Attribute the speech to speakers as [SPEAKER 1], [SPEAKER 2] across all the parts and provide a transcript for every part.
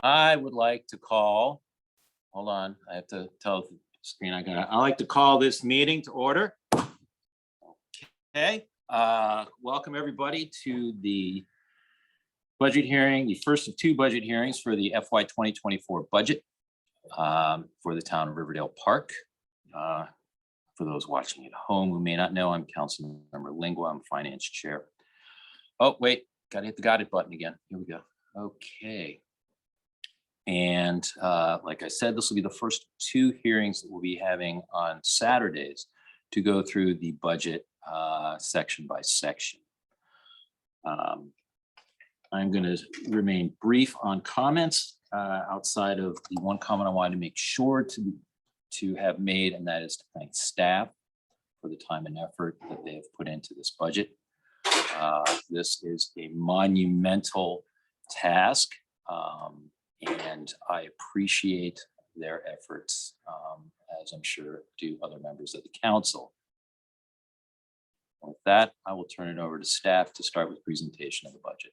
[SPEAKER 1] I would like to call, hold on, I have to tell the screen I'd like to call this meeting to order. Okay, welcome everybody to the budget hearing, the first of two budget hearings for the FY 2024 budget for the town of Riverdale Park. For those watching at home who may not know, I'm Councilmember Lingua, I'm Finance Chair. Oh, wait, gotta hit the got it button again. Here we go. Okay. And like I said, this will be the first two hearings that we'll be having on Saturdays to go through the budget section by section. I'm going to remain brief on comments outside of the one comment I wanted to make sure to have made, and that is to thank staff for the time and effort that they have put into this budget. This is a monumental task. And I appreciate their efforts, as I'm sure do other members of the council. With that, I will turn it over to staff to start with presentation of the budget.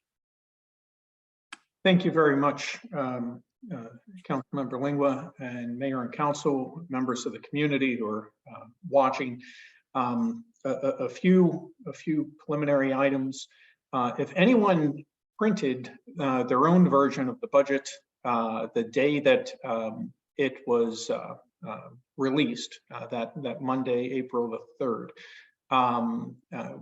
[SPEAKER 2] Thank you very much, Councilmember Lingua and Mayor and Council, members of the community who are watching. A few preliminary items. If anyone printed their own version of the budget the day that it was released, that Monday, April the 3rd.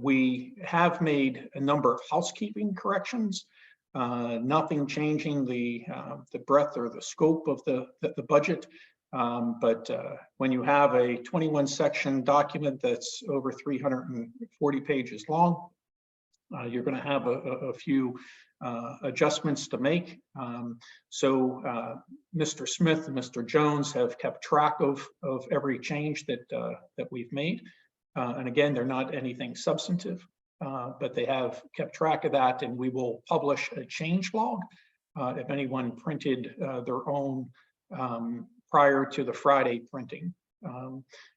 [SPEAKER 2] We have made a number of housekeeping corrections, nothing changing the breadth or the scope of the budget. But when you have a 21 section document that's over 340 pages long, you're going to have a few adjustments to make. So Mr. Smith and Mr. Jones have kept track of every change that we've made. And again, they're not anything substantive, but they have kept track of that, and we will publish a change log if anyone printed their own prior to the Friday printing.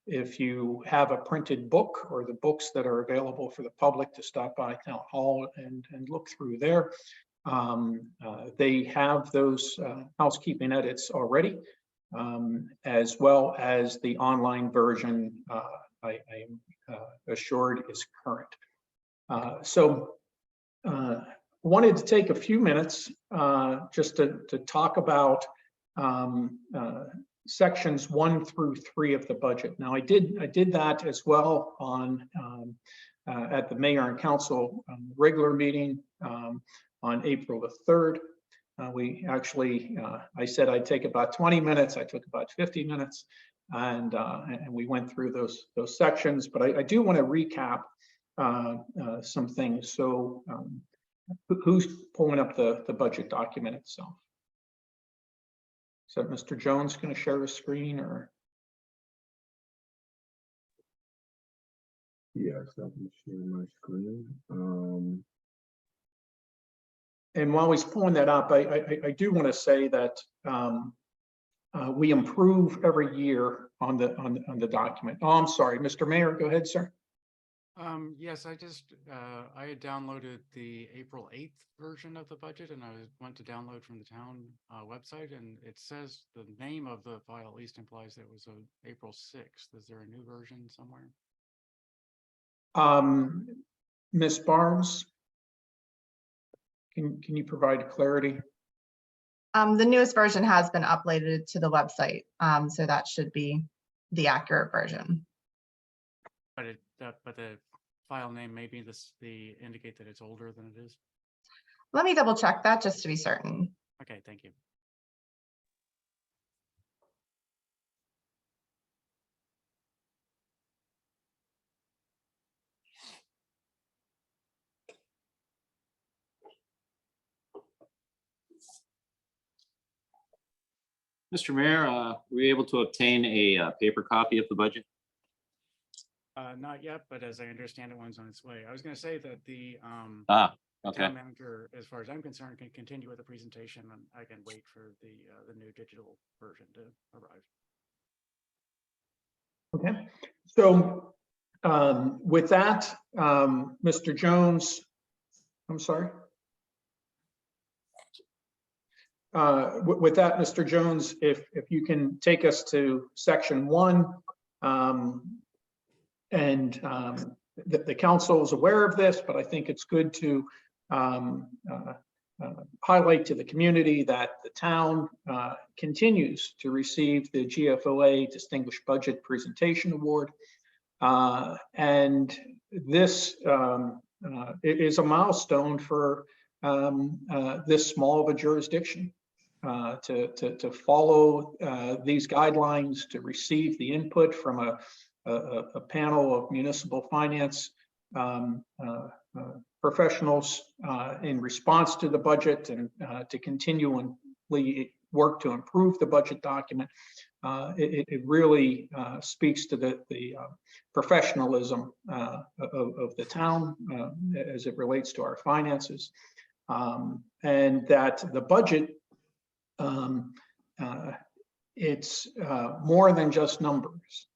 [SPEAKER 2] If you have a printed book or the books that are available for the public to stop by Town Hall and look through there, they have those housekeeping edits already, as well as the online version I am assured is current. So wanted to take a few minutes just to talk about sections 1 through 3 of the budget. Now, I did that as well on at the Mayor and Council regular meeting on April the 3rd. We actually, I said I'd take about 20 minutes. I took about 50 minutes, and we went through those sections. But I do want to recap some things. So, who's pulling up the budget document itself? Is that Mr. Jones going to share his screen, or?
[SPEAKER 3] Yes, I can share my screen.
[SPEAKER 2] And while he's pulling that up, I do want to say that we improve every year on the document. Oh, I'm sorry, Mr. Mayor, go ahead, sir.
[SPEAKER 4] Yes, I had downloaded the April 8th version of the budget, and I went to download from the town website, and it says the name of the file at least implies that it was April 6th. Is there a new version somewhere?
[SPEAKER 2] Ms. Barnes, can you provide clarity?
[SPEAKER 5] The newest version has been uploaded to the website, so that should be the accurate version.
[SPEAKER 4] But the file name may be indicate that it's older than it is.
[SPEAKER 5] Let me double check that just to be certain.
[SPEAKER 4] Okay, thank you.
[SPEAKER 1] Mr. Mayor, were you able to obtain a paper copy of the budget?
[SPEAKER 4] Not yet, but as I understand it, one's on its way. I was going to say that the
[SPEAKER 1] Okay.
[SPEAKER 4] town manager, as far as I'm concerned, can continue with the presentation, and I can wait for the new digital version to arrive.
[SPEAKER 2] Okay, so with that, Mr. Jones, I'm sorry. with that, Mr. Jones, if you can take us to section 1. The council is aware of this, but I think it's good to highlight to the community that the town continues to receive the GFOA Distinguished Budget Presentation Award. And this is a milestone for this small of a jurisdiction to follow these guidelines, to receive the input from a panel of municipal finance professionals in response to the budget, and to continually work to improve the budget document. It really speaks to the professionalism of the town as it relates to our finances, and that the budget, it's more than just numbers.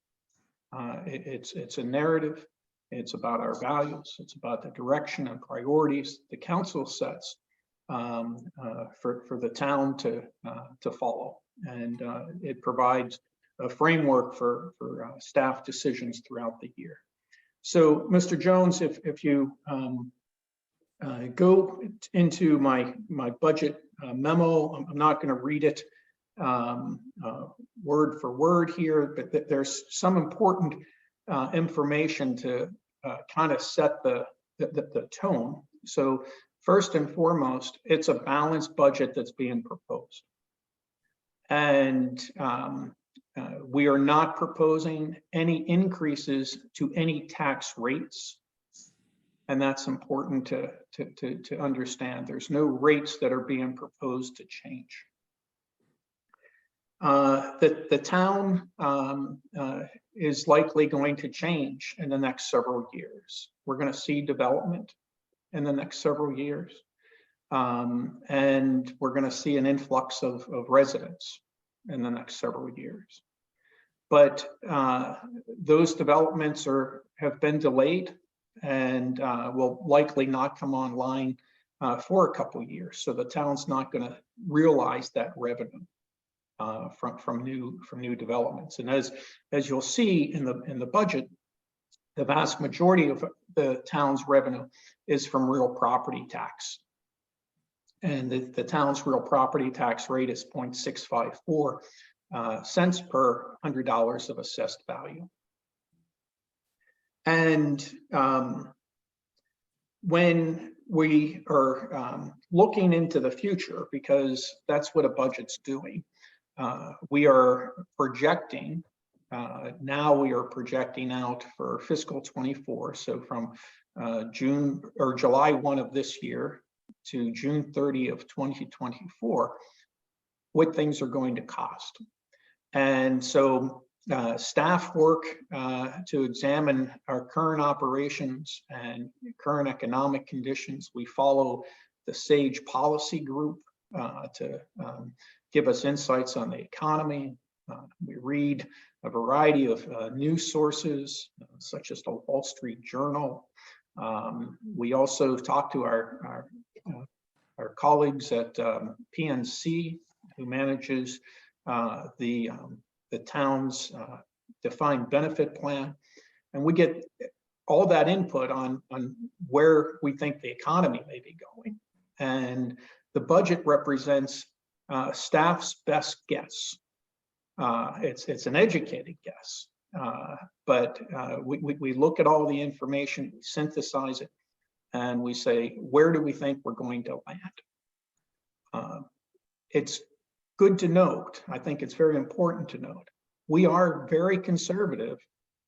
[SPEAKER 2] It's a narrative. It's about our values. It's about the direction and priorities the council sets for the town to follow, and it provides a framework for staff decisions throughout the year. So, Mr. Jones, if you go into my budget memo, I'm not going to read it word for word here, but there's some important information to kind of set the tone. So first and foremost, it's a balanced budget that's being proposed. And we are not proposing any increases to any tax rates. And that's important to understand. There's no rates that are being proposed to change. The town is likely going to change in the next several years. We're going to see development in the next several years. And we're going to see an influx of residents in the next several years. But those developments have been delayed and will likely not come online for a couple of years. So the town's not going to realize that revenue from new developments. And as you'll see in the budget, the vast majority of the town's revenue is from real property tax. And the town's real property tax rate is 0.654 cents per $100 of assessed value. And when we are looking into the future, because that's what a budget's doing, we are projecting, now we are projecting out for fiscal 24. So from July 1 of this year to June 30 of 2024, what things are going to cost. And so staff work to examine our current operations and current economic conditions. We follow the SAGE policy group to give us insights on the economy. We read a variety of news sources, such as the Wall Street Journal. We also talk to our colleagues at PNC, who manages the town's defined benefit plan. And we get all that input on where we think the economy may be going. And the budget represents staff's best guess. It's an educated guess, but we look at all the information, we synthesize it, and we say, where do we think we're going to land? It's good to note, I think it's very important to note, we are very conservative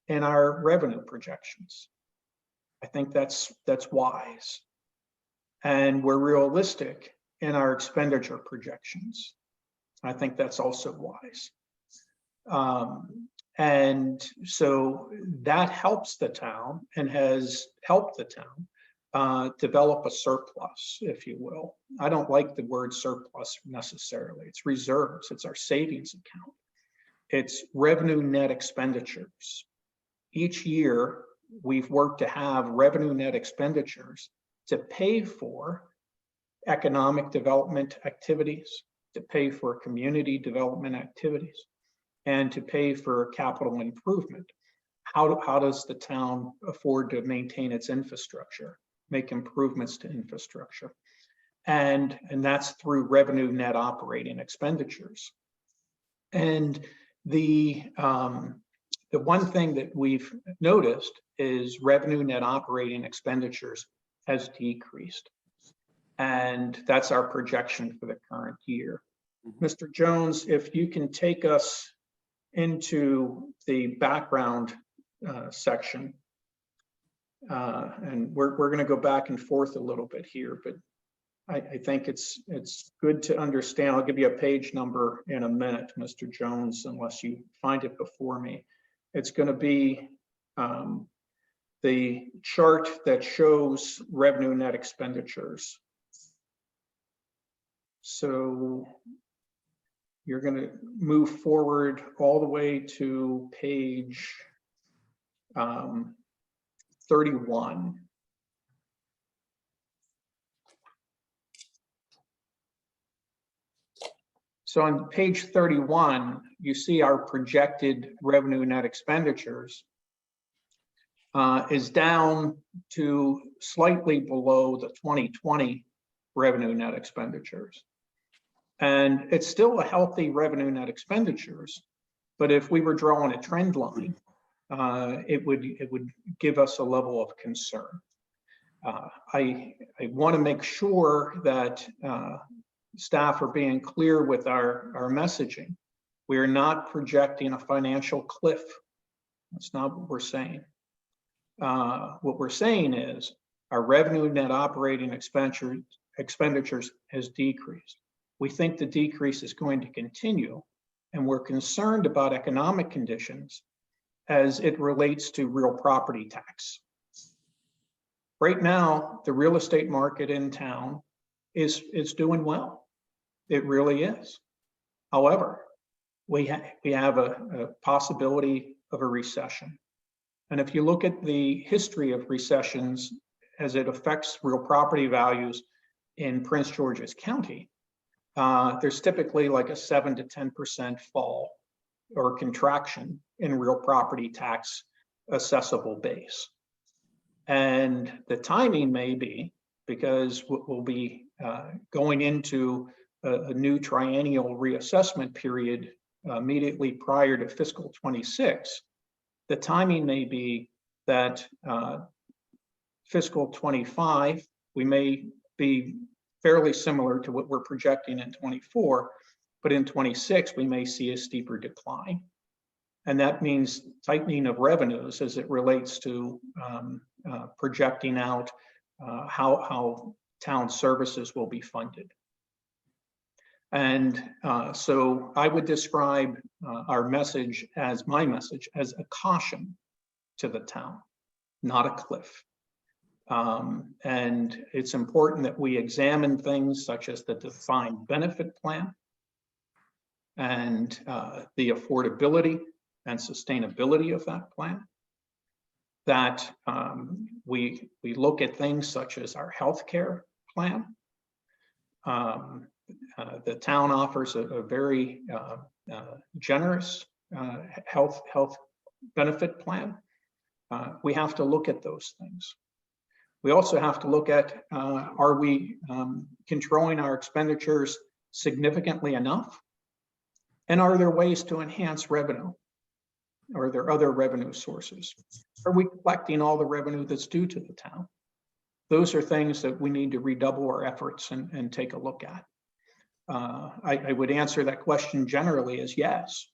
[SPEAKER 2] in our revenue projections. I think that's wise. And we're realistic in our expenditure projections. I think that's also wise. And so that helps the town and has helped the town develop a surplus, if you will. I don't like the word surplus necessarily. It's reserves, it's our savings account. It's revenue net expenditures. Each year, we've worked to have revenue net expenditures to pay for economic development activities, to pay for community development activities, and to pay for capital improvement. How does the town afford to maintain its infrastructure, make improvements to infrastructure? And that's through revenue net operating expenditures. And the one thing that we've noticed is revenue net operating expenditures has decreased. And that's our projection for the current year. Mr. Jones, if you can take us into the background section. And we're going to go back and forth a little bit here, but I think it's good to understand. I'll give you a page number in a minute, Mr. Jones, unless you find it before me. It's going to be the chart that shows revenue net expenditures. So you're going to move forward all the way to page 31. So on page 31, you see our projected revenue net expenditures is down to slightly below the 2020 revenue net expenditures. And it's still a healthy revenue net expenditures, but if we were drawing a trend line, it would give us a level of concern. I want to make sure that staff are being clear with our messaging. We are not projecting a financial cliff. That's not what we're saying. What we're saying is our revenue net operating expenditures has decreased. We think the decrease is going to continue, and we're concerned about economic conditions as it relates to real property tax. Right now, the real estate market in town is doing well. It really is. However, we have a possibility of a recession. And if you look at the history of recessions as it affects real property values in Prince George's County, there's typically like a 7 to 10% fall or contraction in real property tax assessable base. And the timing may be because we'll be going into a new triennial reassessment period immediately prior to fiscal 26. The timing may be that fiscal 25, we may be fairly similar to what we're projecting in 24, but in 26, we may see a steeper decline. And that means tightening of revenues as it relates to projecting out how town services will be funded. And so I would describe our message as my message as a caution to the town, not a cliff. And it's important that we examine things such as the defined benefit plan and the affordability and sustainability of that plan. That we look at things such as our healthcare plan. The town offers a very generous health benefit plan. We have to look at those things. We also have to look at, are we controlling our expenditures significantly enough? And are there ways to enhance revenue? Are there other revenue sources? Are we collecting all the revenue that's due to the town? Those are things that we need to redouble our efforts and take a look at. I would answer that question generally as yes,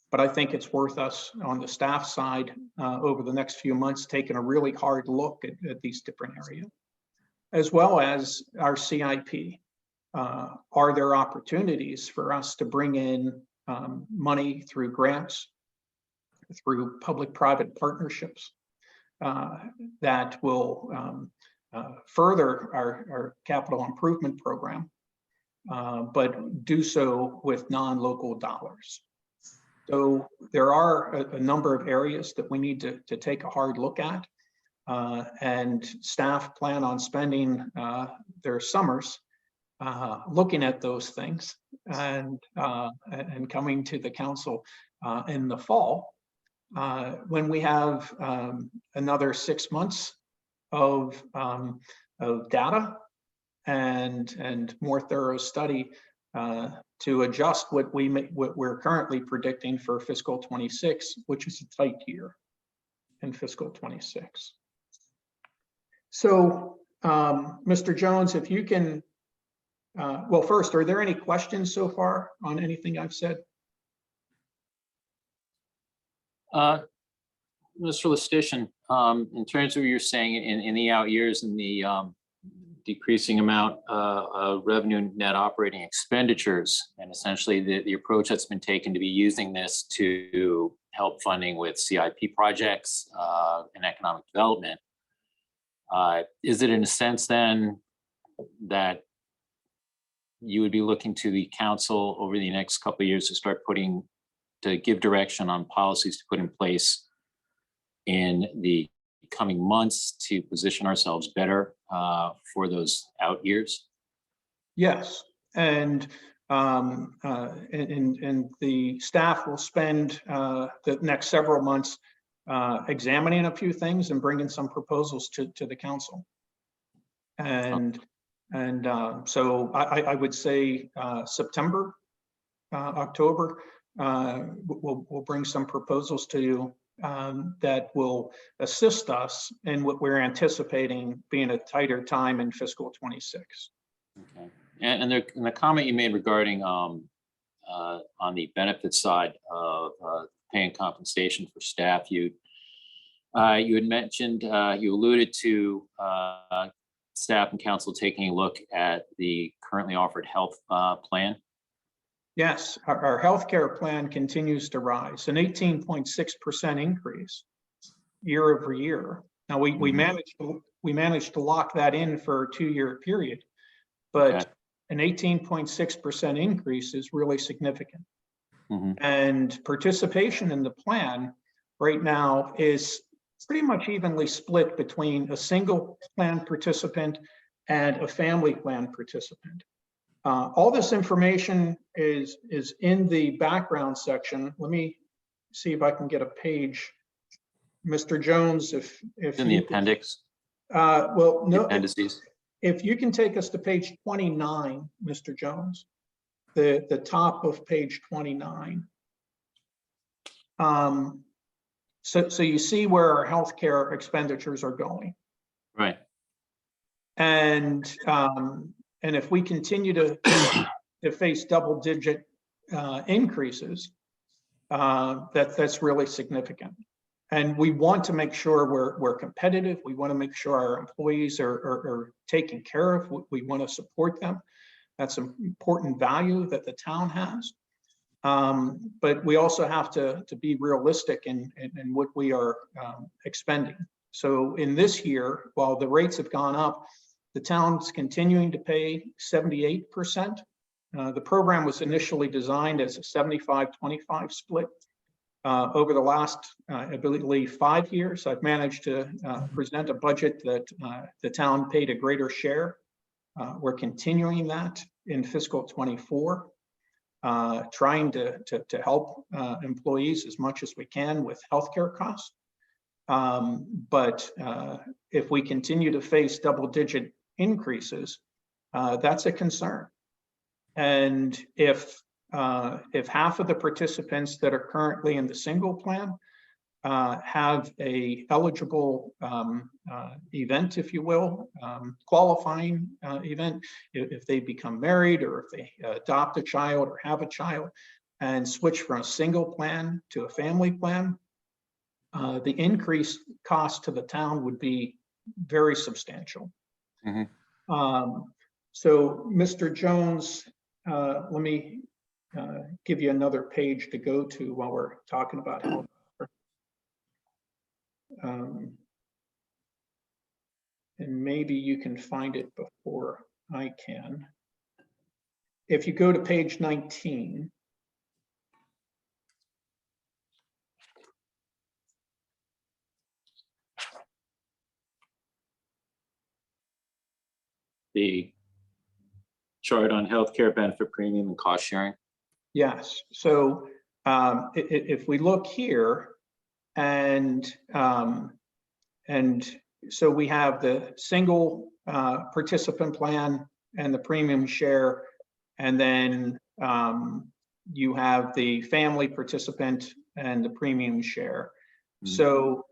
[SPEAKER 2] but I think it's worth us on the staff side over the next few months taking a really hard look at these different areas, as well as our CIP. Are there opportunities for us to bring in money through grants, through public-private partnerships that will further our capital improvement program, but do so with non-local dollars? So there are a number of areas that we need to take a hard look at, and staff plan on spending their summers looking at those things and coming to the council in the fall, when we have another 6 months of data and more thorough study to adjust what we're currently predicting for fiscal 26, which is a tight year in fiscal 26. So, Mr. Jones, if you can, well, first, are there any questions so far on anything I've said?
[SPEAKER 1] Mr. Lustician, in terms of what you're saying in the out years and the decreasing amount of revenue net operating expenditures, and essentially the approach that's been taken to be using this to help funding with CIP projects and economic development, is it in a sense then that you would be looking to the council over the next couple of years to start to give direction on policies to put in place in the coming months to position ourselves better for those out years?
[SPEAKER 2] Yes, and the staff will spend the next several months examining a few things and bringing some proposals to the council. And so I would say September, October, we'll bring some proposals to you that will assist us in what we're anticipating being a tighter time in fiscal 26.
[SPEAKER 1] Okay. And the comment you made regarding on the benefit side of paying compensation for staff, you had mentioned, you alluded to staff and council taking a look at the currently offered health plan.
[SPEAKER 2] Yes, our healthcare plan continues to rise, an 18.6% increase year over year. Now we managed to lock that in for a 2-year period, but
[SPEAKER 1] Okay.
[SPEAKER 2] an 18.6% increase is really significant.
[SPEAKER 1] Mhm.
[SPEAKER 2] And participation in the plan right now is pretty much evenly split between a single plan participant and a family plan participant. All this information is in the background section. Let me see if I can get a page. Mr. Jones, if
[SPEAKER 1] In the appendix,
[SPEAKER 2] well,
[SPEAKER 1] the
[SPEAKER 2] no,
[SPEAKER 1] appendices.
[SPEAKER 2] if you can take us to page 29, Mr. Jones, the top of page 29. So you see where our healthcare expenditures are going.
[SPEAKER 1] Right.
[SPEAKER 2] And if we continue to face double-digit increases, that's really significant. And we want to make sure we're competitive. We want to make sure our employees are taken care of. We want to support them. That's an important value that the town has. But we also have to be realistic in what we are expending. So in this year, while the rates have gone up, the town's continuing to pay 78%. The program was initially designed as a 75-25 split. Over the last, I believe, 5 years, I've managed to present a budget that the town paid a greater share. We're continuing that in fiscal 24, trying to help employees as much as we can with healthcare costs. But if we continue to face double-digit increases, that's a concern. And if half of the participants that are currently in the single plan have a eligible event, if you will, qualifying event, if they become married or if they adopt a child or have a child and switch from a single plan to a family plan, the increased cost to the town would be very substantial.
[SPEAKER 1] Mhm.
[SPEAKER 2] So, Mr. Jones, let me give you another page to go to while we're talking about health. And maybe you can find it before I can. If you go to page 19.
[SPEAKER 1] The chart on healthcare benefit premium and cost sharing.
[SPEAKER 2] Yes, so if we look here and so we have the single participant plan and the premium share, and then you have the family participant and the premium share. So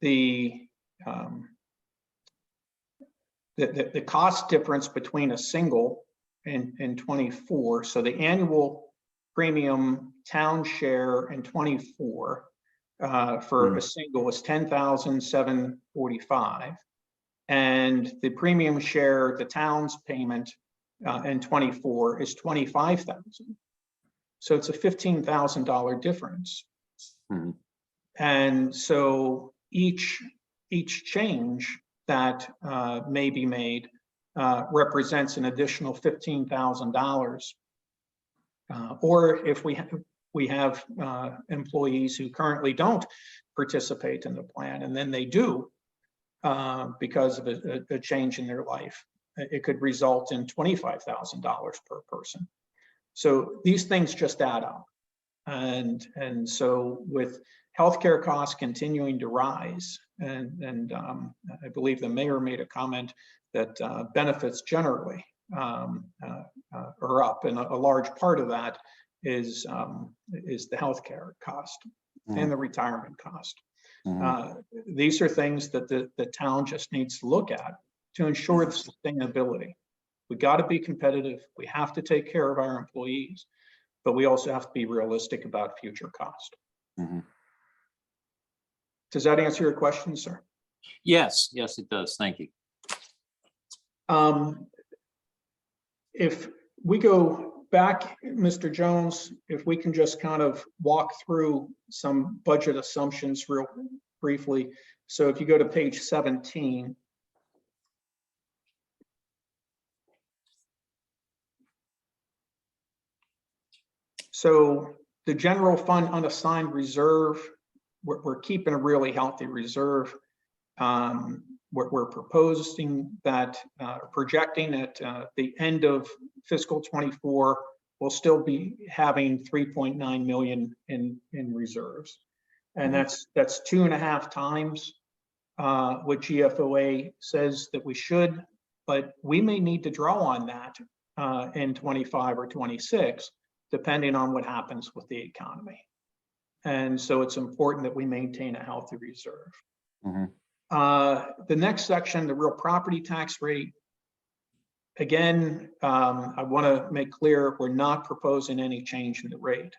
[SPEAKER 2] the cost difference between a single and 24, so the annual premium town share in 24 for a single is $10,745, and the premium share, the town's payment in 24 is $25,000. So it's a $15,000 difference.
[SPEAKER 1] Mm-hmm.
[SPEAKER 2] And so each change that may be made represents an additional $15,000. Or if we have employees who currently don't participate in the plan, and then they do because of a change in their life, it could result in $25,000 per person. So these things just add up. And so with healthcare costs continuing to rise, and I believe the mayor made a comment that benefits generally are up, and a large part of that is the healthcare cost and the retirement cost. These are things that the town just needs to look at to ensure the sustainability. We got to be competitive. We have to take care of our employees, but we also have to be realistic about future cost. Does that answer your question, sir?
[SPEAKER 1] Yes, yes, it does. Thank you.
[SPEAKER 2] If we go back, Mr. Jones, if we can just kind of walk through some budget assumptions real briefly. So if you go to page 17. So the general fund unassigned reserve, we're keeping a really healthy reserve. We're proposing that, projecting at the end of fiscal 24, we'll still be having 3.9 million in reserves. And that's 2.5 times what GFOA says that we should, but we may need to draw on that in 25 or 26, depending on what happens with the economy. And so it's important that we maintain a healthy reserve. The next section, the real property tax rate. Again, I want to make clear we're not proposing any change in the rate.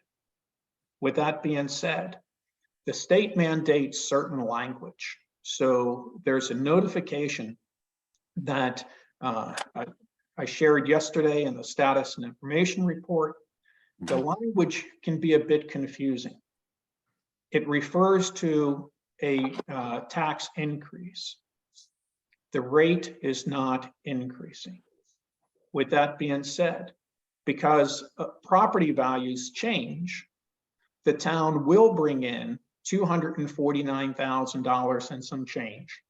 [SPEAKER 2] With that being said, the state mandates certain language. So there's a notification that I shared yesterday in the status and information report. The language can be a bit confusing. It refers to a tax increase. The rate is not increasing. With that being said, because property values change, the town will bring in $249,000 and some change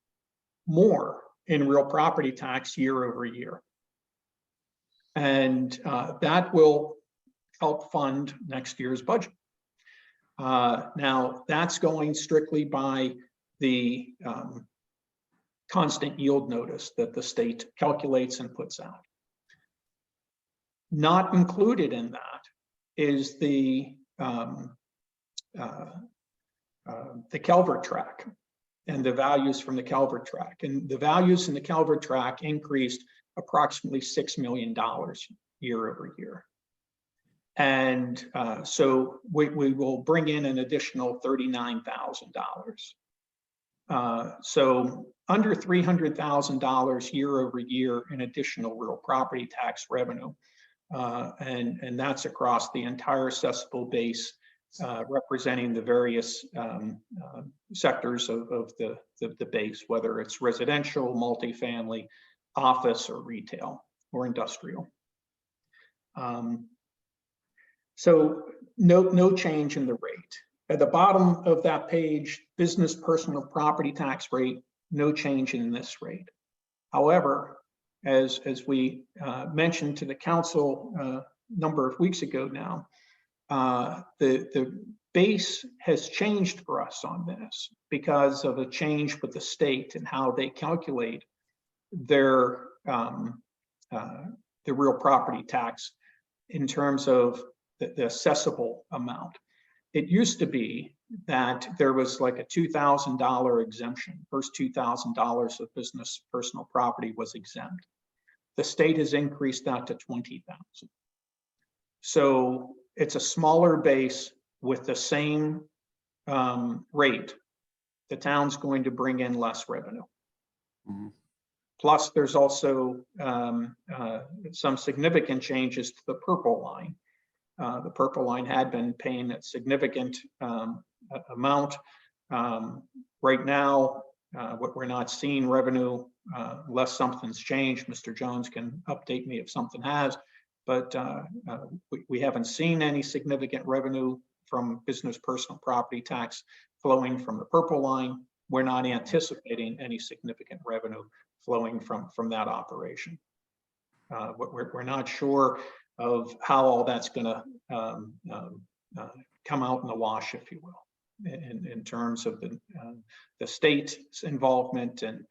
[SPEAKER 2] more in real property tax year over year. And that will help fund next year's budget. Now, that's going strictly by the constant yield notice that the state calculates and puts out. Not included in that is the Calvert tract and the values from the Calvert tract. And the values in the Calvert tract increased approximately $6 million year over year. And so we will bring in an additional $39,000. So under $300,000 year over year in additional real property tax revenue. And that's across the entire assessable base, representing the various sectors of the base, whether it's residential, multifamily, office, or retail, or industrial. So no change in the rate. At the bottom of that page, business personal property tax rate, no change in this rate. However, as we mentioned to the council a number of weeks ago now, the base has changed for us on this because of a change with the state and how they calculate their the real property tax in terms of the assessable amount. It used to be that there was like a $2,000 exemption. First $2,000 of business personal property was exempt. The state has increased that to $20,000. So it's a smaller base with the same rate. The town's going to bring in less revenue.
[SPEAKER 1] Mhm.
[SPEAKER 2] Plus, there's also some significant changes to the purple line. The purple line had been paying a significant amount. Right now, we're not seeing revenue unless something's changed. Mr. Jones can update me if something has, but we haven't seen any significant revenue from business personal property tax flowing from the purple line. We're not anticipating any significant revenue flowing from that operation. We're not sure of how all that's going to come out in the wash, if you will, in terms of the state's involvement and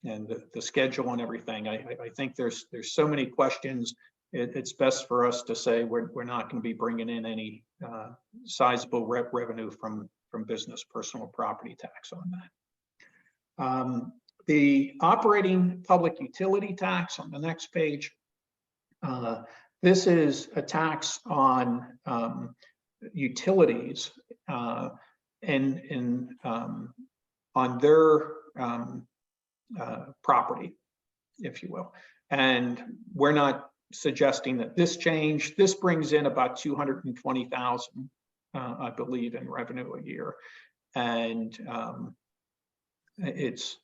[SPEAKER 2] the schedule and everything. I think there's so many questions. It's best for us to say we're not going to be bringing in any sizable revenue from business personal property tax on that. The operating public utility tax on the next page. This is a tax on utilities and on their property, if you will. And we're not suggesting that this change. This brings in about 220,000, I believe, in revenue a year, and it's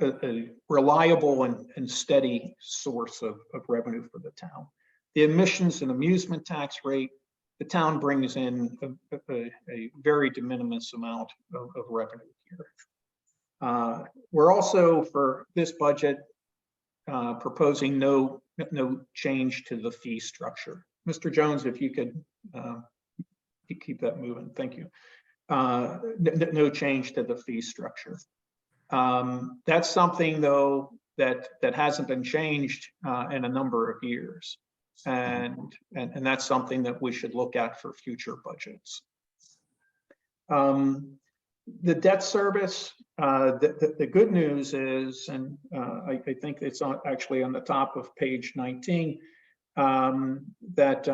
[SPEAKER 2] a reliable and steady source of revenue for the town. The admissions and amusement tax rate, the town brings in a very de minimis amount of revenue here. We're also, for this budget, proposing no change to the fee structure. Mr. Jones, if you could keep that moving, thank you. No change to the fee structure. That's something, though, that hasn't been changed in a number of years, and that's something that we should look at for future budgets. The debt service, the good news is, and I think it's actually on the top of page 19, that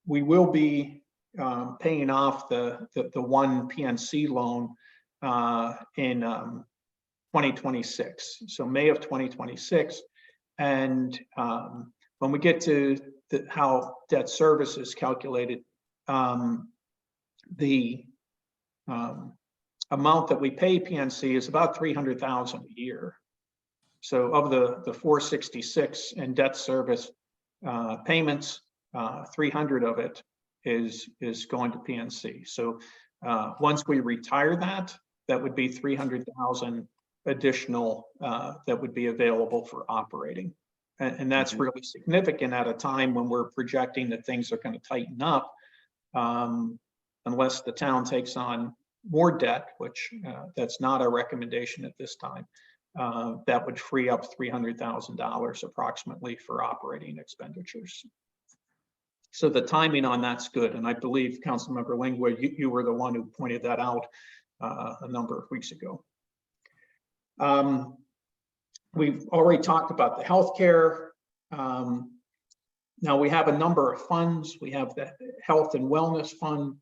[SPEAKER 2] we will be paying off the one PNC loan in 2026, so May of 2026. And when we get to how debt service is calculated, the amount that we pay PNC is about $300,000 a year. So of the 466 in debt service payments, 300 of it is going to PNC. So once we retire that would be 300,000 additional that would be available for operating. And that's really significant at a time when we're projecting that things are going to tighten up, unless the town takes on more debt, which that's not a recommendation at this time. That would free up $300,000 approximately for operating expenditures. So the timing on that's good. And I believe Councilmember Lingwood, you were the one who pointed that out a number of weeks ago. We've already talked about the healthcare. Now we have a number of funds. We have the Health and Wellness Fund.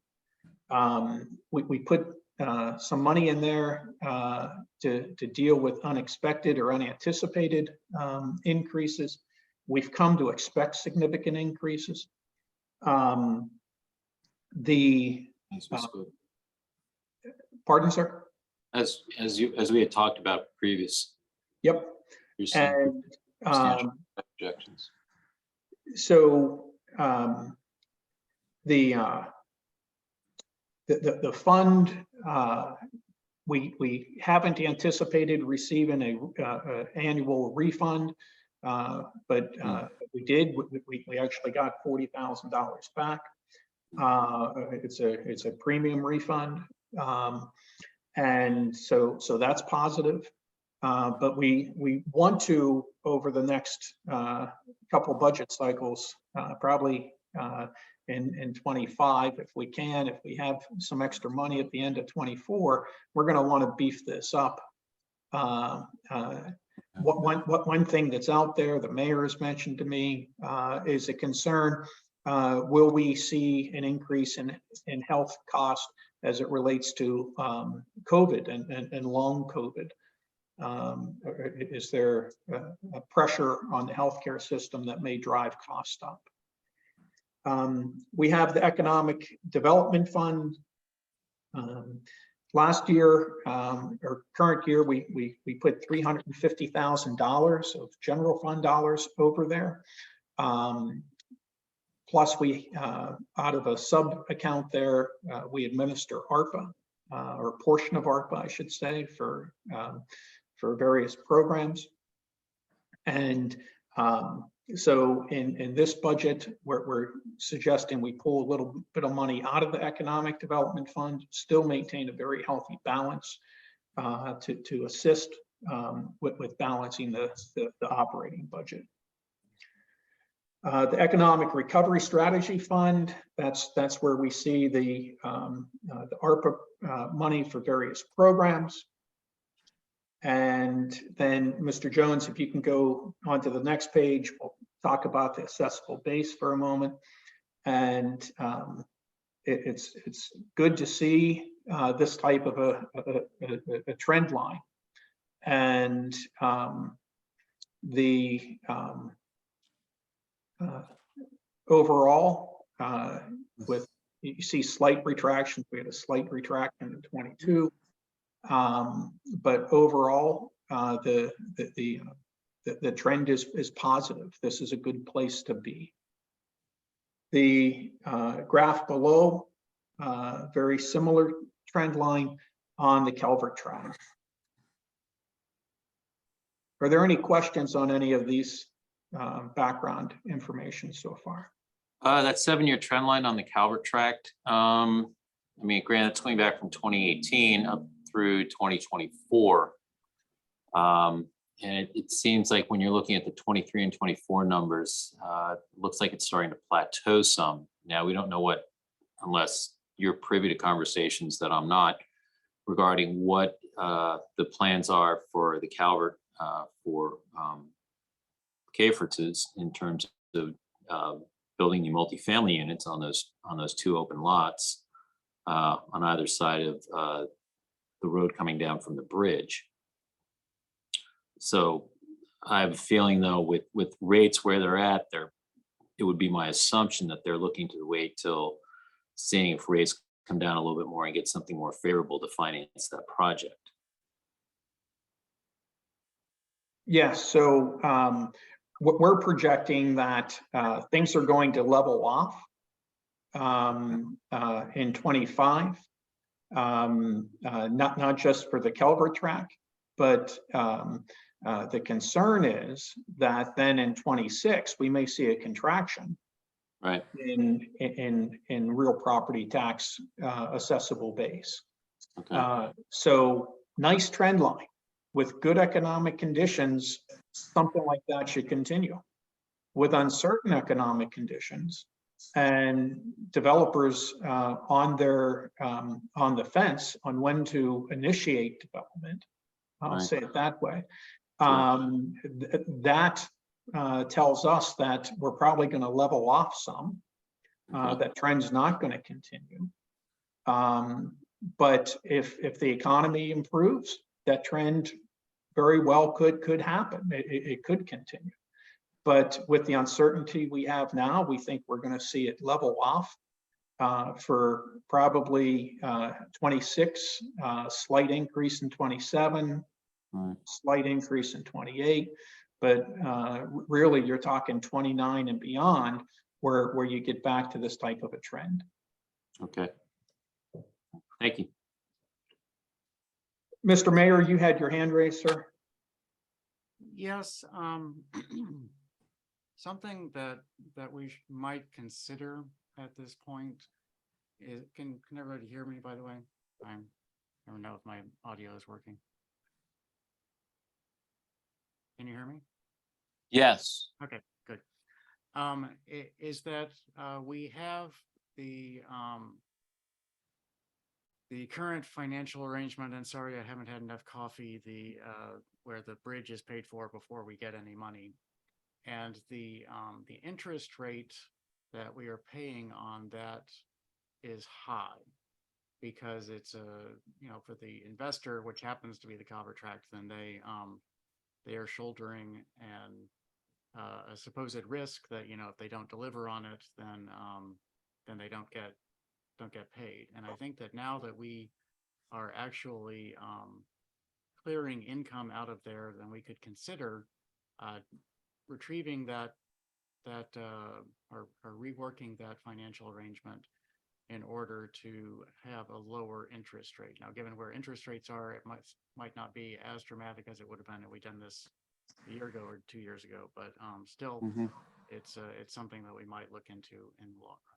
[SPEAKER 2] We put some money in there to deal with unexpected or unanticipated increases. We've come to expect significant increases. Pardon, sir?
[SPEAKER 6] As we had talked about previous.
[SPEAKER 2] Yep.
[SPEAKER 6] And
[SPEAKER 2] And
[SPEAKER 6] projections.
[SPEAKER 2] so the fund We haven't anticipated receiving a annual refund, but we did. We actually got $40,000 back. It's a premium refund, and so that's positive. But we want to, over the next couple budget cycles, probably in 25, if we can, if we have some extra money at the end of 24, we're going to want to beef this up. One thing that's out there, the mayor has mentioned to me, is a concern. Will we see an increase in health costs as it relates to COVID and long COVID? Is there a pressure on the healthcare system that may drive costs up? We have the Economic Development Fund. Last year, or current year, we put $350,000 of general fund dollars over there. Plus, we out of a sub account there, we administer ARPA, or a portion of ARPA, I should say, for various programs. And so in this budget, we're suggesting we pull a little bit of money out of the Economic Development Fund, still maintain a very healthy balance to assist with balancing the operating budget. The Economic Recovery Strategy Fund, that's where we see the ARPA money for various programs. And then, Mr. Jones, if you can go on to the next page, we'll talk about the assessable base for a moment. And it's good to see this type of a trend line. And overall, with you see slight retractions, we had a slight retraction in 22. But overall, the trend is positive. This is a good place to be. The graph below, very similar trend line on the Calvert track. Are there any questions on any of these background information so far?
[SPEAKER 1] That 7-year trend line on the Calvert tract. I mean, granted, it's going back from 2018 up through 2024. And it seems like when you're looking at the 23 and 24 numbers, it looks like it's starting to plateau some. Now, we don't know what, unless you're privy to conversations that I'm not, regarding what the plans are for the Calvert for Cafort's in terms of building new multifamily units on those 2 open lots on either side of the road coming down from the bridge. So I have a feeling, though, with rates where they're at, it would be my assumption that they're looking to wait till seeing if rates come down a little bit more and get something more favorable to finance that project.
[SPEAKER 2] Yes, so we're projecting that things are going to level off in 25, not just for the Calvert track, but the concern is that then in 26 we may see a contraction,
[SPEAKER 1] right,
[SPEAKER 2] in real property tax assessable base.
[SPEAKER 1] Okay.
[SPEAKER 2] So nice trend line with good economic conditions. Something like that should continue. With uncertain economic conditions and developers on the fence on when to initiate development, I'll say it that way. That tells us that we're probably going to level off some. That trend's not going to continue. But if the economy improves, that trend very well could happen. It could continue. But with the uncertainty we have now, we think we're going to see it level off for probably 26, slight increase in 27, slight increase in 28. But really, you're talking 29 and beyond where you get back to this type of a trend.
[SPEAKER 1] Okay. Thank you.
[SPEAKER 2] Mr. Mayor, you had your hand raised, sir.
[SPEAKER 4] Yes, something that we might consider at this point is, can everybody hear me, by the way? I don't know if my audio is working. Can you hear me?
[SPEAKER 1] Yes.
[SPEAKER 4] Okay, good. Is that we have the current financial arrangement, and sorry, I haven't had enough coffee, where the bridge is paid for before we get any money. And the interest rate that we are paying on that is high, because it's for the investor, which happens to be the Calvert Tract, then they are shouldering a supposed risk that, if they don't deliver on it, then they don't get paid. And I think that now that we are actually clearing income out of there, then we could consider retrieving that or reworking that financial arrangement in order to have a lower interest rate. Now, given where interest rates are, it might not be as dramatic as it would have been if we done this a year ago or 2 years ago, but still,
[SPEAKER 1] Mhm.
[SPEAKER 4] it's something that we might look into in the long run.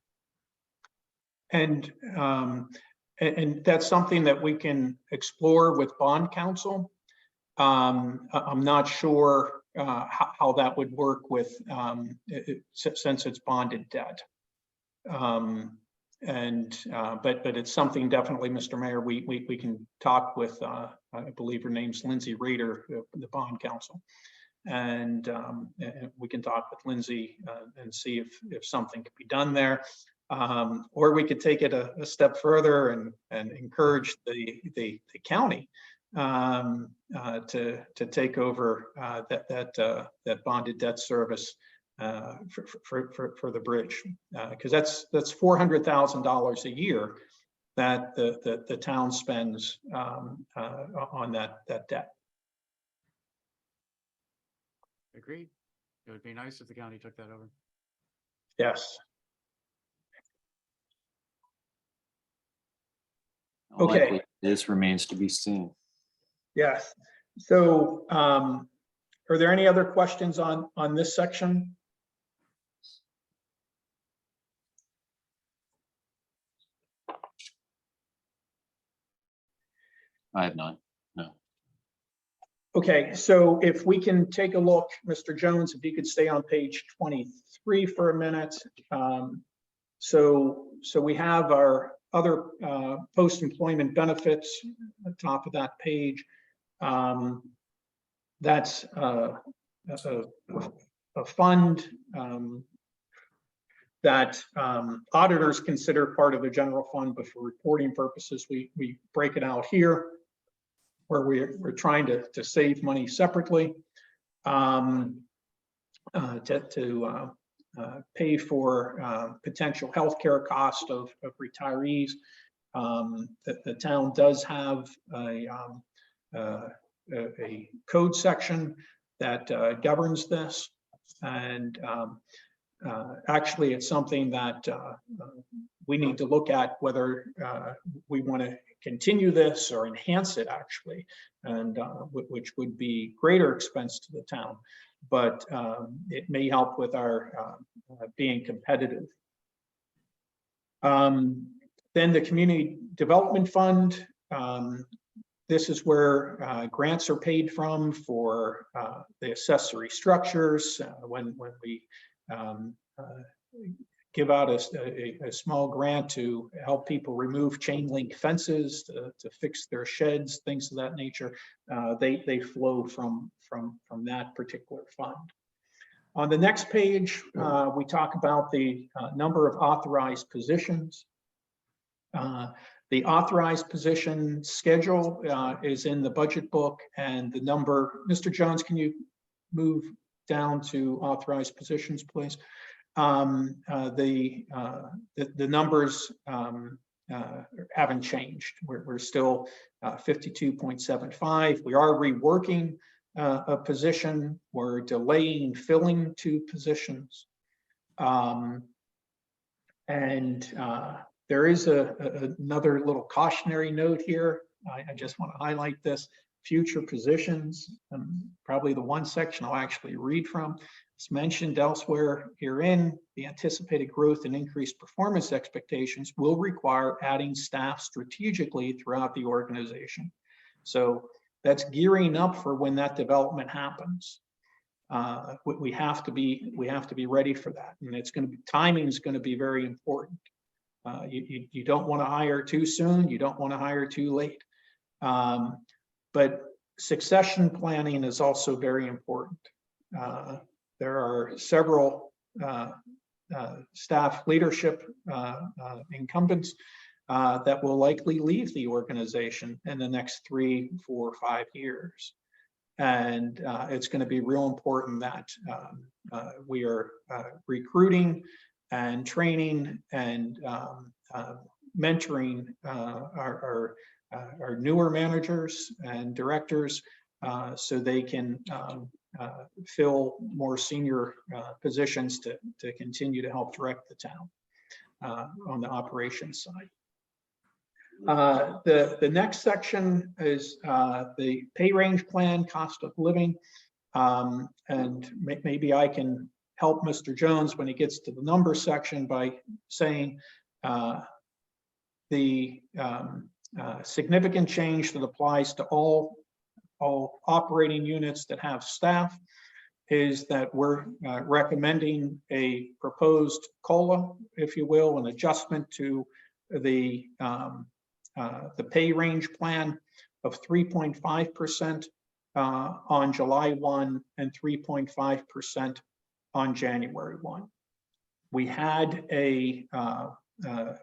[SPEAKER 2] And that's something that we can explore with bond counsel. I'm not sure how that would work with since it's bonded debt. But it's something definitely, Mr. Mayor, we can talk with, I believe her name's Lindsay Rader, the bond counsel. And we can talk with Lindsay and see if something could be done there. Or we could take it a step further and encourage the county to take over that bonded debt service for the bridge, because that's $400,000 a year that the town spends on that debt.
[SPEAKER 4] Agreed. It would be nice if the county took that over.
[SPEAKER 2] Yes.
[SPEAKER 1] How
[SPEAKER 2] Okay.
[SPEAKER 1] likely this remains to be seen.
[SPEAKER 2] Yes. So are there any other questions on this section?
[SPEAKER 1] I have none. No.
[SPEAKER 2] Okay, so if we can take a look, Mr. Jones, if you could stay on page 23 for a minute. So we have our other post-employment benefits at the top of that page. That's a fund that auditors consider part of the general fund, but for reporting purposes, we break it out here, where we're trying to save money separately to pay for potential healthcare cost of retirees. The town does have a code section that governs this, and actually it's something that we need to look at whether we want to continue this or enhance it, actually, and which would be greater expense to the town, but it may help with our being competitive. Then the Community Development Fund, this is where grants are paid from for the accessory structures. When we give out a small grant to help people remove chain link fences, to fix their sheds, things of that nature, they flow from that particular fund. On the next page, we talk about the number of authorized positions. The authorized position schedule is in the budget book, and the number, Mr. Jones, can you move down to authorized positions, please? The numbers haven't changed. We're still 52.75. We are reworking a position. We're delaying filling 2 positions. And there is another little cautionary note here. I just want to highlight this. Future positions, probably the one section I'll actually read from. It's mentioned elsewhere herein, the anticipated growth and increased performance expectations will require adding staff strategically throughout the organization. So that's gearing up for when that development happens. We have to be ready for that, and it's going to be, timing is going to be very important. You don't want to hire too soon. You don't want to hire too late. But succession planning is also very important. There are several staff leadership incumbents that will likely leave the organization in the next 3, 4, 5 years. And it's going to be real important that we are recruiting and training and mentoring our newer managers and directors so they can fill more senior positions to continue to help direct the town on the operations side. The next section is the pay range plan, cost of living. And maybe I can help Mr. Jones when he gets to the number section by saying the significant change that applies to all operating units that have staff is that we're recommending a proposed COLA, if you will, an adjustment to the pay range plan of 3.5% on July 1 and 3.5% on January 1. We had a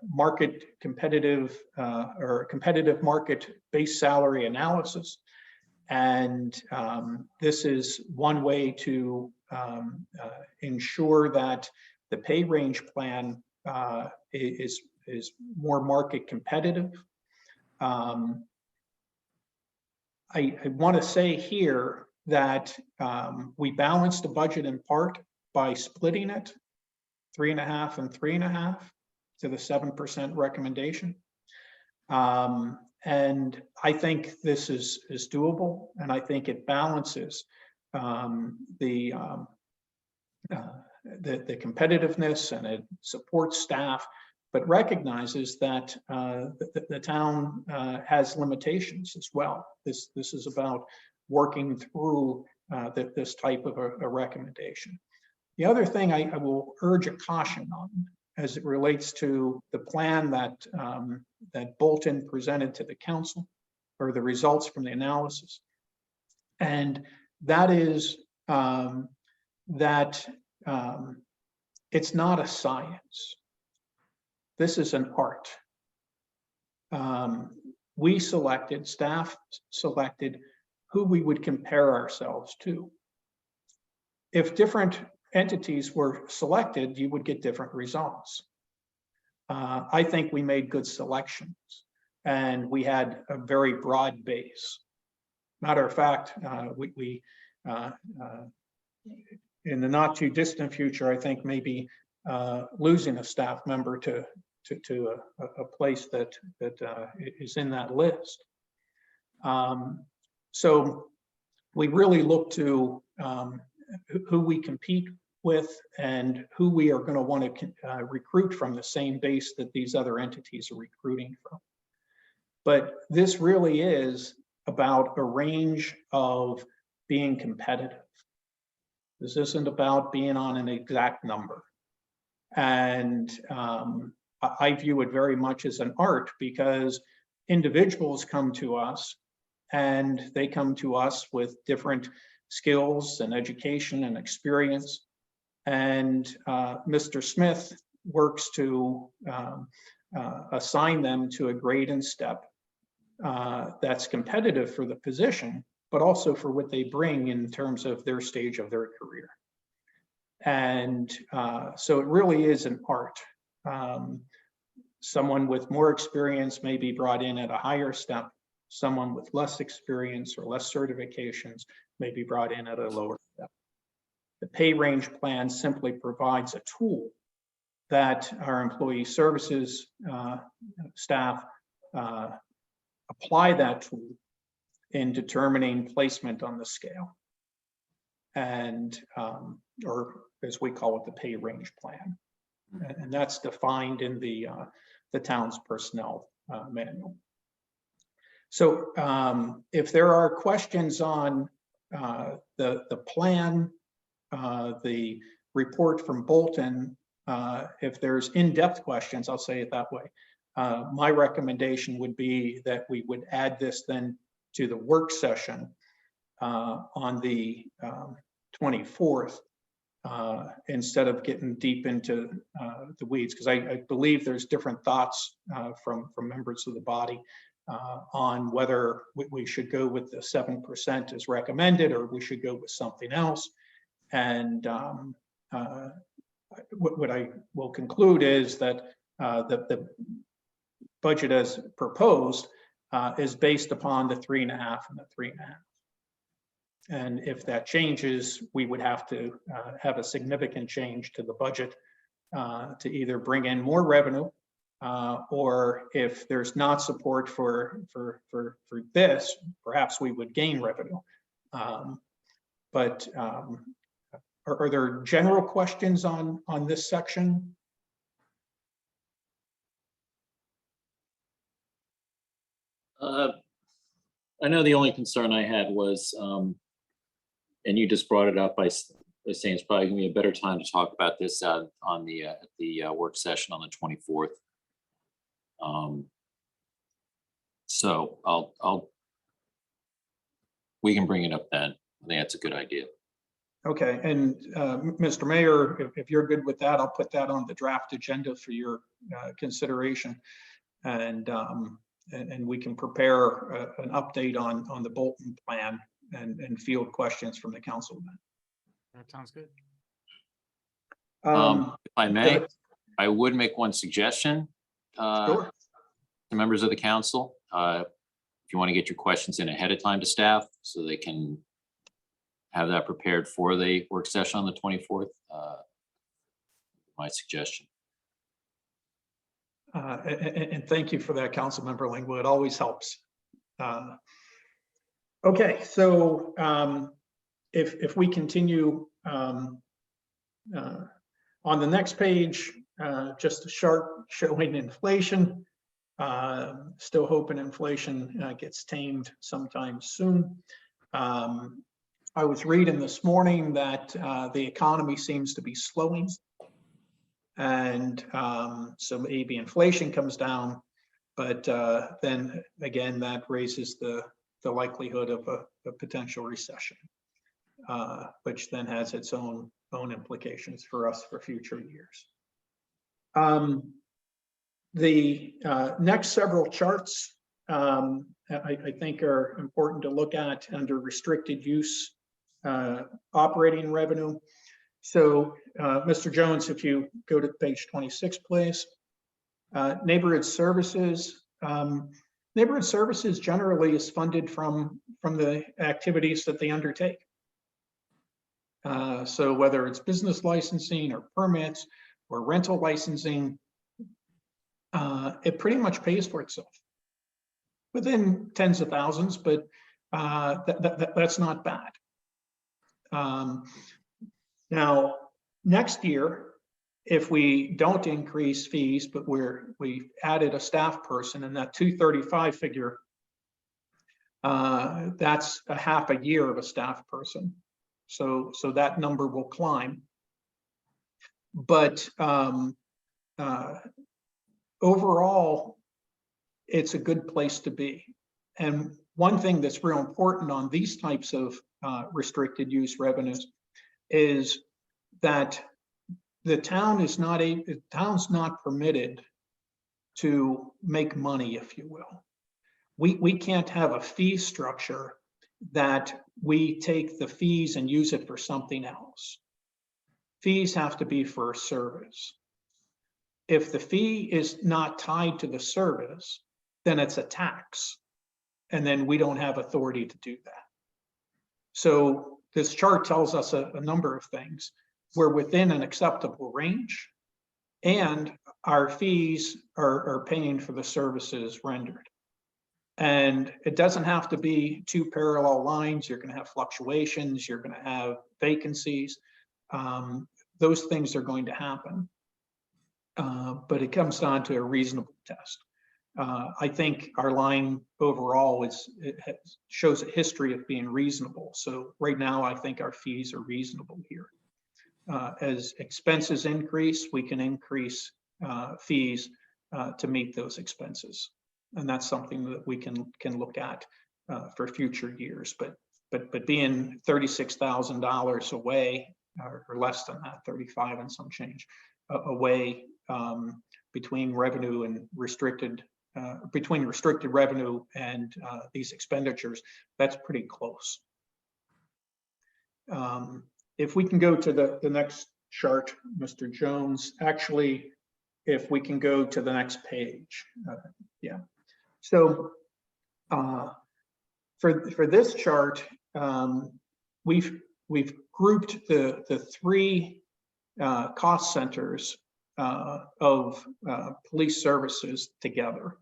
[SPEAKER 2] market competitive or competitive market base salary analysis. And this is one way to ensure that the pay range plan is more market competitive. I want to say here that we balanced the budget in part by splitting it 3.5 and 3.5 to the 7% recommendation. And I think this is doable, and I think it balances the competitiveness, and it supports staff, but recognizes that the town has limitations as well. This is about working through this type of a recommendation. The other thing I will urge a caution on as it relates to the plan that that Bolton presented to the council, or the results from the analysis. And that is that it's not a science. This is an art. We selected, staff selected who we would compare ourselves to. If different entities were selected, you would get different results. I think we made good selections, and we had a very broad base. Matter of fact, we in the not too distant future, I think maybe losing a staff member to a place that is in that list. So we really look to who we compete with and who we are going to want to recruit from the same base that these other entities are recruiting from. But this really is about a range of being competitive. This isn't about being on an exact number. And I view it very much as an art, because individuals come to us and they come to us with different skills and education and experience. And Mr. Smith works to assign them to a grade and step that's competitive for the position, but also for what they bring in terms of their stage of their career. And so it really is an art. Someone with more experience may be brought in at a higher step. Someone with less experience or less certifications may be brought in at a lower step. The pay range plan simply provides a tool that our employee services staff apply that tool in determining placement on the scale. And, or as we call it, the pay range plan. And that's defined in the town's personnel manual. So if there are questions on the plan, the report from Bolton, if there's in-depth questions, I'll say it that way. My recommendation would be that we would add this then to the work session on the 24th, instead of getting deep into the weeds, because I believe there's different thoughts from members of the body on whether we should go with the 7% as recommended, or we should go with something else. And what I will conclude is that the budget as proposed is based upon the 3.5 and the 3.5. And if that changes, we would have to have a significant change to the budget to either bring in more revenue, or if there's not support for this, perhaps we would gain revenue. But are there general questions on this section?
[SPEAKER 1] I know the only concern I had was, and you just brought it up by saying it's probably gonna be a better time to talk about this on the at the work session on the 24th. So we can bring it up then. I think that's a good idea.
[SPEAKER 2] Okay, and Mr. Mayor, if you're good with that, I'll put that on the draft agenda for your consideration. And we can prepare an update on the Bolton plan and field questions from the council.
[SPEAKER 4] That sounds good.
[SPEAKER 1] If I may, I would make one suggestion
[SPEAKER 2] Sure.
[SPEAKER 1] to members of the council. If you want to get your questions in ahead of time to staff so they can have that prepared for the work session on the 24th, my suggestion.
[SPEAKER 2] And thank you for that, Councilmember Lingwood. It always helps. Okay, so if we continue on the next page, just a chart showing inflation. Still hoping inflation gets tamed sometime soon. I was reading this morning that the economy seems to be slowing. And so maybe inflation comes down, but then again, that raises the likelihood of a potential recession, which then has its own implications for us for future years. The next several charts I think are important to look at under restricted use operating revenue. So Mr. Jones, if you go to page 26, please. Neighborhood services. Neighborhood services generally is funded from the activities that they undertake. So whether it's business licensing or permits or rental licensing, it pretty much pays for itself within tens of thousands, but that's not bad. Now, next year, if we don't increase fees, but we added a staff person, and that 235 figure, that's a half a year of a staff person. So that number will climb. But overall, it's a good place to be. And one thing that's real important on these types of restricted use revenues is that the town is not the town's not permitted to make money, if you will. We can't have a fee structure that we take the fees and use it for something else. Fees have to be for a service. If the fee is not tied to the service, then it's a tax. And then we don't have authority to do that. So this chart tells us a number of things. We're within an acceptable range, and our fees are paying for the services rendered. And it doesn't have to be two parallel lines. You're going to have fluctuations. You're going to have vacancies. Those things are going to happen. But it comes down to a reasonable test. I think our line overall shows a history of being reasonable. So right now, I think our fees are reasonable here. As expenses increase, we can increase fees to meet those expenses. And that's something that we can look at for future years. But being $36,000 away, or less than that, 35 and some change away between revenue and restricted, between restricted revenue and these expenditures, that's pretty close. If we can go to the next chart, Mr. Jones, actually, if we can go to the next page. Yeah. So for this chart, we've grouped the three cost centers of police services together,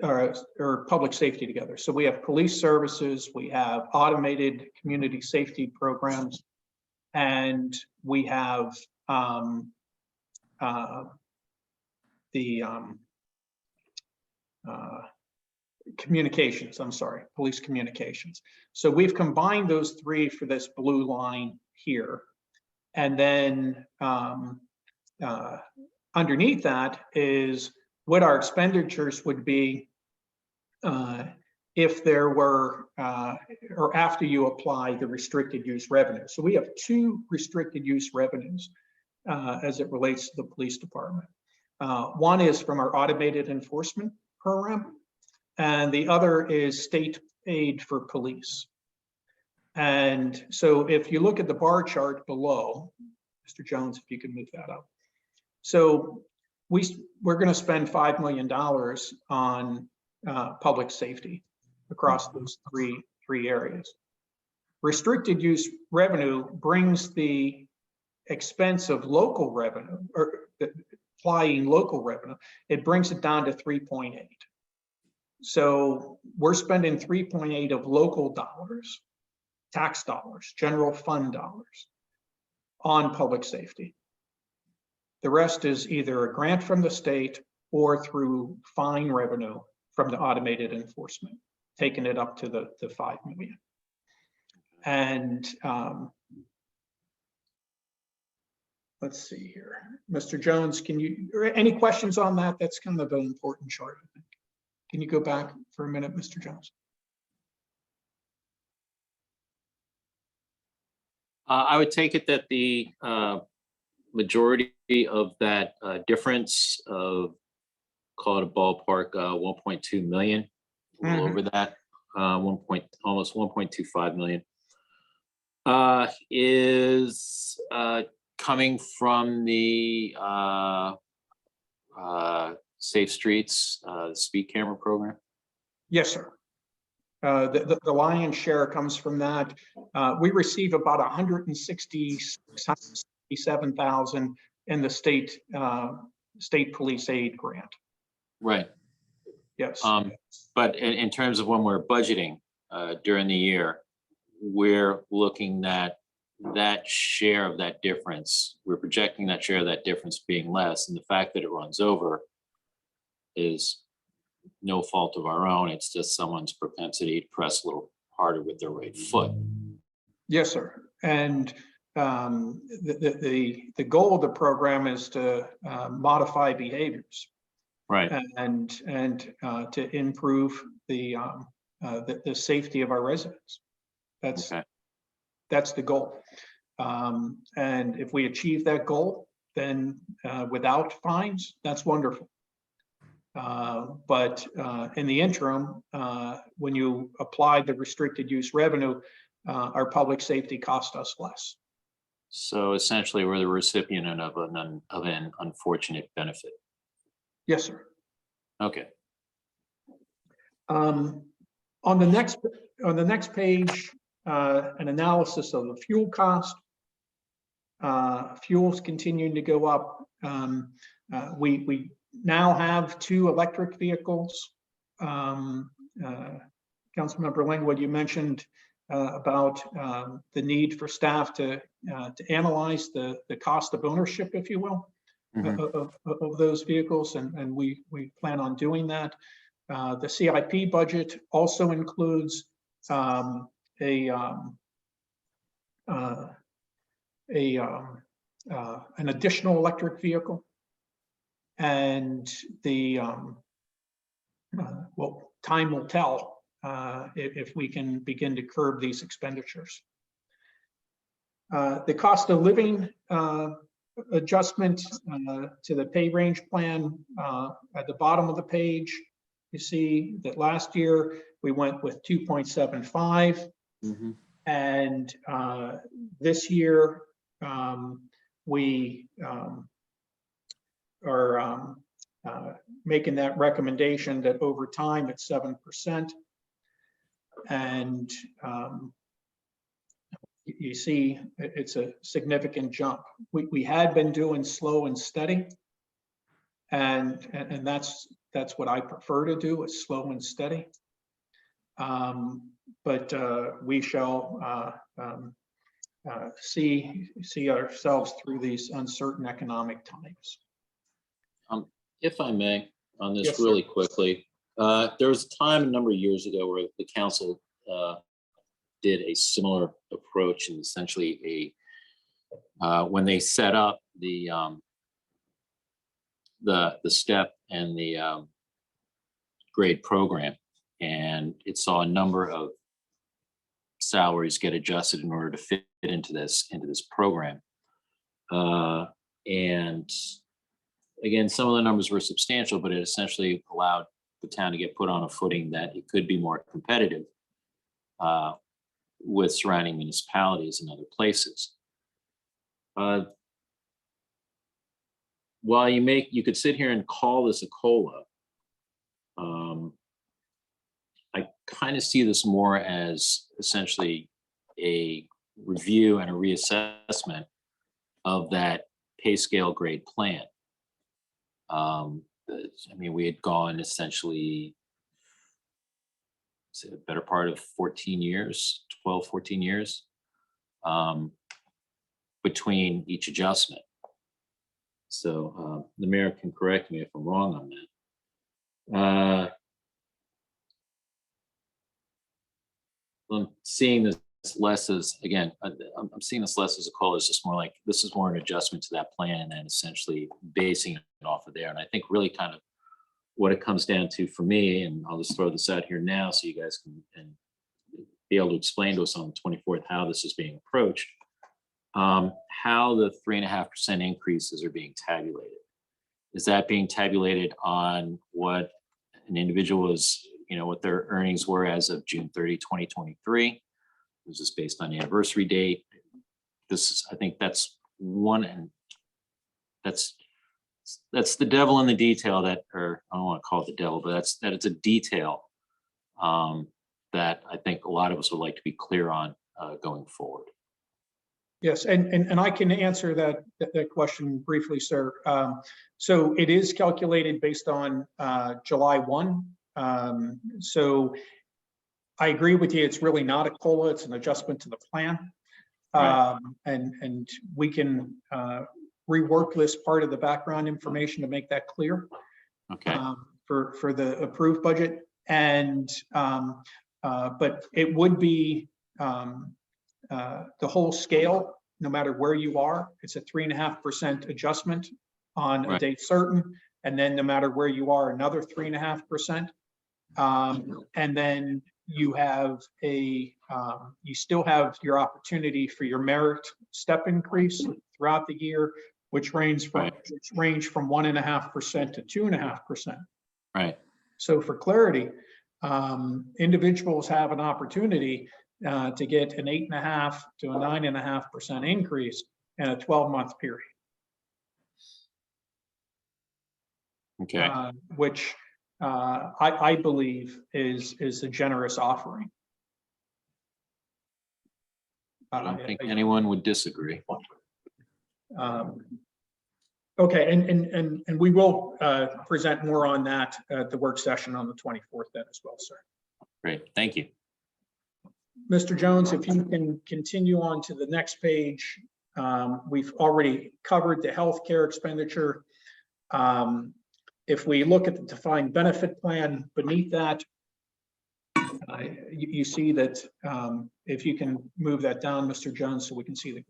[SPEAKER 2] or public safety together. So we have police services, we have automated community safety programs, and we have communications, I'm sorry, police communications. So we've combined those three for this blue line here. And then underneath that is what our expenditures would be if there were, or after you apply the restricted use revenue. So we have two restricted use revenues as it relates to the police department. One is from our automated enforcement program, and the other is state aid for police. And so if you look at the bar chart below, Mr. Jones, if you can move that up. So we're going to spend $5 million on public safety across those three areas. Restricted use revenue brings the expense of local revenue, or applying local revenue, it brings it down to 3.8. So we're spending 3.8 of local dollars, tax dollars, general fund dollars on public safety. The rest is either a grant from the state or through fine revenue from the automated enforcement, taking it up to the 5 million. And let's see here, Mr. Jones, can you, any questions on that? That's kind of an important chart, I think. Can you go back for a minute, Mr. Jones?
[SPEAKER 6] I would take it that the majority of that difference of, call it a ballpark, 1.2 million, a little over that, almost 1.25 million, is coming from the Safe Streets speed camera program?
[SPEAKER 2] Yes, sir. The lion's share comes from that. We receive about 167,000 in the state police aid grant.
[SPEAKER 6] Right.
[SPEAKER 2] Yes.
[SPEAKER 6] But in terms of when we're budgeting during the year, we're looking at that share of that difference. We're projecting that share of that difference being less, and the fact that it runs over is no fault of our own. It's just someone's propensity to press a little harder with their right foot.
[SPEAKER 2] Yes, sir. And the goal of the program is to modify behaviors,
[SPEAKER 6] Right.
[SPEAKER 2] and to improve the safety of our residents.
[SPEAKER 6] Okay.
[SPEAKER 2] That's the goal. And if we achieve that goal, then without fines, that's wonderful. But in the interim, when you apply the restricted use revenue, our public safety cost us less.
[SPEAKER 6] So essentially, we're the recipient of an unfortunate benefit.
[SPEAKER 2] Yes, sir.
[SPEAKER 6] Okay.
[SPEAKER 2] On the next page, an analysis of the fuel cost. Fuel's continuing to go up. We now have 2 electric vehicles Councilmember Lingwood, you mentioned about the need for staff to analyze the cost of ownership, if you will, of those vehicles, and we plan on doing that. The CIP budget also includes an additional electric vehicle, and the well, time will tell if we can begin to curb these expenditures. The cost of living adjustment to the pay range plan at the bottom of the page, you see that last year we went with 2.75, and this year we are making that recommendation that over time it's 7%. And you see it's a significant jump. We had been doing slow and steady, and that's what I prefer to do, is slow and steady. But we shall see ourselves through these uncertain economic times.
[SPEAKER 6] If I may, on this
[SPEAKER 2] Yes, sir.
[SPEAKER 6] really quickly, there was a time a number of years ago where the council did a similar approach, and essentially when they set up the STEP and the grade program, and it saw a number of salaries get adjusted in order to fit into this program. And again, some of the numbers were substantial, but it essentially allowed the town to get put on a footing that it could be more competitive with surrounding municipalities and other places. While you could sit here and call this a COLA, I kind of see this more as essentially a review and a reassessment of that pay scale grade plan. I mean, we had gone essentially a better part of 14 years, 12, 14 years between each adjustment. So the mayor can correct me if I'm wrong on that. I'm seeing this less as, again, I'm seeing this less as a call. It's just more like, this is more an adjustment to that plan and essentially basing it off of there. And I think really kind of what it comes down to for me, and I'll just throw this out here now so you guys can be able to explain to us on the 24th how this is being approached, how the 3.5% increases are being tabulated. Is that being tabulated on what an individual is, what their earnings were as of June 30, 2023? Was this based on the anniversary date? I think that's one, and that's the devil in the detail or I don't want to call it the devil, but that it's a detail that I think a lot of us would like to be clear on going forward.
[SPEAKER 2] Yes, and I can answer that question briefly, sir. So it is calculated based on July 1. So I agree with you. It's really not a COLA. It's an adjustment to the plan.
[SPEAKER 6] Right.
[SPEAKER 2] And we can rework this part of the background information to make that clear.
[SPEAKER 6] Okay.
[SPEAKER 2] For the approved budget. And but it would be the whole scale, no matter where you are. It's a 3.5% adjustment on a date certain, and then no matter where you are, another 3.5%. And then you have you still have your opportunity for your merit step increase throughout the year, which range from 1.5% to 2.5%.
[SPEAKER 6] Right.
[SPEAKER 2] So for clarity, individuals have an opportunity to get an 8.5% to a 9.5% increase in a 12-month period.
[SPEAKER 6] Okay.
[SPEAKER 2] Which I believe is a generous offering.
[SPEAKER 6] I don't think anyone would disagree.
[SPEAKER 2] Okay, and we will present more on that at the work session on the 24th then as well, sir.
[SPEAKER 6] Great, thank you.
[SPEAKER 2] Mr. Jones, if you can continue on to the next page. We've already covered the healthcare expenditure. If we look at the defined benefit plan beneath that, you see that if you can move that down, Mr. Jones, so we can see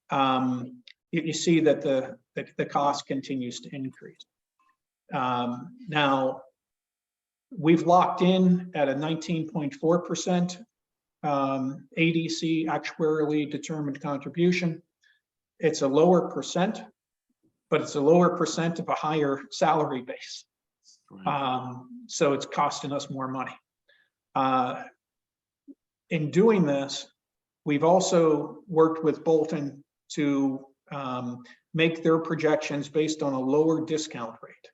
[SPEAKER 2] the, you see that the cost continues to increase. Now, we've locked in at a 19.4% ADC, actuarially determined contribution. It's a lower percent, but it's a lower percent of a higher salary base. So it's costing us more money. In doing this, we've also worked with Bolton to make their projections based on a lower discount rate.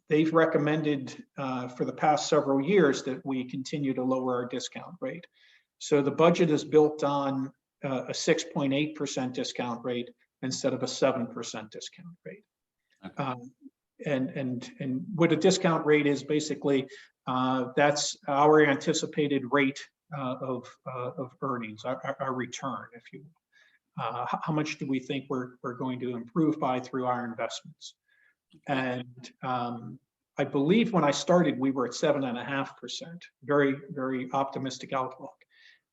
[SPEAKER 2] They've recommended for the past several years that we continue to lower our discount rate. So the budget is built on a 6.8% discount rate instead of a 7% discount rate.
[SPEAKER 6] Okay.
[SPEAKER 2] And what a discount rate is basically, that's our anticipated rate of earnings, our return, if you will. How much do we think we're going to improve by through our investments? And I believe when I started, we were at 7.5%, very, very optimistic outlook.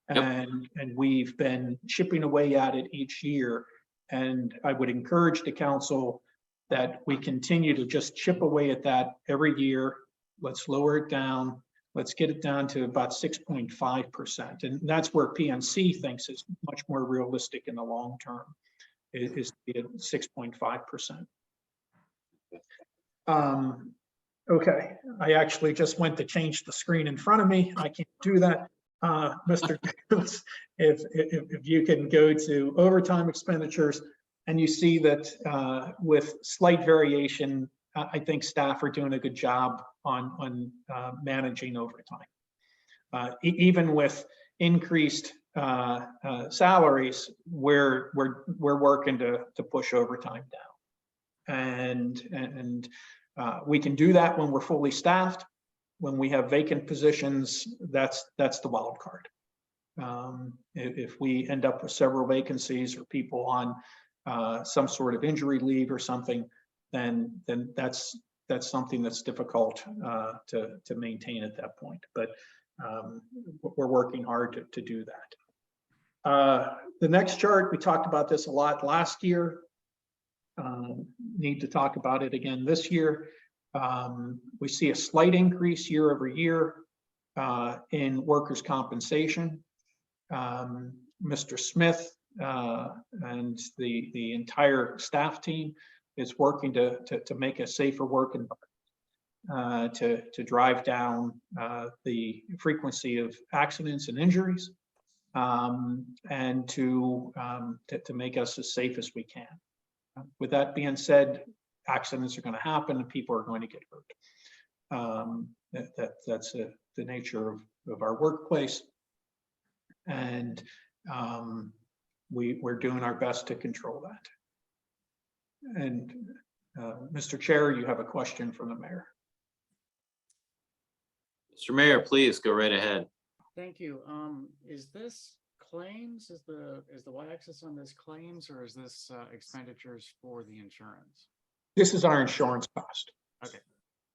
[SPEAKER 6] Yep.
[SPEAKER 2] And we've been chipping away at it each year. And I would encourage the council that we continue to just chip away at that every year. Let's lower it down. Let's get it down to about 6.5%. And that's where PNC thinks is much more realistic in the long term, is to be at 6.5%. Okay, I actually just went to change the screen in front of me. I can't do that. Mr. Jones, if you can go to overtime expenditures, and you see that with slight variation, I think staff are doing a good job on managing overtime. Even with increased salaries, we're working to push overtime down. And we can do that when we're fully staffed. When we have vacant positions, that's the wild card. If we end up with several vacancies or people on some sort of injury leave or something, then that's something that's difficult to maintain at that point. But we're working hard to do that. The next chart, we talked about this a lot last year. Need to talk about it again this year. We see a slight increase year over year in workers' compensation. Mr. Smith and the entire staff team is working to make a safer work environment, to drive down the frequency of accidents and injuries, and to make us as safe as we can. With that being said, accidents are going to happen and people are going to get hurt. That's the nature of our workplace. And we're doing our best to control that. And Mr. Chair, you have a question from the mayor.
[SPEAKER 6] Mr. Mayor, please go right ahead.
[SPEAKER 4] Thank you. Is this claims? Is the y-axis on this claims, or is this expenditures for the insurance?
[SPEAKER 2] This is our insurance cost.
[SPEAKER 4] Okay.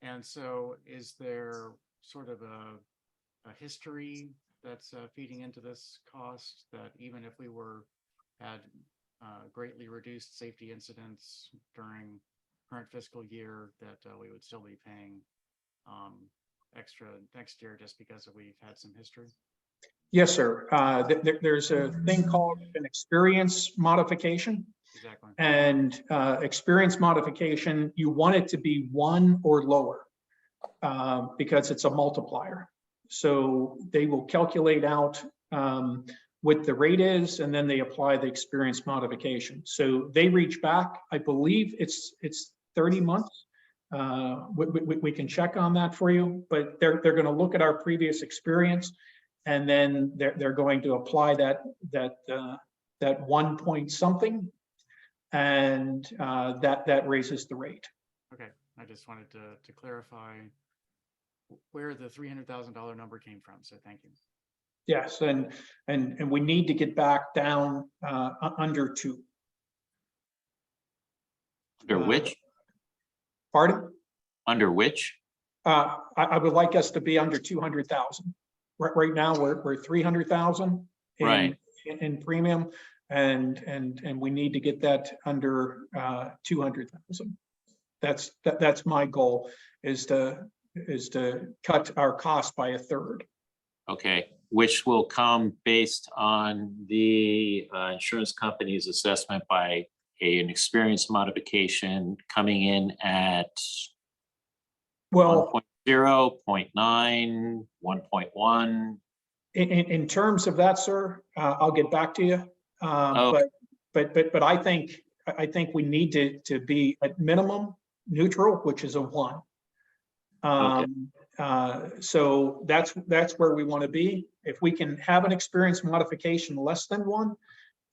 [SPEAKER 4] And so is there sort of a history that's feeding into this cost, that even if we had greatly reduced safety incidents during current fiscal year, that we would still be paying extra next year just because we've had some history?
[SPEAKER 2] Yes, sir. There's a thing called an experience modification.
[SPEAKER 4] Exactly.
[SPEAKER 2] And experience modification, you want it to be 1 or lower because it's a multiplier. So they will calculate out what the rate is, and then they apply the experience modification. So they reach back, I believe it's 30 months. We can check on that for you, but they're going to look at our previous experience, and then they're going to apply that 1 point something, and that raises the rate.
[SPEAKER 4] Okay, I just wanted to clarify where the $300,000 number came from, so thank you.
[SPEAKER 2] Yes, and we need to get back down under 2.
[SPEAKER 6] Under which,
[SPEAKER 2] Pardon?
[SPEAKER 6] under which?
[SPEAKER 2] I would like us to be under 200,000. Right now, we're 300,000
[SPEAKER 6] Right.
[SPEAKER 2] in premium, and we need to get that under 200,000. That's my goal, is to cut our cost by 1/3.
[SPEAKER 6] Okay, which will come based on the insurance company's assessment by an experience modification coming in at
[SPEAKER 2] Well,
[SPEAKER 6] 1.0, 0.9, 1.1.
[SPEAKER 2] in terms of that, sir, I'll get back to you.
[SPEAKER 6] Okay.
[SPEAKER 2] But I think we need to be at minimum neutral, which is a 1. So that's where we want to be. If we can have an experience modification less than 1,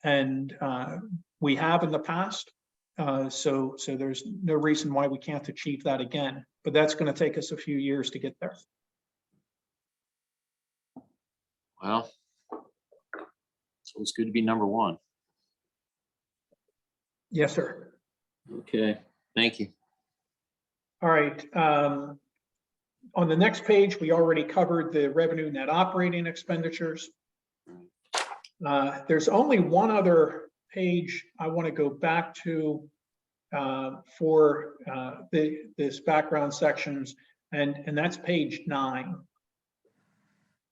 [SPEAKER 2] and we have in the past, so there's no reason why we can't achieve that again. But that's going to take us a few years to get there.
[SPEAKER 6] Well, so it's good to be number 1.
[SPEAKER 2] Yes, sir.
[SPEAKER 6] Okay, thank you.
[SPEAKER 2] All right. On the next page, we already covered the revenue net operating expenditures. There's only one other page I want to go back to for this background sections, and that's page 9.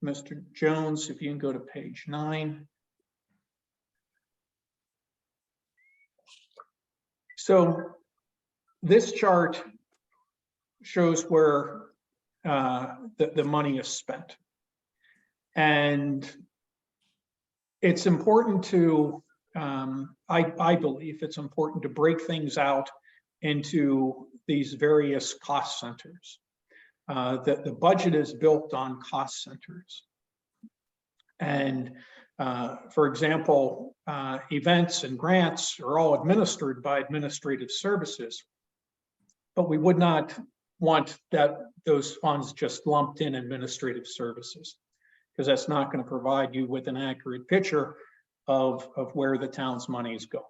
[SPEAKER 2] Mr. Jones, if you can go to page 9. So this chart shows where the money is spent. And it's important to, I believe it's important to break things out into these various cost centers. The budget is built on cost centers. And for example, events and grants are all administered by administrative services, but we would not want those funds just lumped in administrative services, because that's not going to provide you with an accurate picture of where the town's money is going.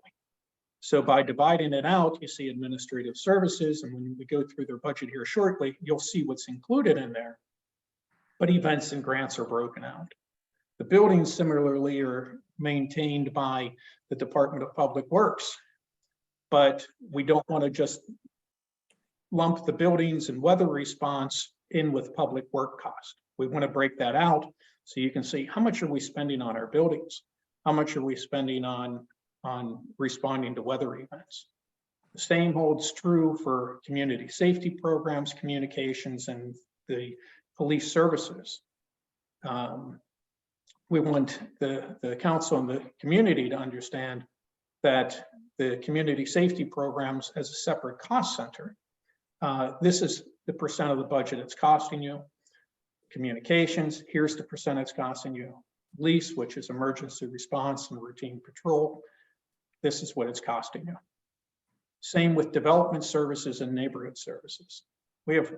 [SPEAKER 2] So by dividing it out, you see administrative services, and when we go through their budget here shortly, you'll see what's included in there. But events and grants are broken out. The buildings similarly are maintained by the Department of Public Works, but we don't want to just lump the buildings and weather response in with public work cost. We want to break that out so you can see how much are we spending on our buildings? How much are we spending on responding to weather events? The same holds true for community safety programs, communications, and the police services. We want the council and the community to understand that the community safety programs as a separate cost center. This is the percent of the budget it's costing you. Communications, here's the percent it's costing you. Police, which is emergency response and routine patrol, this is what it's costing you. Same with development services and neighborhood services. We have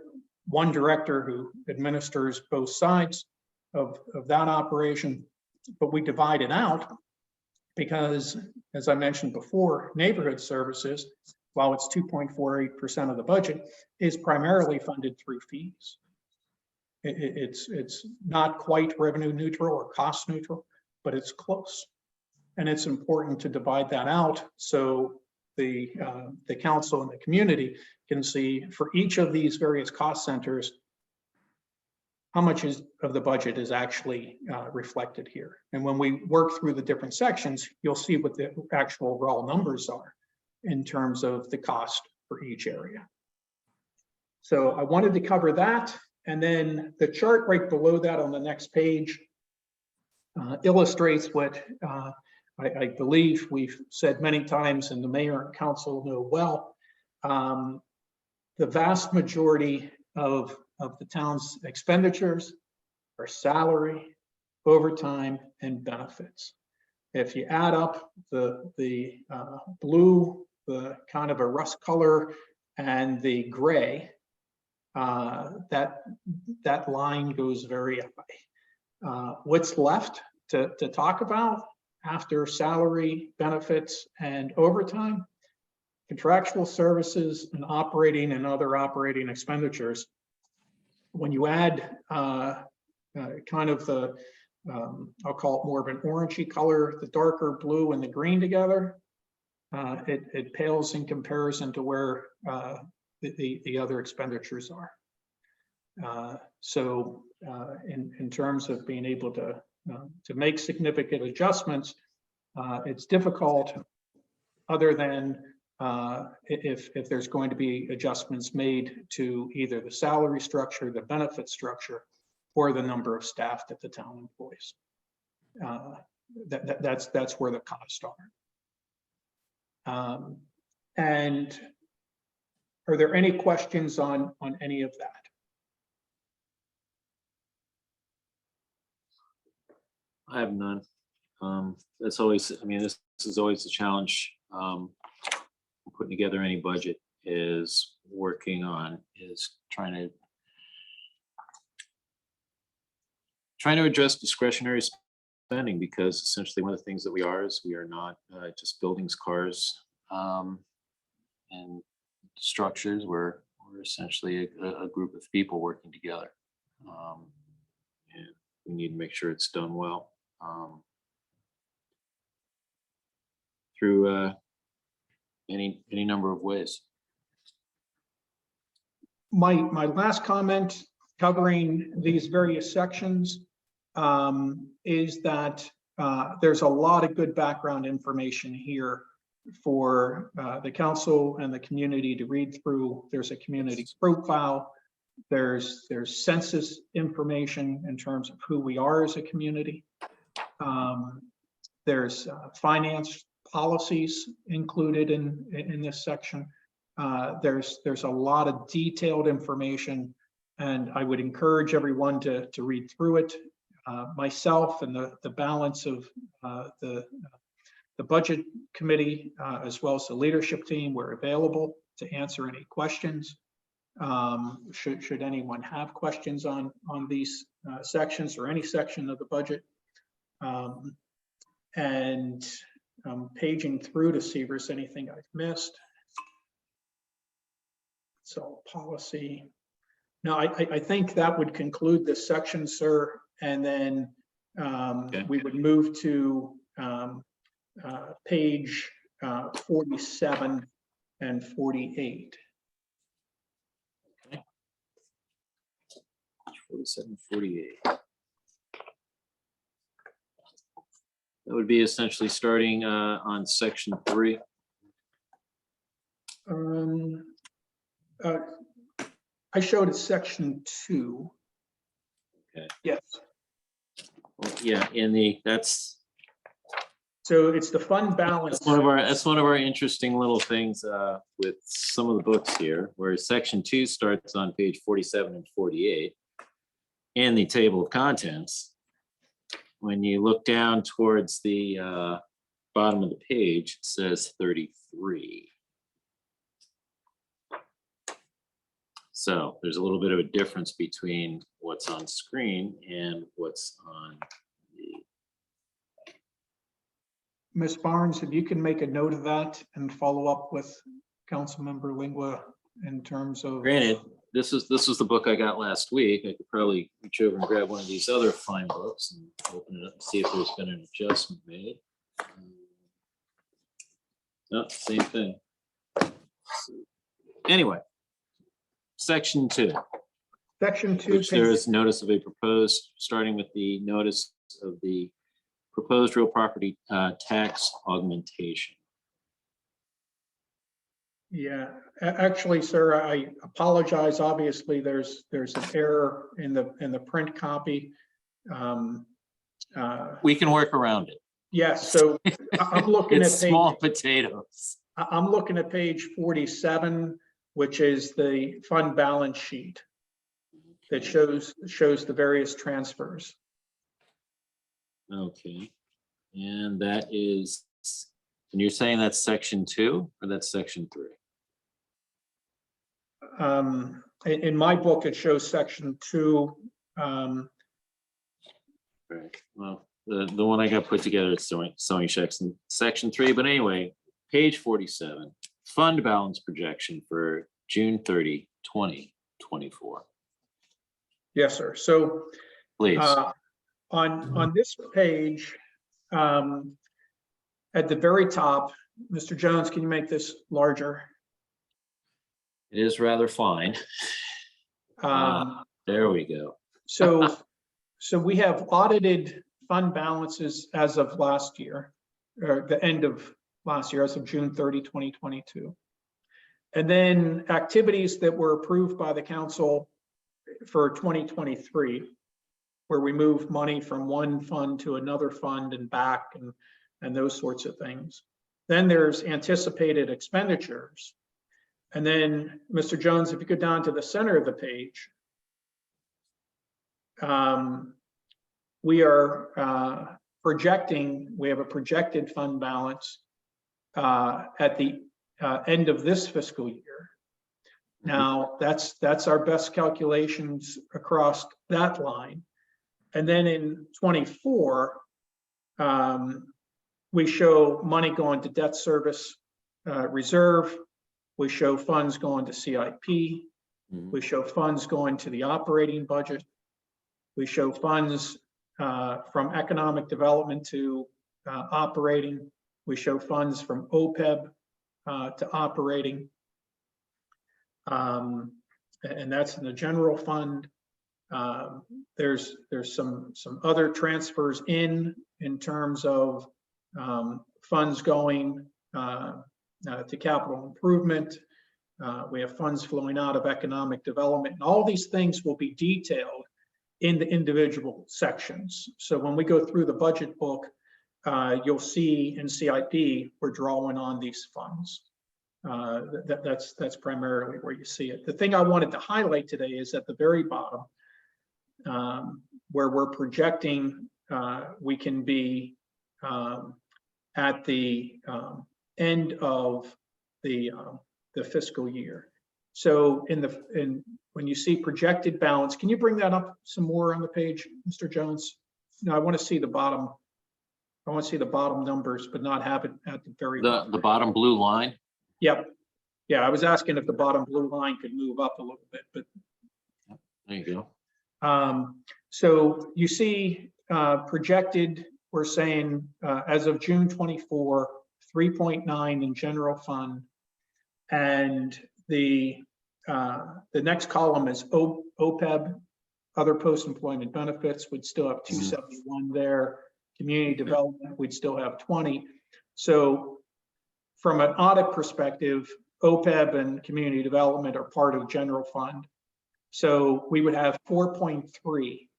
[SPEAKER 2] one director who administers both sides of that operation, but we divide it out because, as I mentioned before, neighborhood services, while it's 2.48% of the budget, is primarily funded through fees. It's not quite revenue neutral or cost neutral, but it's close. And it's important to divide that out so the council and the community can see for each of these various cost centers how much of the budget is actually reflected here. And when we work through the different sections, you'll see what the actual raw numbers are in terms of the cost for each area. So I wanted to cover that. And then the chart right below that on the next page illustrates what I believe we've said many times, and the mayor and council know well. The vast majority of the town's expenditures are salary, overtime, and benefits. If you add up the blue, the kind of a rust color, and the gray, that line goes very high. What's left to talk about after salary, benefits, and overtime? Contractual services and operating and other operating expenditures. When you add kind of the, I'll call it more of an orangey color, the darker blue and the green together, it pales in comparison to where the other expenditures are. So in terms of being able to make significant adjustments, it's difficult other than if there's going to be adjustments made to either the salary structure, the benefit structure, or the number of staff that the town employs. That's where the costs are. And are there any questions on any of that?
[SPEAKER 6] I have none. That's always, I mean, this is always a challenge. Putting together any budget is trying to address discretionary spending, because essentially one of the things that we are is we are not just buildings, cars, and structures. We're essentially a group of people working together. And we need to make sure it's done well. Through any number of ways.
[SPEAKER 2] My last comment covering these various sections is that there's a lot of good background information here for the council and the community to read through. There's a community profile. There's census information in terms of who we are as a community. There's finance policies included in this section. There's a lot of detailed information, and I would encourage everyone to read through it. Myself and the balance of the budget committee, as well as the leadership team, were available to answer any questions. Should anyone have questions on these sections or any section of the budget. And paging through to see if there's anything I've missed. So policy. No, I think that would conclude this section, sir. And then
[SPEAKER 6] Okay.
[SPEAKER 2] we would move to page 47 and 48.
[SPEAKER 6] 47, 48. That would be essentially starting on section 3.
[SPEAKER 2] I showed it section 2.
[SPEAKER 6] Okay.
[SPEAKER 2] Yes.
[SPEAKER 6] Well, yeah, that's
[SPEAKER 2] So it's the fund balance.
[SPEAKER 6] that's one of our interesting little things with some of the books here, where section 2 starts on page 47 and 48 in the table of contents. When you look down towards the bottom of the page, it says 33. So there's a little bit of a difference between what's on screen and what's on the.
[SPEAKER 2] Ms. Barnes, if you can make a note of that and follow up with Councilmember Lingua in terms of.
[SPEAKER 6] Granted, this was the book I got last week. I could probably reach over and grab one of these other fine books and open it up and see if there's been an adjustment made. No, same thing. Anyway, section 2,
[SPEAKER 2] Section 2.
[SPEAKER 6] which there is notice of a proposed, starting with the notice of the proposed real property tax augmentation.
[SPEAKER 2] Yeah, actually, sir, I apologize. Obviously, there's an error in the print copy.
[SPEAKER 6] We can work around it.
[SPEAKER 2] Yes, so I'm looking
[SPEAKER 6] It's
[SPEAKER 2] at
[SPEAKER 6] small potatoes.
[SPEAKER 2] I'm looking at page 47, which is the fund balance sheet that shows the various transfers.
[SPEAKER 6] Okay, and that is, and you're saying that's section 2 or that's section 3?
[SPEAKER 2] in my book, it shows section 2.
[SPEAKER 6] Right, well, the one I got put together is Sony checks in section 3, but anyway, page 47, fund balance projection for June 30, 2024.
[SPEAKER 2] Yes, sir. So
[SPEAKER 6] Please.
[SPEAKER 2] on this page, at the very top, Mr. Jones, can you make this larger?
[SPEAKER 6] It is rather fine. There we go.
[SPEAKER 2] So we have audited fund balances as of last year, or the end of last year, as of June 30, 2022. And then activities that were approved by the council for 2023, where we moved money from one fund to another fund and back and those sorts of things. Then there's anticipated expenditures. And then, Mr. Jones, if you go down to the center of the page, we are projecting, we have a projected fund balance at the end of this fiscal year. Now, that's our best calculations across that line. And then in 24, we show money going to debt service reserve. We show funds going to CIP. We show funds going to the operating budget. We show funds from economic development to operating. We show funds from OPEB to operating. And that's in the general fund. There's some other transfers in terms of funds going to capital improvement. We have funds flowing out of economic development, and all these things will be detailed in the individual sections. So when we go through the budget book, you'll see in CIP, we're drawing on these funds. That's primarily where you see it. The thing I wanted to highlight today is at the very bottom, where we're projecting we can be at the end of the fiscal year. So when you see projected balance, can you bring that up some more on the page, Mr. Jones? No, I want to see the bottom. I want to see the bottom numbers, but not have it at the very bottom.
[SPEAKER 6] The bottom blue line.
[SPEAKER 2] Yep. Yeah, I was asking if the bottom blue line could move up a little bit, but
[SPEAKER 6] There you
[SPEAKER 2] go. So you see projected, we're saying as of June 24, 3.9 in general fund. And the next column is OPEB, other post-employment benefits. We'd still have 271 there. Community development, we'd still have 20. So from an audit perspective, OPEB and community development are part of general fund. So we would have 4.3.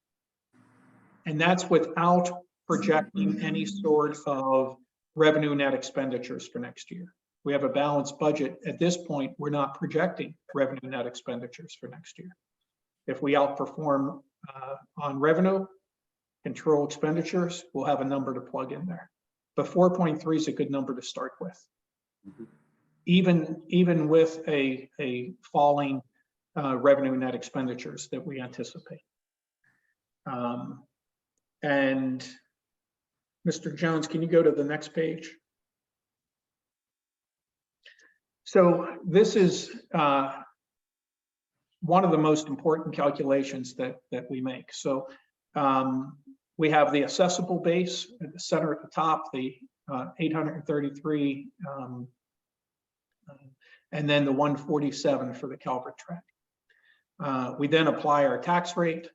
[SPEAKER 2] And that's without projecting any sort of revenue net expenditures for next year. We have a balanced budget. At this point, we're not projecting revenue net expenditures for next year. If we outperform on revenue, control expenditures, we'll have a number to plug in there. But 4.3 is a good number to start with. Even with a falling revenue net expenditures that we anticipate. And Mr. Jones, can you go to the next page? So this is one of the most important calculations that we make. So we have the assessable base at the center at the top, the 833, and then the 147 for the Calvert track. We then apply our tax rate,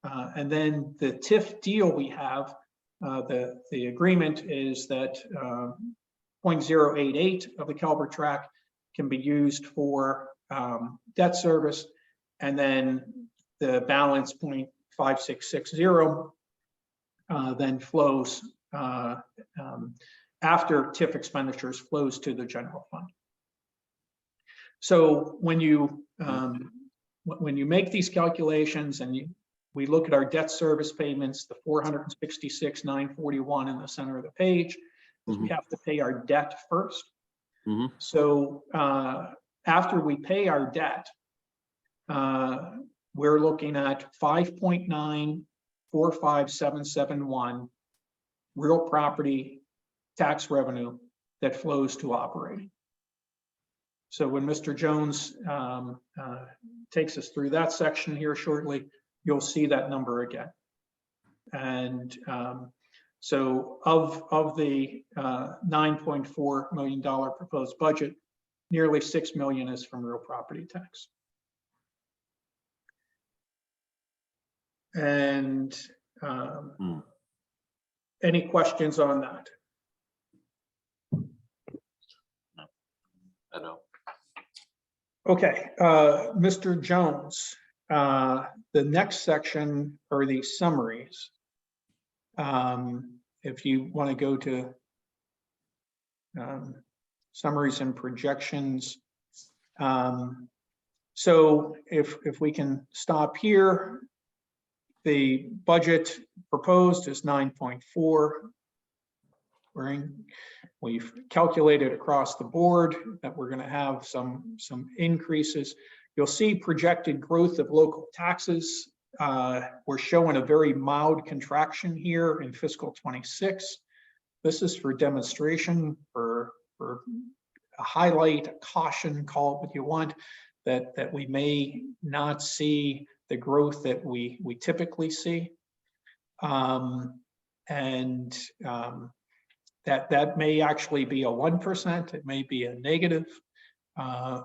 [SPEAKER 2] and then the TIF deal we have, the agreement is that 0.088 of the Calvert track can be used for debt service, and then the balance 0.5660 then flows after TIF expenditures flows to the general fund. So when you make these calculations and we look at our debt service payments, the 466,941 in the center of the page, we have to pay our debt first. So after we pay our debt, we're looking at 5.945771 real property tax revenue that flows to operating. So when Mr. Jones takes us through that section here shortly, you'll see that number again. And so of the $9.4 million proposed budget, nearly $6 million is from real property tax. And any questions on that?
[SPEAKER 6] I know.
[SPEAKER 2] Okay, Mr. Jones, the next section are the summaries. If you want to go to summaries and projections. So if we can stop here, the budget proposed is 9.4. We've calculated across the board that we're going to have some increases. You'll see projected growth of local taxes. We're showing a very mild contraction here in fiscal 26. This is for demonstration, for a highlight, a caution, call it what you want, that we may not see the growth that we typically see. That may actually be a 1%, it may be a negative.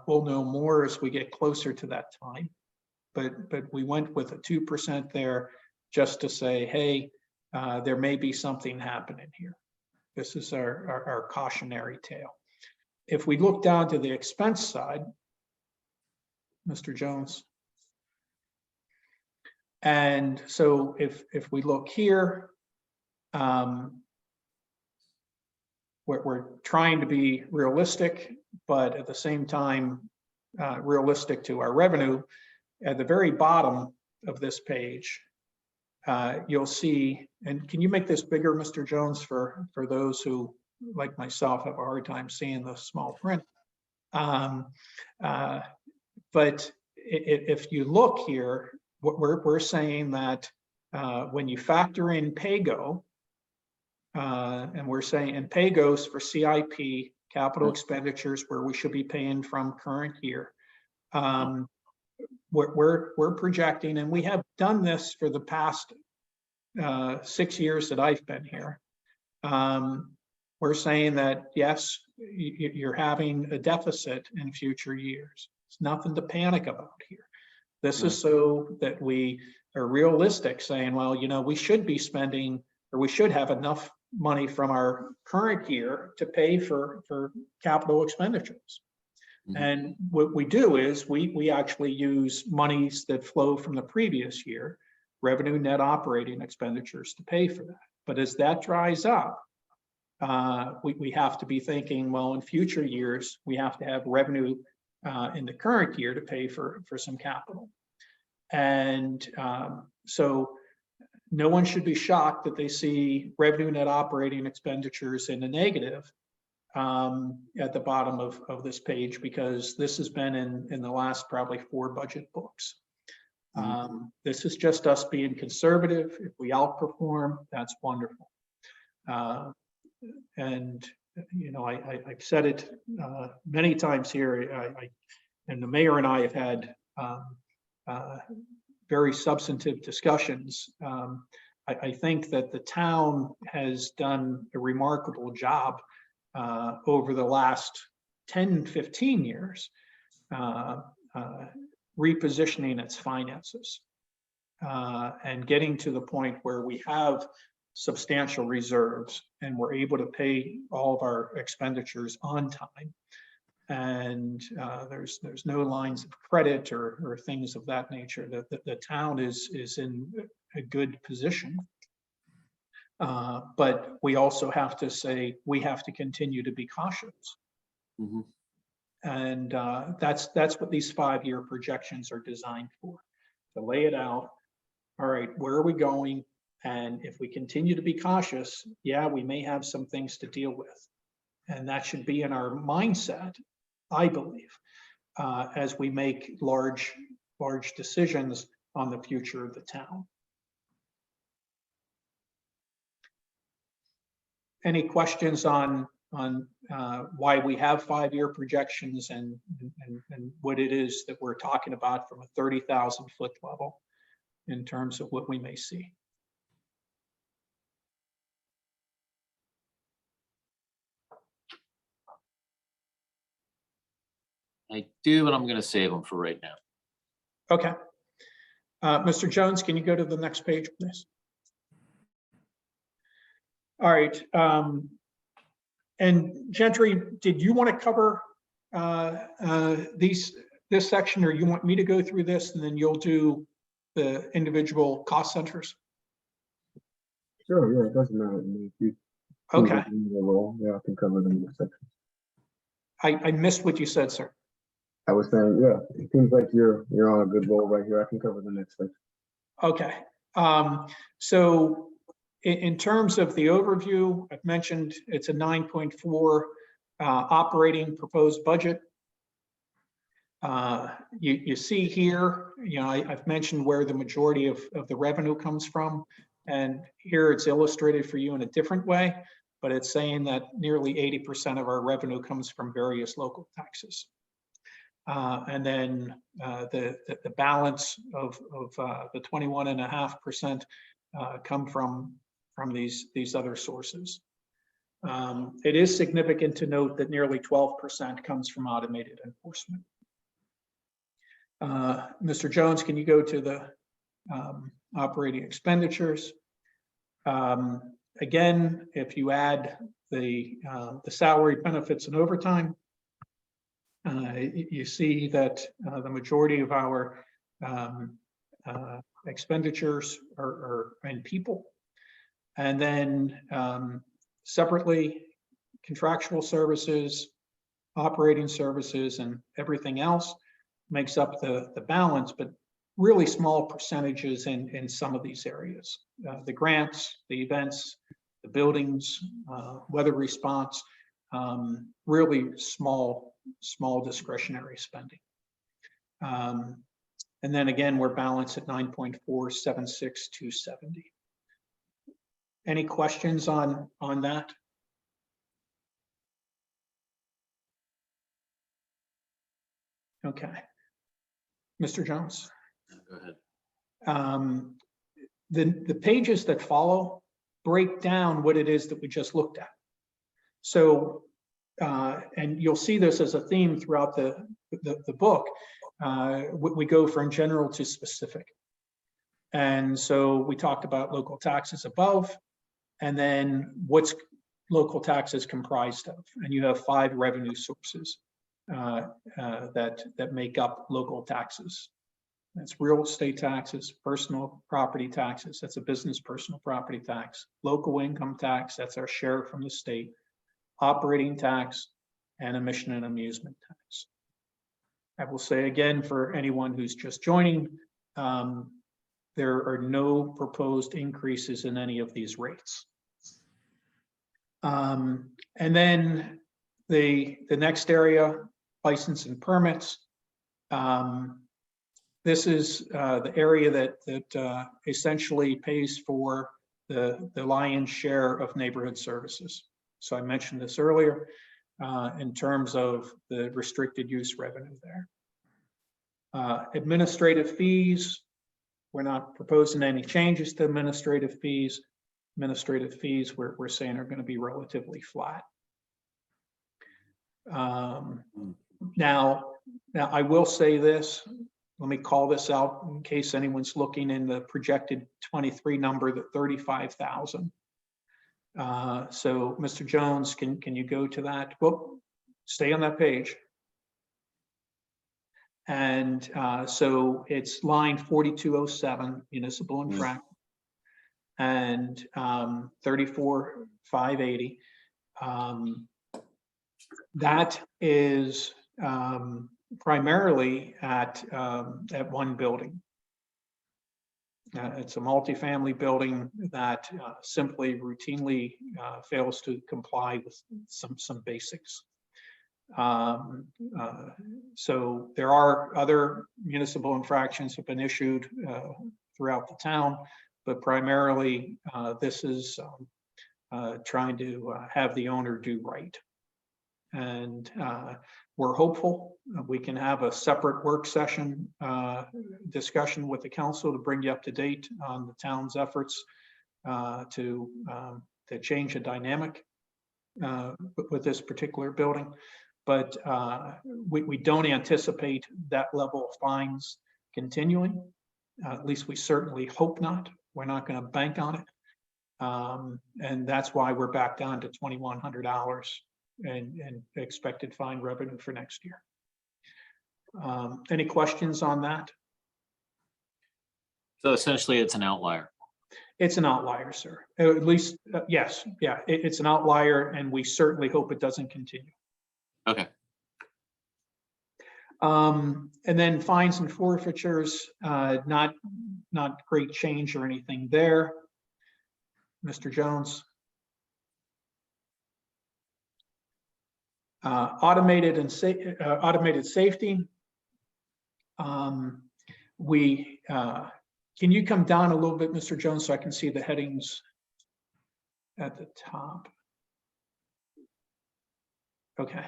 [SPEAKER 2] We'll know more as we get closer to that time. But we went with a 2% there just to say, hey, there may be something happening here. This is our cautionary tale. If we look down to the expense side, Mr. Jones. And so if we look here, we're trying to be realistic, but at the same time, realistic to our revenue. At the very bottom of this page, you'll see, and can you make this bigger, Mr. Jones, for those who, like myself, have a hard time seeing the small print. But if you look here, what we're saying that when you factor in PAYGO, and we're saying, and PAYGO's for CIP, capital expenditures, where we should be paying from current year. We're projecting, and we have done this for the past 6 years that I've been here. We're saying that, yes, you're having a deficit in future years. It's nothing to panic about here. This is so that we are realistic, saying, well, you know, we should be spending, or we should have enough money from our current year to pay for capital expenditures. And what we do is we actually use monies that flow from the previous year, revenue net operating expenditures, to pay for that. But as that dries up, we have to be thinking, well, in future years, we have to have revenue in the current year to pay for some capital. And so no one should be shocked that they see revenue net operating expenditures in the negative at the bottom of this page, because this has been in the last probably 4 budget books. This is just us being conservative. If we outperform, that's wonderful. And you know, I've said it many times here, and the mayor and I have had very substantive discussions. I think that the town has done a remarkable job over the last 10, 15 years, repositioning its finances and getting to the point where we have substantial reserves and we're able to pay all of our expenditures on time. And there's no lines of credit or things of that nature. The town is in a good position. But we also have to say, we have to continue to be cautious. And that's what these 5-year projections are designed for, to lay it out. All right, where are we going? And if we continue to be cautious, yeah, we may have some things to deal with. And that should be in our mindset, I believe, as we make large large decisions on the future of the town. Any questions on why we have 5-year projections and what it is that we're talking about from a 30,000 foot level in terms of what we may see?
[SPEAKER 6] I do, but I'm gonna save them for right now.
[SPEAKER 2] Okay. Mr. Jones, can you go to the next page, please? All right. And Gentry, did you want to cover this section, or you want me to go through this and then you'll do the individual cost centers?
[SPEAKER 3] Sure, yeah, it doesn't matter to me. If you
[SPEAKER 2] Okay.
[SPEAKER 3] Yeah, I can cover them in a section.
[SPEAKER 2] I missed what you said, sir.
[SPEAKER 3] I was saying, yeah, it seems like you're on a good roll right here. I can cover the next section.
[SPEAKER 2] Okay. So in terms of the overview, I've mentioned it's a 9.4 operating proposed budget. You see here, I've mentioned where the majority of the revenue comes from. And here it's illustrated for you in a different way, but it's saying that nearly 80% of our revenue comes from various local taxes. And then the balance of the 21.5% come from these other sources. It is significant to note that nearly 12% comes from automated enforcement. Mr. Jones, can you go to the operating expenditures? Again, if you add the salary, benefits, and overtime, you see that the majority of our expenditures are in people. And then separately, contractual services, operating services, and everything else makes up the balance, but really small percentages in some of these areas. The grants, the events, the buildings, weather response, really small discretionary spending. And then again, we're balanced at 9.476270. Any questions on that? Okay. Mr. Jones?
[SPEAKER 6] Go ahead.
[SPEAKER 2] The pages that follow break down what it is that we just looked at. So, and you'll see this as a theme throughout the book. We go from general to specific. And so we talked about local taxes above, and then what's local taxes comprised of. And you have 5 revenue sources that make up local taxes. That's real estate taxes, personal property taxes, that's a business personal property tax, local income tax, that's our share from the state, operating tax, and emission and amusement tax. I will say again, for anyone who's just joining, there are no proposed increases in any of these rates. And then the next area, license and permits. This is the area that essentially pays for the lion's share of neighborhood services. So I mentioned this earlier in terms of the restricted use revenue there. Administrative fees, we're not proposing any changes to administrative fees. Administrative fees, we're saying are going to be relatively flat. Now I will say this. Let me call this out in case anyone's looking in the projected 23 number, the 35,000. So Mr. Jones, can you go to that? Well, stay on that page. And so it's line 4207, municipal infraction, and 34,580. That is primarily at one building. It's a multifamily building that simply routinely fails to comply with some basics. So there are other municipal infractions have been issued throughout the town, but primarily this is trying to have the owner do right. And we're hopeful we can have a separate work session discussion with the council to bring you up to date on the town's efforts to change the dynamic with this particular building. But we don't anticipate that level of fines continuing. At least we certainly hope not. We're not going to bank on it. And that's why we're back down to $2,100 and expected fine revenue for next year. Any questions on that?
[SPEAKER 6] So essentially, it's an outlier.
[SPEAKER 2] It's an outlier, sir. At least, yes, yeah, it's an outlier, and we certainly hope it doesn't continue.
[SPEAKER 6] Okay.
[SPEAKER 2] And then fines and forfeitures, not great change or anything there. Mr. Jones. Automated safety. Can you come down a little bit, Mr. Jones, so I can see the headings at the top? Okay.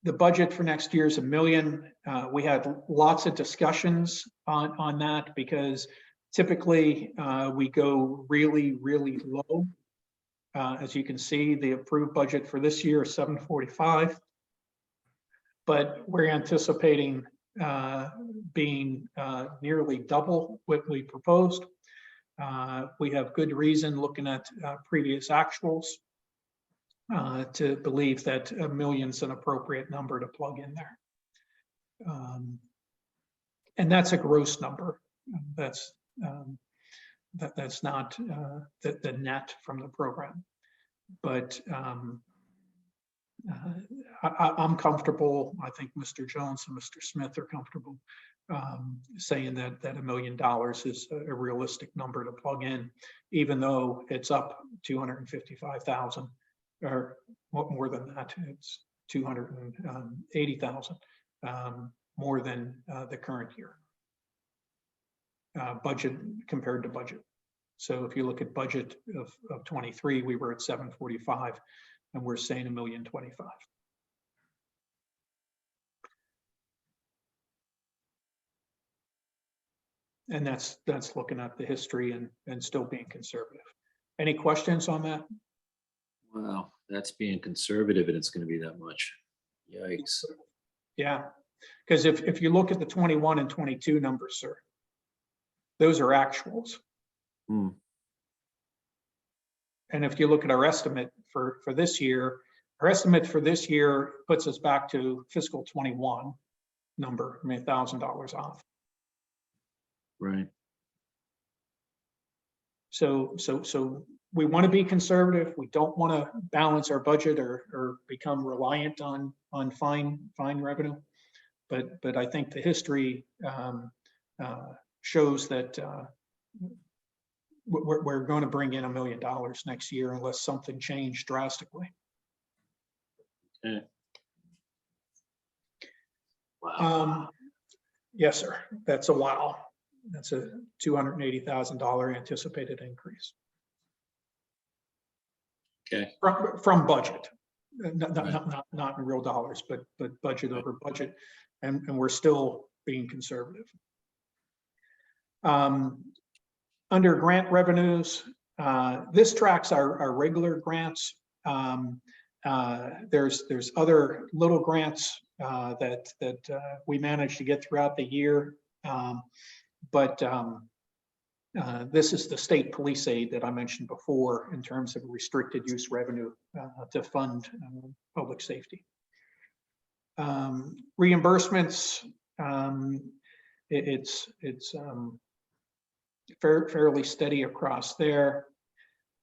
[SPEAKER 2] The budget for next year is $1 million. We had lots of discussions on that because typically we go really, really low. As you can see, the approved budget for this year is $745, but we're anticipating being nearly double what we proposed. We have good reason looking at previous actuals to believe that $1 million is an appropriate number to plug in there. And that's a gross number. That's not the net from the program. But I'm comfortable, I think Mr. Jones and Mr. Smith are comfortable saying that $1 million is a realistic number to plug in, even though it's up 255,000 or more than that. It's 280,000 more than the current year budget compared to budget. So if you look at budget of 23, we were at 745, and we're saying $1,025,000. And that's looking at the history and still being conservative. Any questions on that?
[SPEAKER 6] Wow, that's being conservative, and it's going to be that much. Yikes.
[SPEAKER 2] Yeah, because if you look at the 21 and 22 numbers, sir, those are actuals.
[SPEAKER 6] Hmm.
[SPEAKER 2] And if you look at our estimate for this year, our estimate for this year puts us back to fiscal 21 number, I mean, $1,000 off.
[SPEAKER 6] Right.
[SPEAKER 2] So we want to be conservative. We don't want to balance our budget or become reliant on fine revenue. But I think the history shows that we're going to bring in $1 million next year unless something changed drastically.
[SPEAKER 6] Okay. Wow.
[SPEAKER 2] Yes, sir. That's a wow. That's a $280,000 anticipated increase.
[SPEAKER 6] Okay.
[SPEAKER 2] From budget, not in real dollars, but budget over budget, and we're still being conservative. Under grant revenues, this tracks our regular grants. There's other little grants that we managed to get throughout the year, but this is the state police aid that I mentioned before in terms of restricted use revenue to fund public safety. Reimbursements, it's fairly steady across there.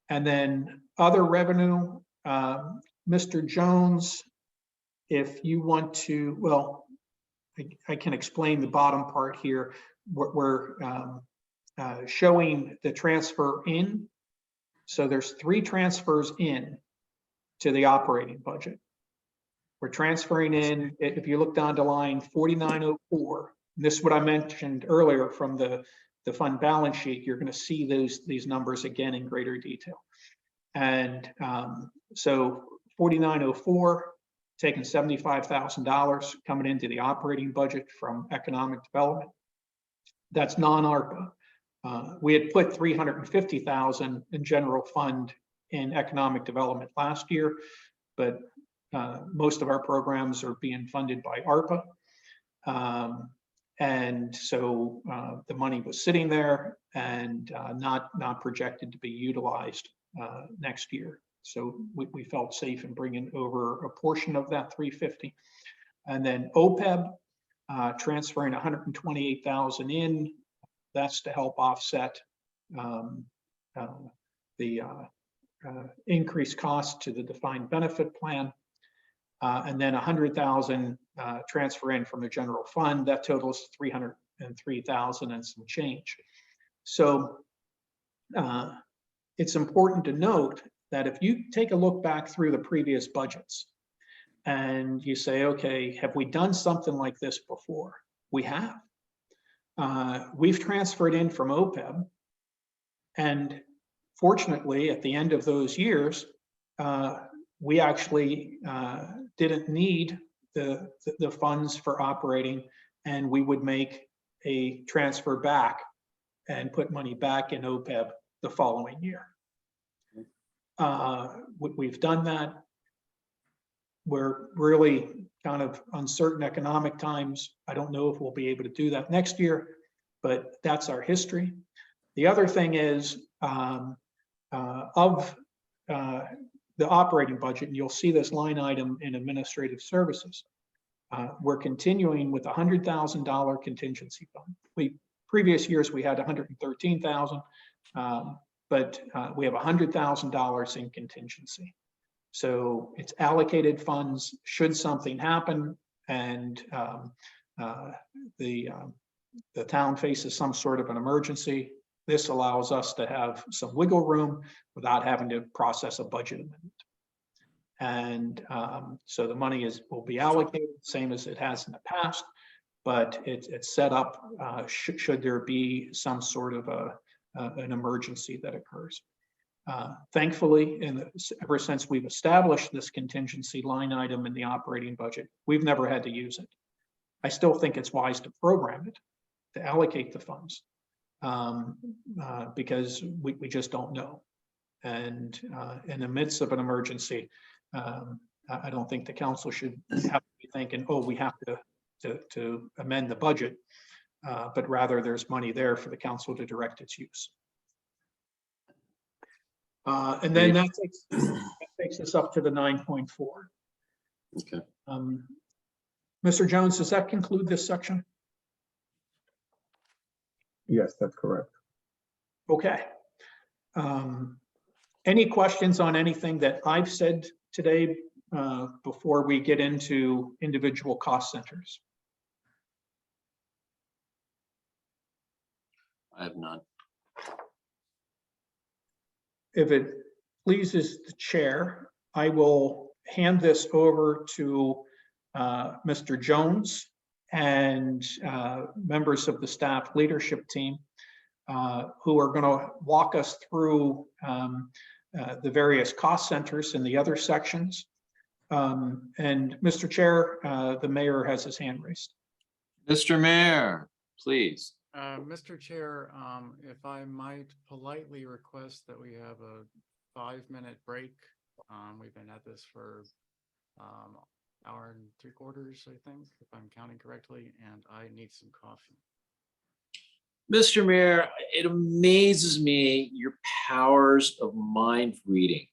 [SPEAKER 2] And then other revenue, Mr. Jones, if you want to, well, I can explain the bottom part here. We're showing the transfer in. So there's 3 transfers in to the operating budget. We're transferring in, if you look down to line 4904, this is what I mentioned earlier from the fund balance sheet, you're going to see these numbers again in greater detail. And so 4904, taking $75,000 coming into the operating budget from economic development. That's non-ARPA. We had put 350,000 in general fund in economic development last year, but most of our programs are being funded by ARPA. And so the money was sitting there and not projected to be utilized next year. So we felt safe in bringing over a portion of that 350. And then OPEB, transferring 128,000 in. That's to help offset the increased cost to the defined benefit plan. And then 100,000 transfer in from the general fund. That totals 303,000 and some change. So it's important to note that if you take a look back through the previous budgets and you say, okay, have we done something like this before? We have. We've transferred in from OPEB, and fortunately, at the end of those years, we actually didn't need the funds for operating, and we would make a transfer back and put money back in OPEB the following year. We've done that. We're really kind of uncertain economic times. I don't know if we'll be able to do that next year, but that's our history. The other thing is of the operating budget, and you'll see this line item in administrative services. We're continuing with $100,000 contingency fund. Previous years we had 113,000, but we have $100,000 in contingency. So it's allocated funds should something happen and the town faces some sort of an emergency. This allows us to have some wiggle room without having to process a budget amendment. And so the money will be allocated, same as it has in the past, but it's set up should there be some sort of an emergency that occurs. Thankfully, ever since we've established this contingency line item in the operating budget, we've never had to use it. I still think it's wise to program it, to allocate the funds, because we just don't know. And in the midst of an emergency, I don't think the council should have to be thinking, oh, we have to amend the budget, but rather there's money there for the council to direct its use. And then that takes us up to the 9.4.
[SPEAKER 6] Okay.
[SPEAKER 2] Mr. Jones, does that conclude this section?
[SPEAKER 3] Yes, that's correct.
[SPEAKER 2] Okay. Any questions on anything that I've said today before we get into individual cost centers?
[SPEAKER 6] I have none.
[SPEAKER 2] If it pleases the chair, I will hand this over to Mr. Jones and members of the staff leadership team who are going to walk us through the various cost centers in the other sections. And Mr. Chair, the mayor has his hand raised.
[SPEAKER 6] Mr. Mayor, please.
[SPEAKER 4] Mr. Chair, if I might politely request that we have a 5-minute break. We've been at this for hour and 3/4, I think, if I'm counting correctly, and I need some coffee.
[SPEAKER 6] Mr. Mayor, it amazes me your powers of mind reading.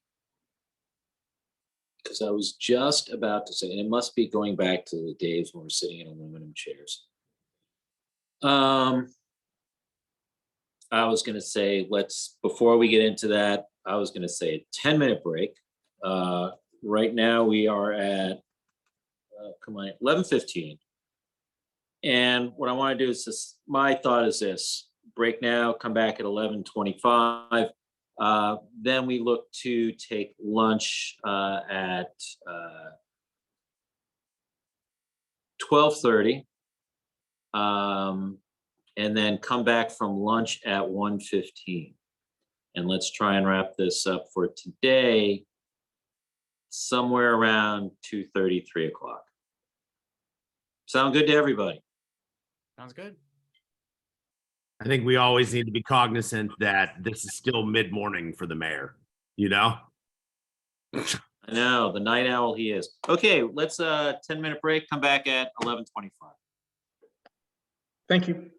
[SPEAKER 6] Because I was just about to say, and it must be going back to the days when we're sitting in aluminum chairs. I was going to say, before we get into that, I was going to say a 10-minute break. Right now we are at, 11:15. And what I want to do is my thought is this: break now, come back at 11:25. Then we look to take lunch at 12:30. And then come back from lunch at 1:15. And let's try and wrap this up for today, somewhere around 2:30, 3 o'clock. Sound good to everybody?
[SPEAKER 4] Sounds good.
[SPEAKER 7] I think we always need to be cognizant that this is still mid-morning for the mayor, you know?
[SPEAKER 6] I know, the night owl he is. Okay, let's 10-minute break, come back at 11:25.
[SPEAKER 2] Thank you.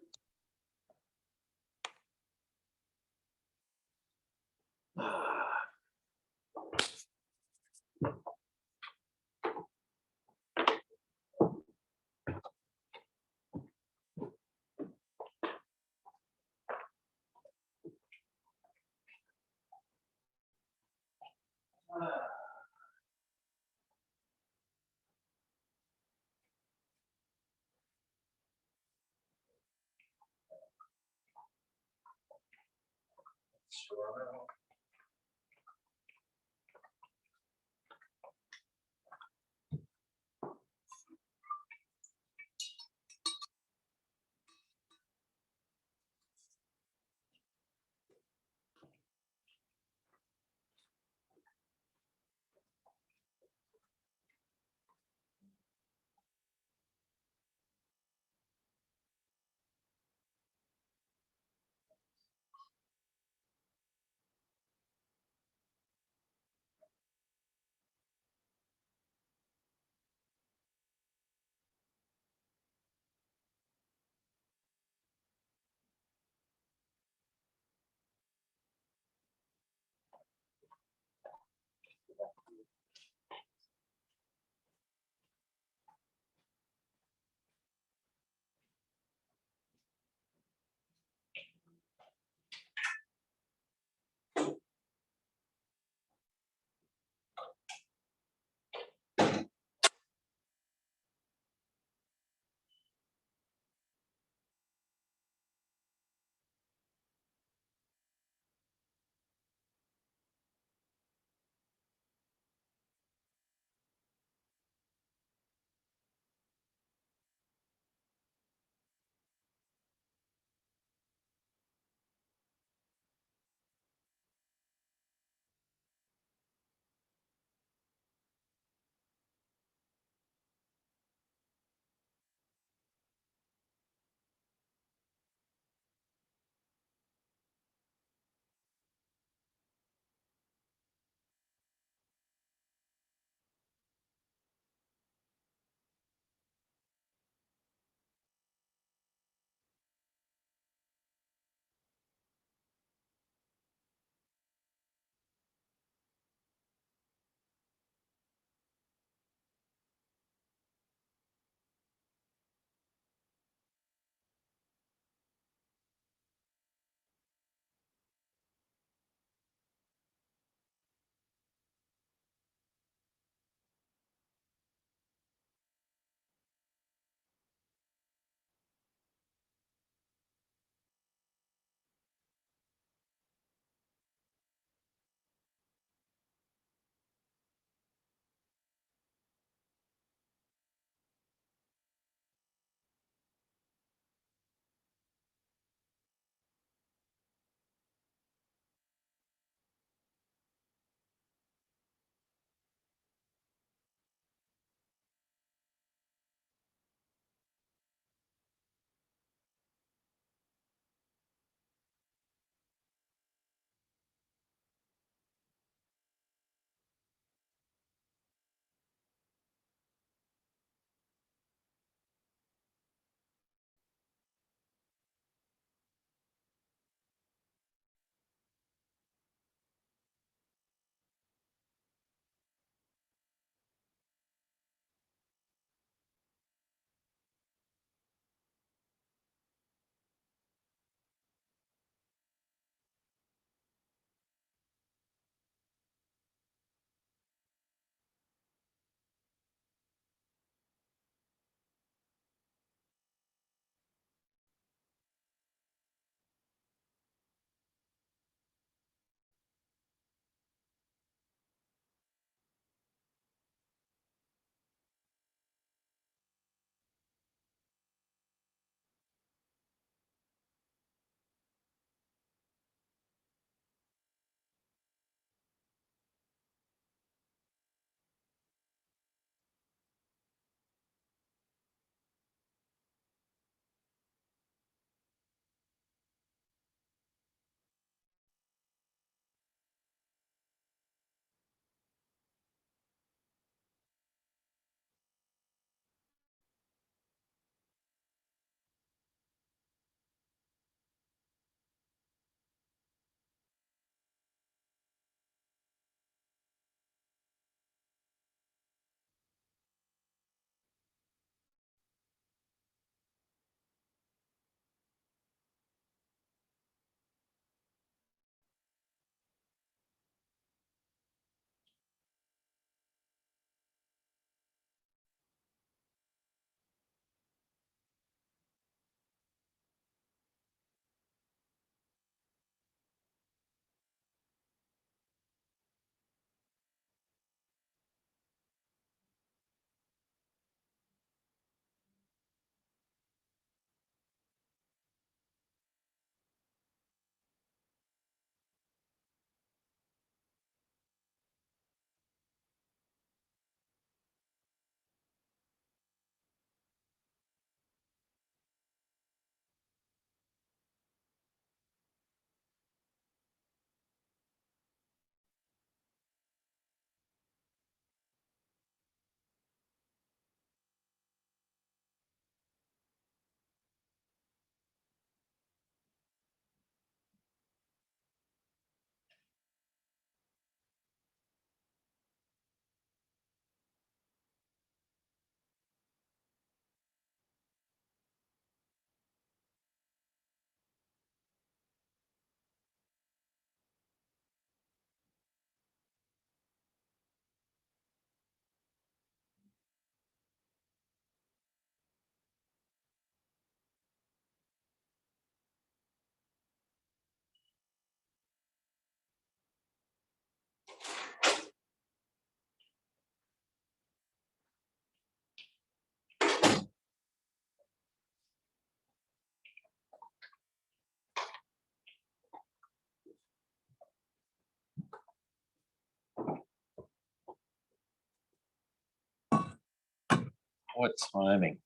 [SPEAKER 6] What timing?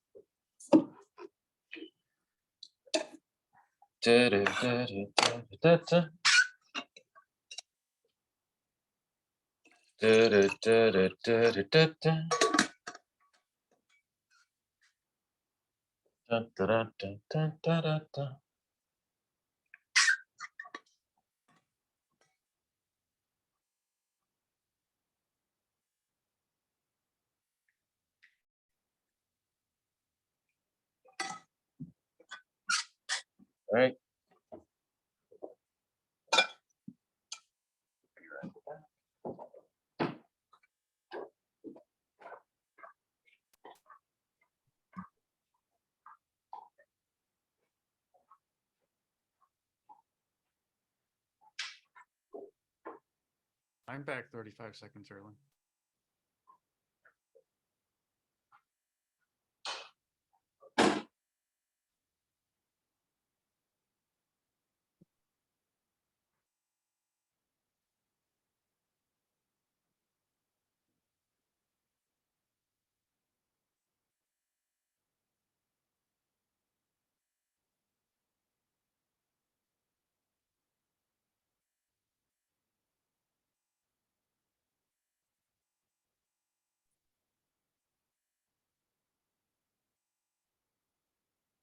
[SPEAKER 6] Da-da-da-da-da-da-da. Da-da-da-da-da-da-da. Da-da-da-da-da-da-da. All right.
[SPEAKER 4] I'm back 35 seconds early.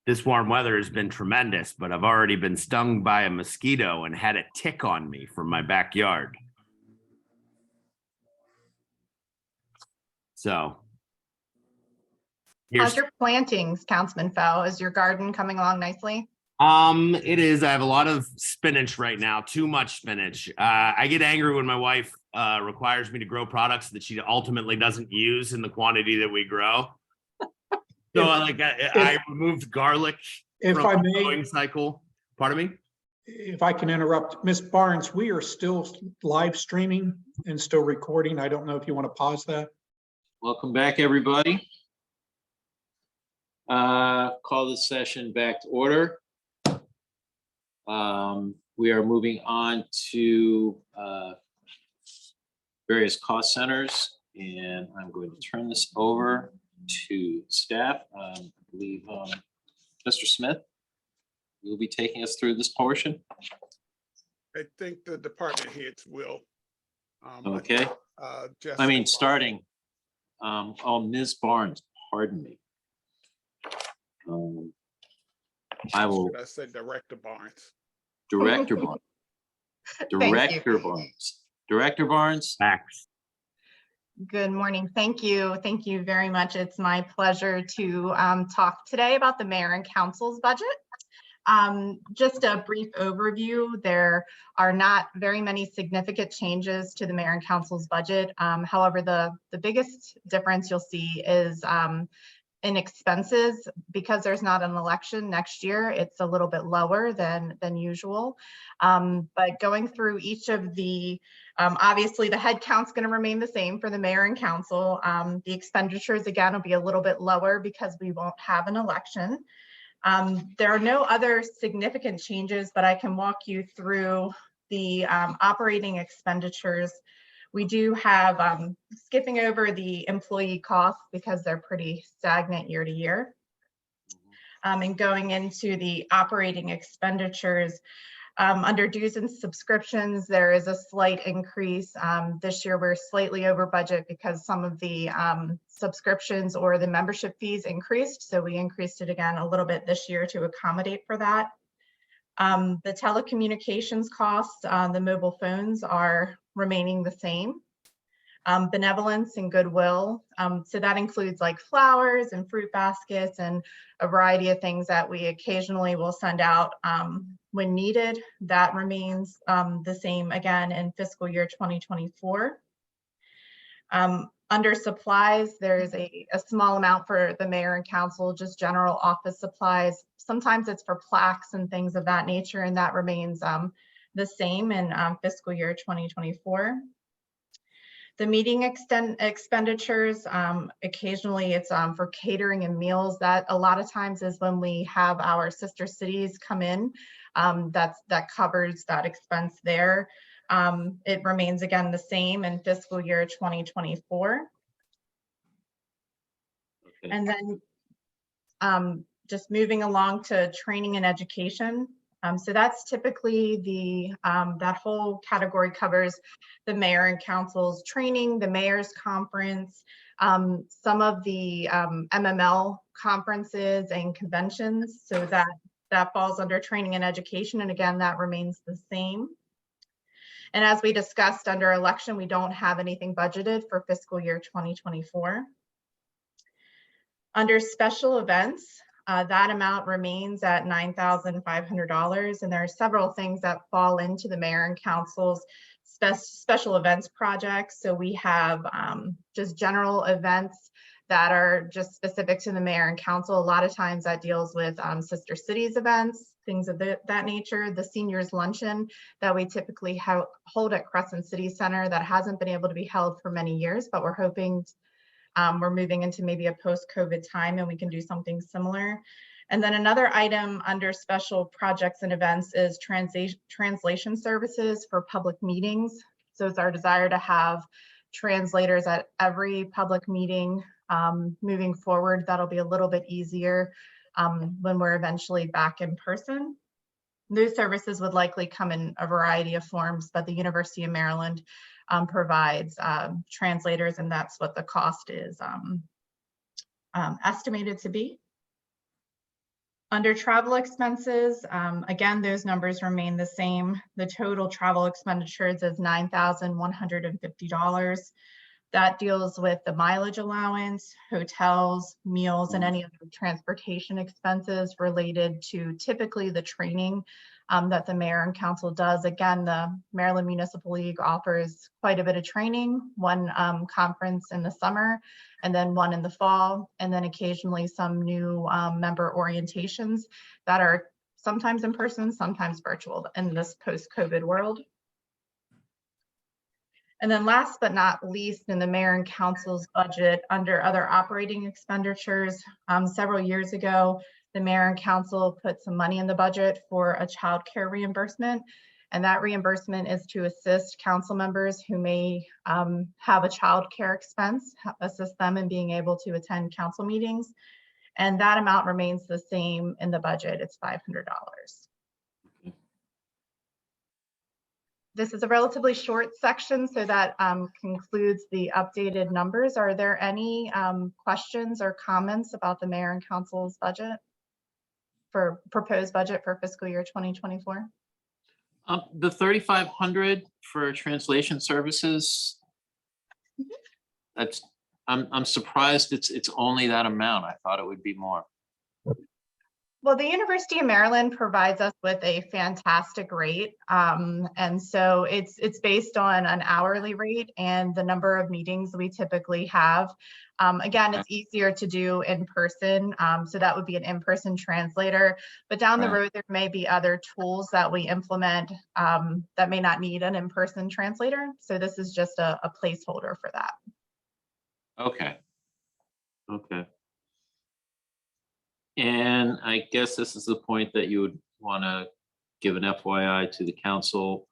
[SPEAKER 7] This warm weather has been tremendous, but I've already been stung by a mosquito and had a tick on me from my backyard. So
[SPEAKER 5] How's
[SPEAKER 7] here's
[SPEAKER 5] your plantings, Councilman Fell? Is your garden coming along nicely?
[SPEAKER 7] it is. I have a lot of spinach right now, too much spinach. I get angry when my wife requires me to grow products that she ultimately doesn't use in the quantity that we grow. So I removed garlic
[SPEAKER 2] If
[SPEAKER 7] from
[SPEAKER 2] I
[SPEAKER 7] the
[SPEAKER 2] may,
[SPEAKER 7] growing cycle. Pardon me?
[SPEAKER 2] if I can interrupt, Ms. Barnes, we are still live streaming and still recording. I don't know if you want to pause that.
[SPEAKER 6] Welcome back, everybody. Call this session back to order. We are moving on to various cost centers, and I'm going to turn this over to staff. I believe Mr. Smith, you'll be taking us through this portion.
[SPEAKER 8] I think the department heads will.
[SPEAKER 6] Okay,
[SPEAKER 8] Just.
[SPEAKER 6] I mean, starting, Ms. Barnes, pardon me. I will,
[SPEAKER 8] Should I say Director Barnes?
[SPEAKER 6] Director Barnes.
[SPEAKER 5] you.
[SPEAKER 6] Director Barnes. Director Barnes.
[SPEAKER 7] Max.
[SPEAKER 5] Good morning. Thank you. Thank you very much. It's my pleasure to talk today about the mayor and council's budget. Just a brief overview, there are not very many significant changes to the mayor and council's budget. However, the biggest difference you'll see is in expenses. Because there's not an election next year, it's a little bit lower than usual. But going through each of the, obviously the head count's going to remain the same for the mayor and council. The expenditures again will be a little bit lower because we won't have an election. There are no other significant changes, but I can walk you through the operating expenditures. We do have, skipping over the employee costs because they're pretty stagnant year to year. And going into the operating expenditures, under dues and subscriptions, there is a slight increase. This year, we're slightly over budget because some of the subscriptions or the membership fees increased. So we increased it again a little bit this year to accommodate for that. The telecommunications costs on the mobile phones are remaining the same. Benevolence and goodwill. So that includes like flowers and fruit baskets and a variety of things that we occasionally will send out when needed. That remains the same again in fiscal year 2024. Under supplies, there's a small amount for the mayor and council, just general office supplies. Sometimes it's for plaques and things of that nature, and that remains the same in fiscal year 2024. The meeting expenditures, occasionally it's for catering and meals. That a lot of times is when we have our sister cities come in. That covers that expense there. It remains again the same in fiscal year 2024. And then just moving along to training and education. So that's typically that whole category covers the mayor and council's training, the mayor's conference, some of the MML conferences and conventions. So that falls under training and education. And again, that remains the same. And as we discussed under election, we don't have anything budgeted for fiscal year 2024. Under special events, that amount remains at $9,500. And there are several things that fall into the mayor and council's special events projects. So we have just general events that are just specific to the mayor and council. A lot of times that deals with sister cities events, things of that nature. The seniors luncheon that we typically hold at Crescent City Center that hasn't been able to be held for many years, but we're hoping we're moving into maybe a post-COVID time and we can do something similar. And then another item under special projects and events is translation services for public meetings. So it's our desire to have translators at every public meeting moving forward. That'll be a little bit easier when we're eventually back in person. Those services would likely come in a variety of forms, but the University of Maryland provides translators, and that's what the cost is estimated to be. Under travel expenses, again, those numbers remain the same. The total travel expenditures is $9,150. That deals with the mileage allowance, hotels, meals, and any other transportation expenses related to typically the training that the mayor and council does. Again, the Maryland Municipal League offers quite a bit of training, one conference in the summer and then one in the fall, and then occasionally some new member orientations that are sometimes in person, sometimes virtual in this post-COVID world. And then last but not least, in the mayor and council's budget under other operating expenditures, several years ago, the mayor and council put some money in the budget for a child care reimbursement. And that reimbursement is to assist council members who may have a child care expense, assist them in being able to attend council meetings. And that amount remains the same in the budget. It's $500. This is a relatively short section, so that concludes the updated numbers. Are there any questions or comments about the mayor and council's budget for proposed budget for fiscal year 2024?
[SPEAKER 6] The 3,500 for translation services. I'm surprised it's only that amount. I thought it would be more.
[SPEAKER 5] Well, the University of Maryland provides us with a fantastic rate. And so it's based on an hourly rate and the number of meetings we typically have. Again, it's easier to do in person. So that would be an in-person translator. But down the road, there may be other tools that we implement that may not need an in-person translator. So this is just a placeholder for that.
[SPEAKER 6] Okay. Okay. And I guess this is the point that you would want to give an FYI to the council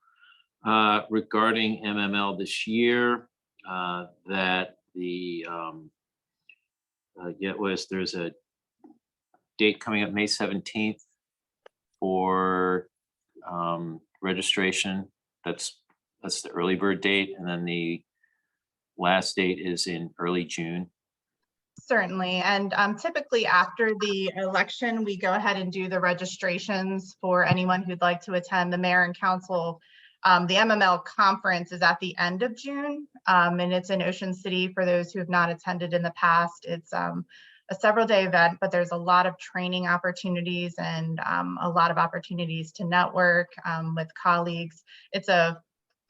[SPEAKER 6] regarding MML this year, that the there's a date coming up May 17th for registration. That's the early bird date, and then the last date is in early June.
[SPEAKER 5] Certainly, and typically after the election, we go ahead and do the registrations for anyone who'd like to attend the mayor and council. The MML conference is at the end of June, and it's in Ocean City for those who have not attended in the past. It's a several-day event, but there's a lot of training opportunities and a lot of opportunities to network with colleagues. It's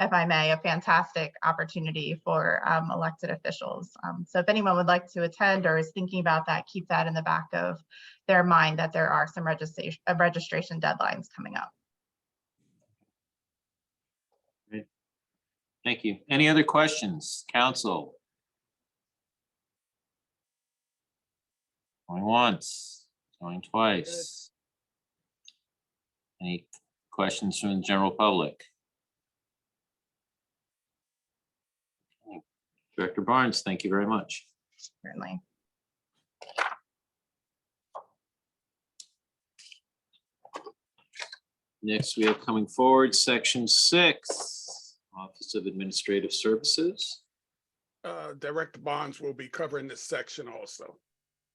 [SPEAKER 5] if I may, a fantastic opportunity for elected officials. So if anyone would like to attend or is thinking about that, keep that in the back of their mind that there are some registration deadlines coming up.
[SPEAKER 6] Great. Thank you. Any other questions, council? Going once, going twice. Any questions from the general public? Director Barnes, thank you very much.
[SPEAKER 5] Certainly.
[SPEAKER 6] Next, we have coming forward, section 6, Office of Administrative Services.
[SPEAKER 8] Director Bonds will be covering this section also.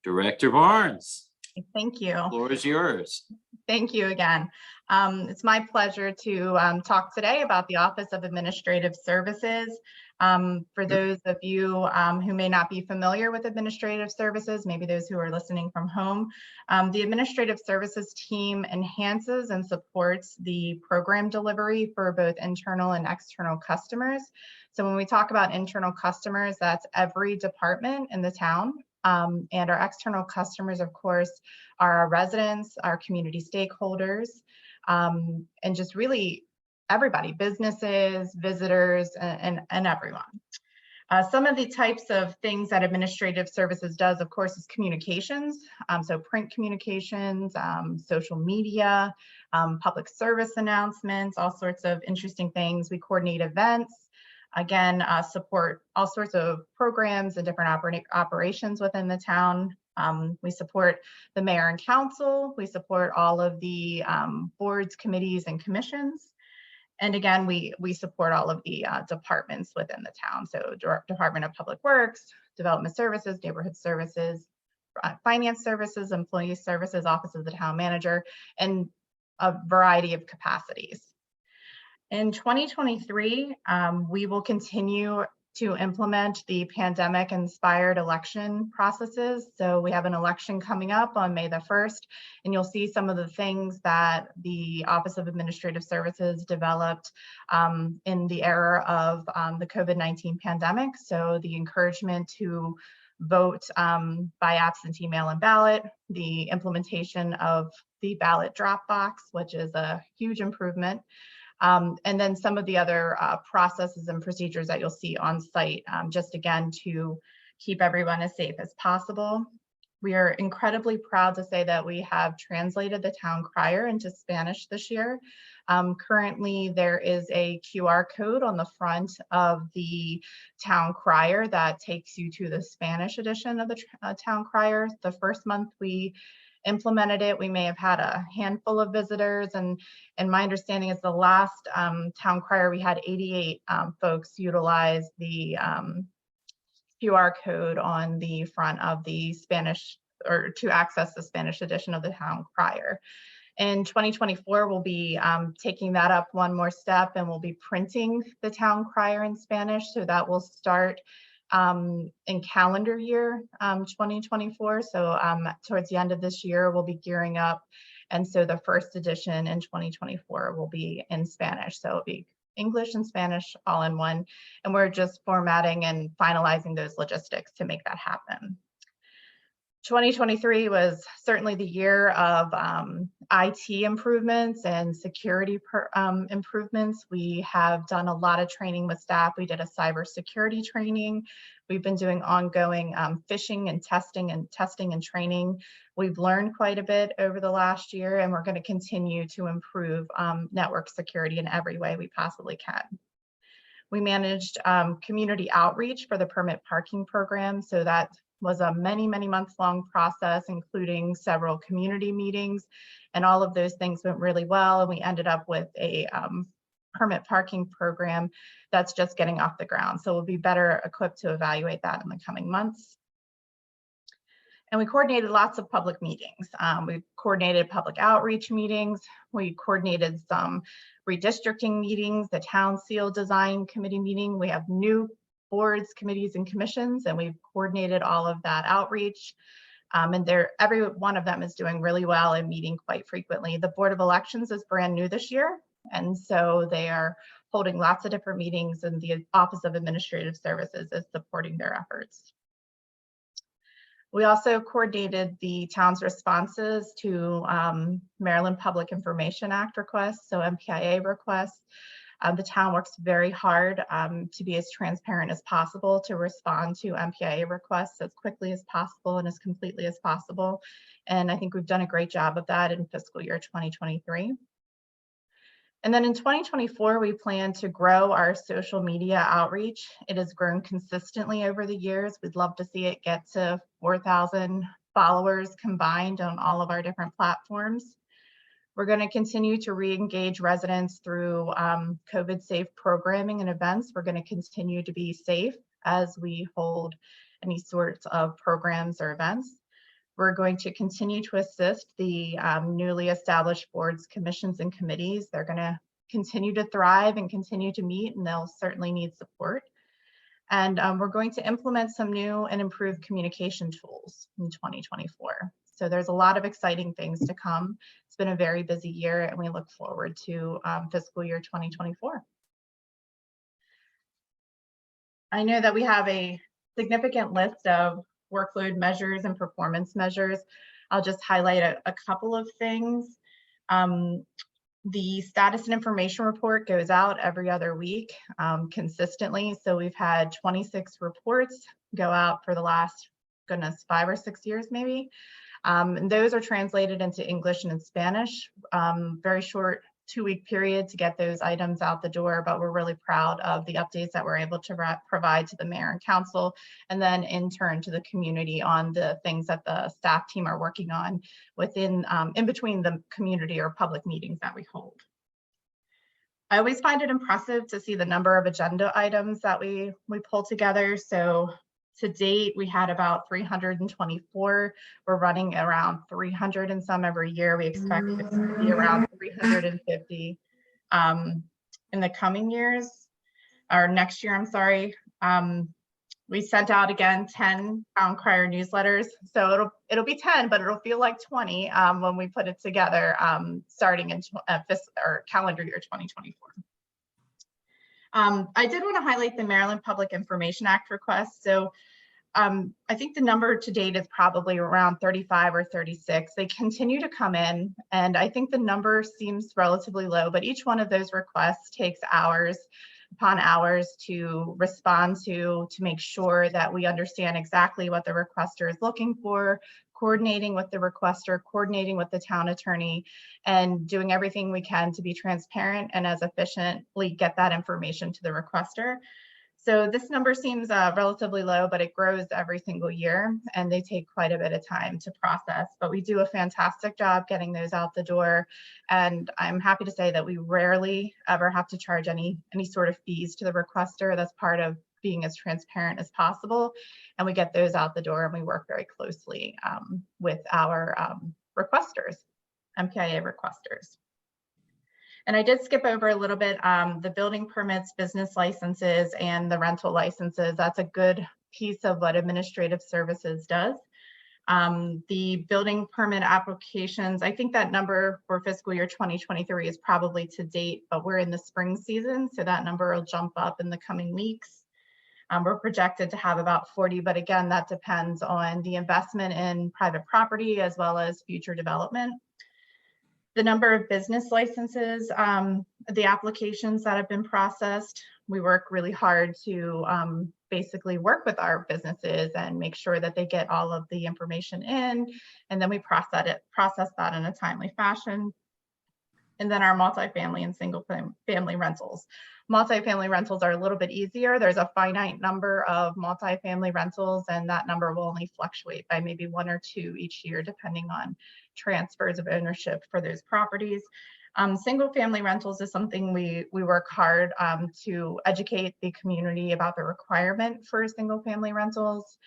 [SPEAKER 6] Director Barnes,
[SPEAKER 5] Thank you.
[SPEAKER 6] floor is yours.
[SPEAKER 5] Thank you again. It's my pleasure to talk today about the Office of Administrative Services. For those of you who may not be familiar with administrative services, maybe those who are listening from home, the Administrative Services team enhances and supports the program delivery for both internal and external customers. So when we talk about internal customers, that's every department in the town. And our external customers, of course, are our residents, our community stakeholders, and just really everybody, businesses, visitors, and everyone. Some of the types of things that administrative services does, of course, is communications. So print communications, social media, public service announcements, all sorts of interesting things. We coordinate events. Again, support all sorts of programs and different operations within the town. We support the mayor and council. We support all of the boards, committees, and commissions. And again, we support all of the departments within the town. So Department of Public Works, Development Services, Neighborhood Services, Finance Services, Employee Services, Office of the Town Manager, and a variety of capacities. In 2023, we will continue to implement the pandemic-inspired election processes. So we have an election coming up on May the 1st, and you'll see some of the things that the Office of Administrative Services developed in the era of the COVID-19 pandemic. So the encouragement to vote by absentee mail-in ballot, the implementation of the ballot drop box, which is a huge improvement. And then some of the other processes and procedures that you'll see on site, just again to keep everyone as safe as possible. We are incredibly proud to say that we have translated the town crier into Spanish this year. Currently, there is a QR code on the front of the town crier that takes you to the Spanish edition of the town crier. The first month we implemented it, we may have had a handful of visitors, and my understanding is the last town crier we had 88 folks utilize the QR code on the front of the Spanish, or to access the Spanish edition of the town crier. In 2024, we'll be taking that up one more step, and we'll be printing the town crier in Spanish. So that will start in calendar year 2024. So towards the end of this year, we'll be gearing up. And so the first edition in 2024 will be in Spanish. So it'll be English and Spanish all in one. And we're just formatting and finalizing those logistics to make that happen. 2023 was certainly the year of IT improvements and security improvements. We have done a lot of training with staff. We did a cybersecurity training. We've been doing ongoing phishing and testing and training. We've learned quite a bit over the last year, and we're going to continue to improve network security in every way we possibly can. We managed community outreach for the permit parking program. So that was a many months long process, including several community meetings, and all of those things went really well. And we ended up with a permit parking program that's just getting off the ground. So we'll be better equipped to evaluate that in the coming months. And we coordinated lots of public meetings. We coordinated public outreach meetings. We coordinated some redistricting meetings, the town seal design committee meeting. We have new boards, committees, and commissions, and we've coordinated all of that outreach. And every one of them is doing really well and meeting quite frequently. The Board of Elections is brand new this year, and so they are holding lots of different meetings, and the Office of Administrative Services is supporting their efforts. We also coordinated the town's responses to Maryland Public Information Act requests, so MPIA requests. The town works very hard to be as transparent as possible, to respond to MPIA requests as quickly as possible and as completely as possible. And I think we've done a great job of that in fiscal year 2023. And then in 2024, we plan to grow our social media outreach. It has grown consistently over the years. We'd love to see it get to 4,000 followers combined on all of our different platforms. We're going to continue to re-engage residents through COVID-safe programming and events. We're going to continue to be safe as we hold any sorts of programs or events. We're going to continue to assist the newly established boards, commissions, and committees. They're going to continue to thrive and continue to meet, and they'll certainly need support. And we're going to implement some new and improved communication tools in 2024. So there's a lot of exciting things to come. It's been a very busy year, and we look forward to fiscal year 2024. I know that we have a significant list of workload measures and performance measures. I'll just highlight a couple of things. The status and information report goes out every other week consistently. So we've had 26 reports go out for the last, goodness, 5 or 6 years maybe. And those are translated into English and in Spanish. Very short 2-week period to get those items out the door, but we're really proud of the updates that we're able to provide to the mayor and council, and then in turn to the community on the things that the staff team are working on within, in between the community or public meetings that we hold. I always find it impressive to see the number of agenda items that we pull together. So to date, we had about 324. We're running around 300 and some every year. We expect it to be around 350 in the coming years, or next year, I'm sorry. We sent out again 10 Town Crier newsletters. So it'll be 10, but it'll feel like 20 when we put it together starting in calendar year 2024. I did want to highlight the Maryland Public Information Act request. So I think the number to date is probably around 35 or 36. They continue to come in, and I think the number seems relatively low, but each one of those requests takes hours upon hours to respond to make sure that we understand exactly what the requester is looking for, coordinating with the requester, coordinating with the town attorney, and doing everything we can to be transparent and as efficiently get that information to the requester. So this number seems relatively low, but it grows every single year, and they take quite a bit of time to process. But we do a fantastic job getting those out the door, and I'm happy to say that we rarely ever have to charge any sort of fees to the requester. That's part of being as transparent as possible, and we get those out the door, and we work very closely with our requesters, MPIA requesters. And I did skip over a little bit the building permits, business licenses, and the rental licenses. That's a good piece of what administrative services does. The building permit applications, I think that number for fiscal year 2023 is probably to date, but we're in the spring season, so that number will jump up in the coming weeks. We're projected to have about 40, but again, that depends on the investment in private property as well as future development. The number of business licenses, the applications that have been processed, we work really hard to basically work with our businesses and make sure that they get all of the information in, and then we process that in a timely fashion. And then our multifamily and single family rentals. Multifamily rentals are a little bit easier. There's a finite number of multifamily rentals, and that number will only fluctuate by maybe 1 or 2 each year, depending on transfers of ownership for those properties. Single family rentals is something we work hard to educate the community about the requirement for single family rentals.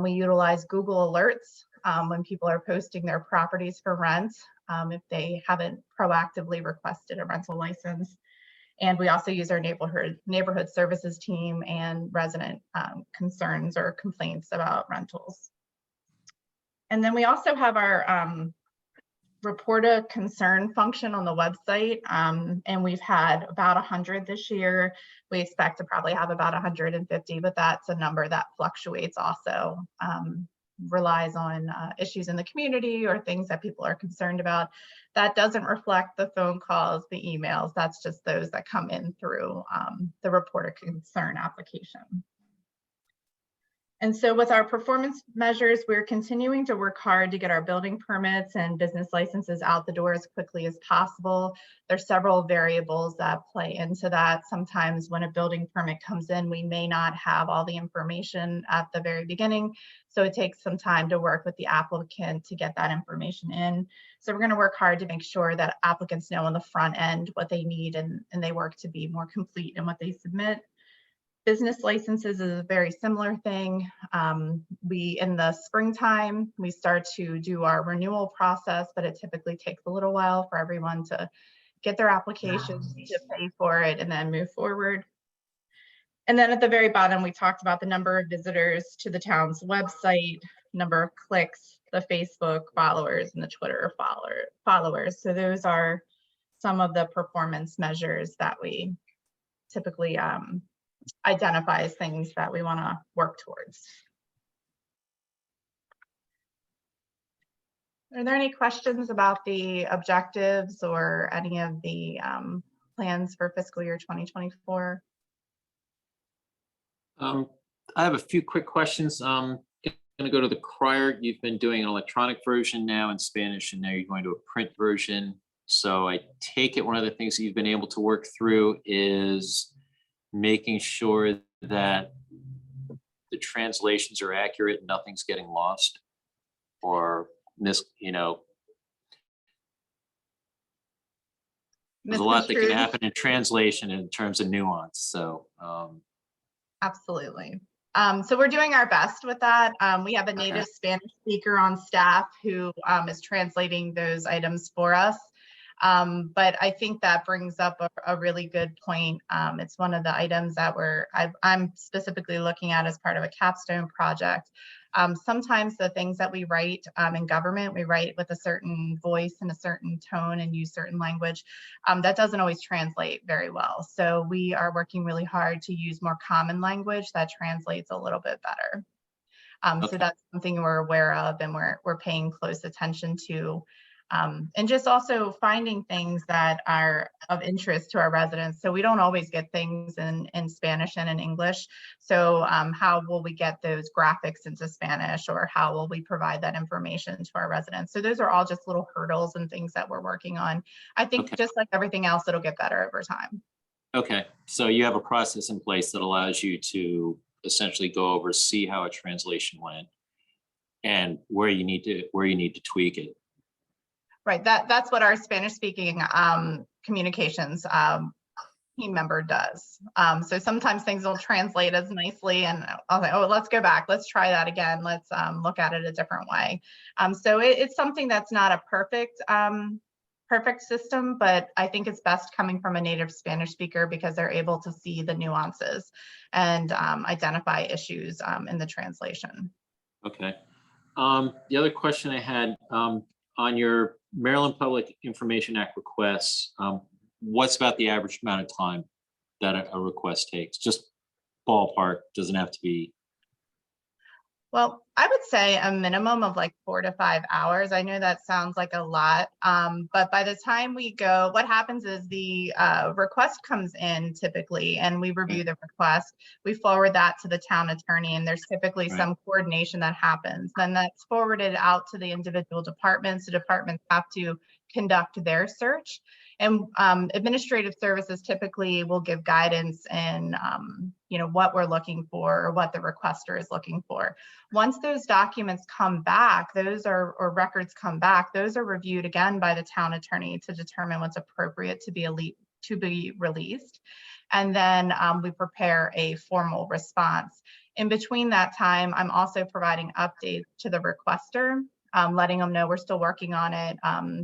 [SPEAKER 5] We utilize Google Alerts when people are posting their properties for rent, if they haven't proactively requested a rental license. And we also use our neighborhood services team and resident concerns or complaints about rentals. And then we also have our report a concern function on the website, and we've had about 100 this year. We expect to probably have about 150, but that's a number that fluctuates also. Relies on issues in the community or things that people are concerned about. That doesn't reflect the phone calls, the emails. That's just those that come in through the report a concern application. And so with our performance measures, we're continuing to work hard to get our building permits and business licenses out the door as quickly as possible. There's several variables that play into that. Sometimes when a building permit comes in, we may not have all the information at the very beginning. So it takes some time to work with the applicant to get that information in. So we're going to work hard to make sure that applicants know on the front end what they need and they work to be more complete in what they submit. Business licenses is a very similar thing. In the springtime, we start to do our renewal process, but it typically takes a little while for everyone to get their applications, to pay for it, and then move forward. And then at the very bottom, we talked about the number of visitors to the town's website, number of clicks, the Facebook followers, and the Twitter followers. So those are some of the performance measures that we typically identify as things that we want to work towards. Are there any questions about the objectives or any of the plans for fiscal year 2024?
[SPEAKER 6] I have a few quick questions. Going to go to the Crier. You've been doing an electronic version now in Spanish, and now you're going to a print version. So I take it one of the things that you've been able to work through is making sure that the translations are accurate, nothing's getting lost or there's a lot that can happen in translation in terms of nuance. So
[SPEAKER 5] absolutely. So we're doing our best with that. We have a native Spanish speaker on staff who is translating those items for us. But I think that brings up a really good point. It's one of the items that I'm specifically looking at as part of a capstone project. Sometimes the things that we write in government, we write with a certain voice and a certain tone and use certain language. That doesn't always translate very well. So we are working really hard to use more common language that translates a little bit better. So that's something we're aware of and we're paying close attention to. And just also finding things that are of interest to our residents. So we don't always get things in Spanish and in English. So how will we get those graphics into Spanish, or how will we provide that information to our residents? So those are all just little hurdles and things that we're working on. I think just like everything else, it'll get better over time.
[SPEAKER 6] okay, so you have a process in place that allows you to essentially go over, see how a translation went, and where you need to tweak it.
[SPEAKER 5] Right, that's what our Spanish-speaking communications team member does. So sometimes things will translate as nicely, and I'll say, oh, let's go back, let's try that again, let's look at it a different way. So it's something that's not a perfect system, but I think it's best coming from a native Spanish speaker because they're able to see the nuances and identify issues in the translation.
[SPEAKER 6] Okay. The other question I had on your Maryland Public Information Act requests, what's about the average amount of time that a request takes? Just ballpark, doesn't have to be.
[SPEAKER 5] Well, I would say a minimum of like 4 to 5 hours. I know that sounds like a lot, but by the time we go, what happens is the request comes in typically, and we review the request. We forward that to the town attorney, and there's typically some coordination that happens. Then that's forwarded out to the individual departments. The departments have to conduct their search. And administrative services typically will give guidance in, what we're looking for or what the requester is looking for. Once those documents come back, or records come back, those are reviewed again by the town attorney to determine what's appropriate to be released. And then we prepare a formal response. In between that time, I'm also providing updates to the requester, letting them know we're still working on it,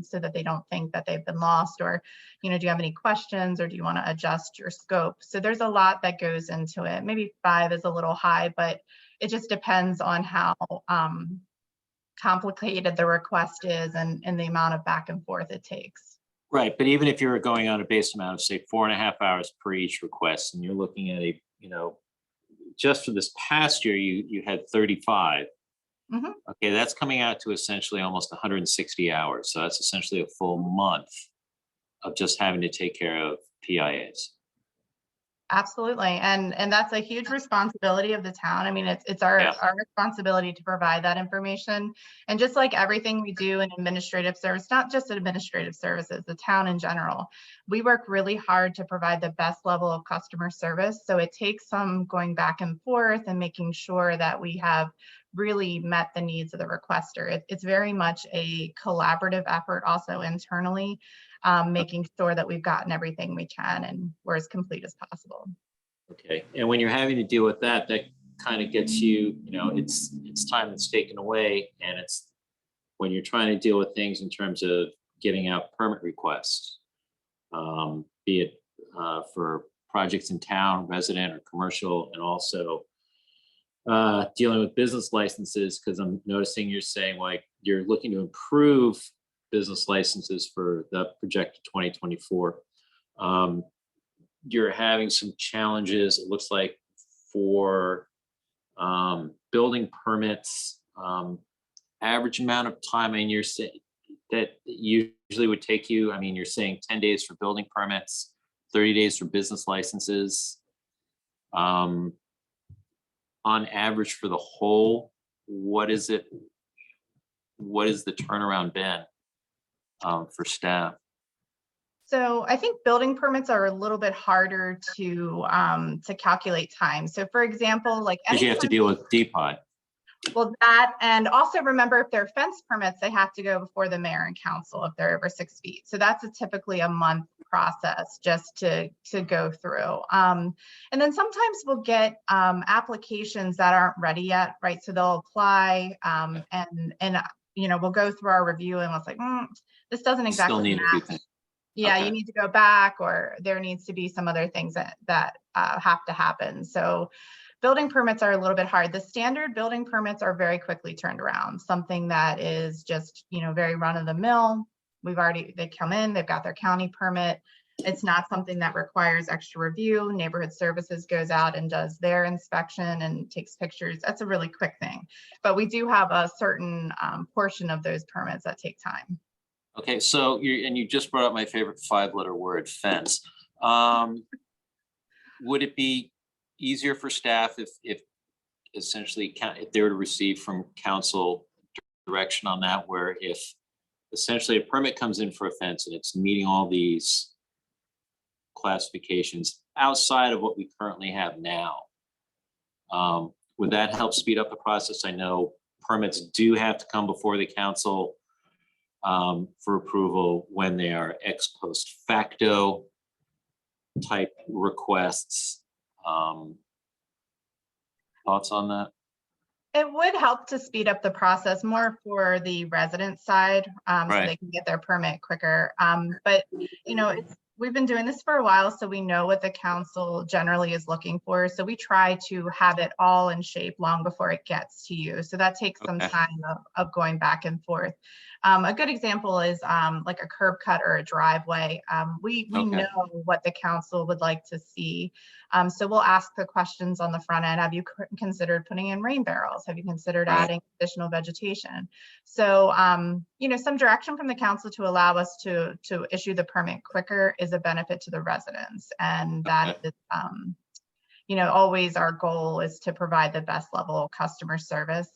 [SPEAKER 5] so that they don't think that they've been lost, or, do you have any questions, or do you want to adjust your scope? So there's a lot that goes into it. Maybe 5 is a little high, but it just depends on how complicated the request is and the amount of back and forth it takes.
[SPEAKER 6] Right, but even if you're going on a base amount of, say, 4.5 hours per each request, and you're looking at just for this past year, you had 35.
[SPEAKER 5] Mm-hmm.
[SPEAKER 6] Okay, that's coming out to essentially almost 160 hours. So that's essentially a full month of just having to take care of PIAs.
[SPEAKER 5] Absolutely. And that's a huge responsibility of the town. I mean, it's our,
[SPEAKER 6] Yeah.
[SPEAKER 5] our responsibility to provide that information. And just like everything we do in administrative service, not just administrative services, the town in general, we work really hard to provide the best level of customer service. So it takes some going back and forth and making sure that we have really met the needs of the requester. It's very much a collaborative effort also internally, making sure that we've gotten everything we can and we're as complete as possible.
[SPEAKER 6] Okay, and when you're having to deal with that, that kind of gets you, it's time that's taken away, and it's when you're trying to deal with things in terms of getting out permit requests, be it for projects in town, resident or commercial, and also dealing with business licenses, because I'm noticing you're saying like you're looking to improve business licenses for the projected 2024. You're having some challenges, it looks like, for building permits, average amount of time, and you're saying that usually would take you, I mean, you're saying 10 days for building permits, 30 days for business licenses. On average for the whole, what is it? What is the turnaround been for staff?
[SPEAKER 5] So I think building permits are a little bit harder to calculate time. So for example, like
[SPEAKER 6] Because you have to
[SPEAKER 5] anytime-
[SPEAKER 6] deal with DPOD.
[SPEAKER 5] Well, that, and also remember, if they're fence permits, they have to go before the mayor and council if they're over 6 feet. So that's typically a month process just to go through. And then sometimes we'll get applications that aren't ready yet, right? So they'll apply and we'll go through our review and it's like, this doesn't
[SPEAKER 6] You still
[SPEAKER 5] exactly
[SPEAKER 6] need a few
[SPEAKER 5] match.
[SPEAKER 6] things.
[SPEAKER 5] Yeah,
[SPEAKER 6] Okay.
[SPEAKER 5] you need to go back, or there needs to be some other things that have to happen. So building permits are a little bit hard. The standard building permits are very quickly turned around. Something that is just, very run of the mill. They come in, they've got their county permit. It's not something that requires extra review. Neighborhood Services goes out and does their inspection and takes pictures. That's a really quick thing. But we do have a certain portion of those permits that take time.
[SPEAKER 6] Okay, so you just brought up my favorite 5-letter word, fence. Would it be easier for staff if essentially if they were to receive from council direction on that, where if essentially a permit comes in for a fence and it's meeting all these classifications outside of what we currently have now, would that help speed up the process? I know permits do have to come before the council for approval when they are ex post facto type requests. Thoughts on that?
[SPEAKER 5] It would help to speed up the process more for the resident side, so
[SPEAKER 6] Right.
[SPEAKER 5] they can get their permit quicker. But we've been doing this for a while, so we know what the council generally is looking for. So we try to have it all in shape long before it gets to you. So that takes some
[SPEAKER 6] Okay.
[SPEAKER 5] time of going back and forth. A good example is like a curb cut or a driveway. We
[SPEAKER 6] Okay.
[SPEAKER 5] know what the council would like to see. So we'll ask the questions on the front end. Have you considered putting in rain barrels? Have you considered
[SPEAKER 6] Right.
[SPEAKER 5] adding additional vegetation? So, some direction from the council to allow us to issue the permit quicker is a benefit to the residents. And that is, always our goal is to provide the best level of customer service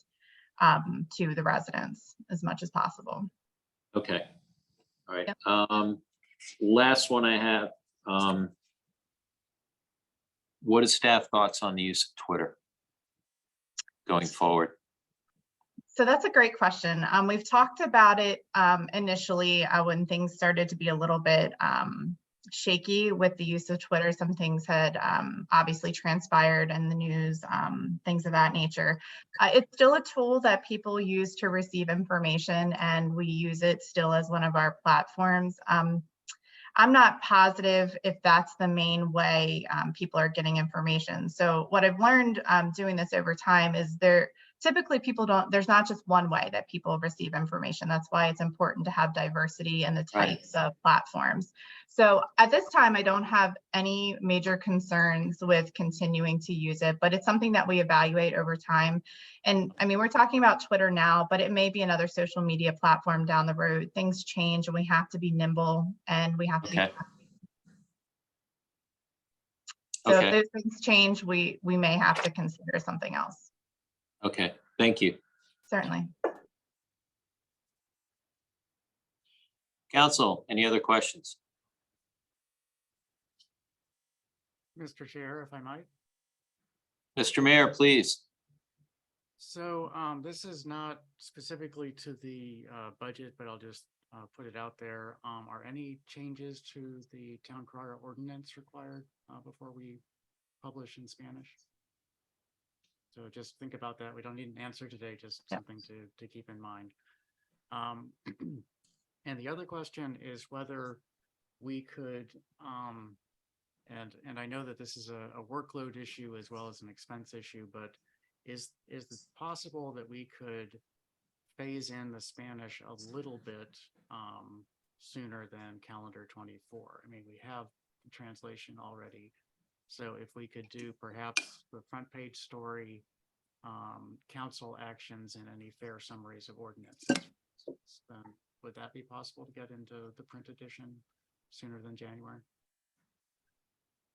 [SPEAKER 5] to the residents as much as possible.
[SPEAKER 6] Okay. All right.
[SPEAKER 5] Yep.
[SPEAKER 6] Last one I have. What is staff thoughts on the use of Twitter going forward?
[SPEAKER 5] So that's a great question. We've talked about it initially when things started to be a little bit shaky with the use of Twitter. Some things had obviously transpired in the news, things of that nature. It's still a tool that people use to receive information, and we use it still as one of our platforms. I'm not positive if that's the main way people are getting information. So what I've learned doing this over time is typically there's not just one way that people receive information. That's why it's important to have diversity in the types of platforms. So at this time, I don't have any major concerns with continuing to use it, but it's something that we evaluate over time. And I mean, we're talking about Twitter now, but it may be another social media platform down the road. Things change and we have to be nimble and we have to be. So if
[SPEAKER 6] Okay.
[SPEAKER 5] those things change, we may have to consider something else,
[SPEAKER 6] Okay, thank you.
[SPEAKER 5] certainly.
[SPEAKER 6] Council, any other questions?
[SPEAKER 4] Mr. Chair, if I might.
[SPEAKER 6] Mr. Mayor, please.
[SPEAKER 4] So this is not specifically to the budget, but I'll just put it out there. Are any changes to the town crier ordinance required before we publish in Spanish? So just think about that. We don't need an answer today, just
[SPEAKER 5] Yeah.
[SPEAKER 4] something to keep in mind. And the other question is whether we could, and I know that this is a workload issue as well as an expense issue, but is it possible that we could phase in the Spanish a little bit sooner than calendar 24? I mean, we have the translation already. So if we could do perhaps the front page story, council actions and any fair summaries of ordinances, then would that be possible to get into the print edition sooner than January?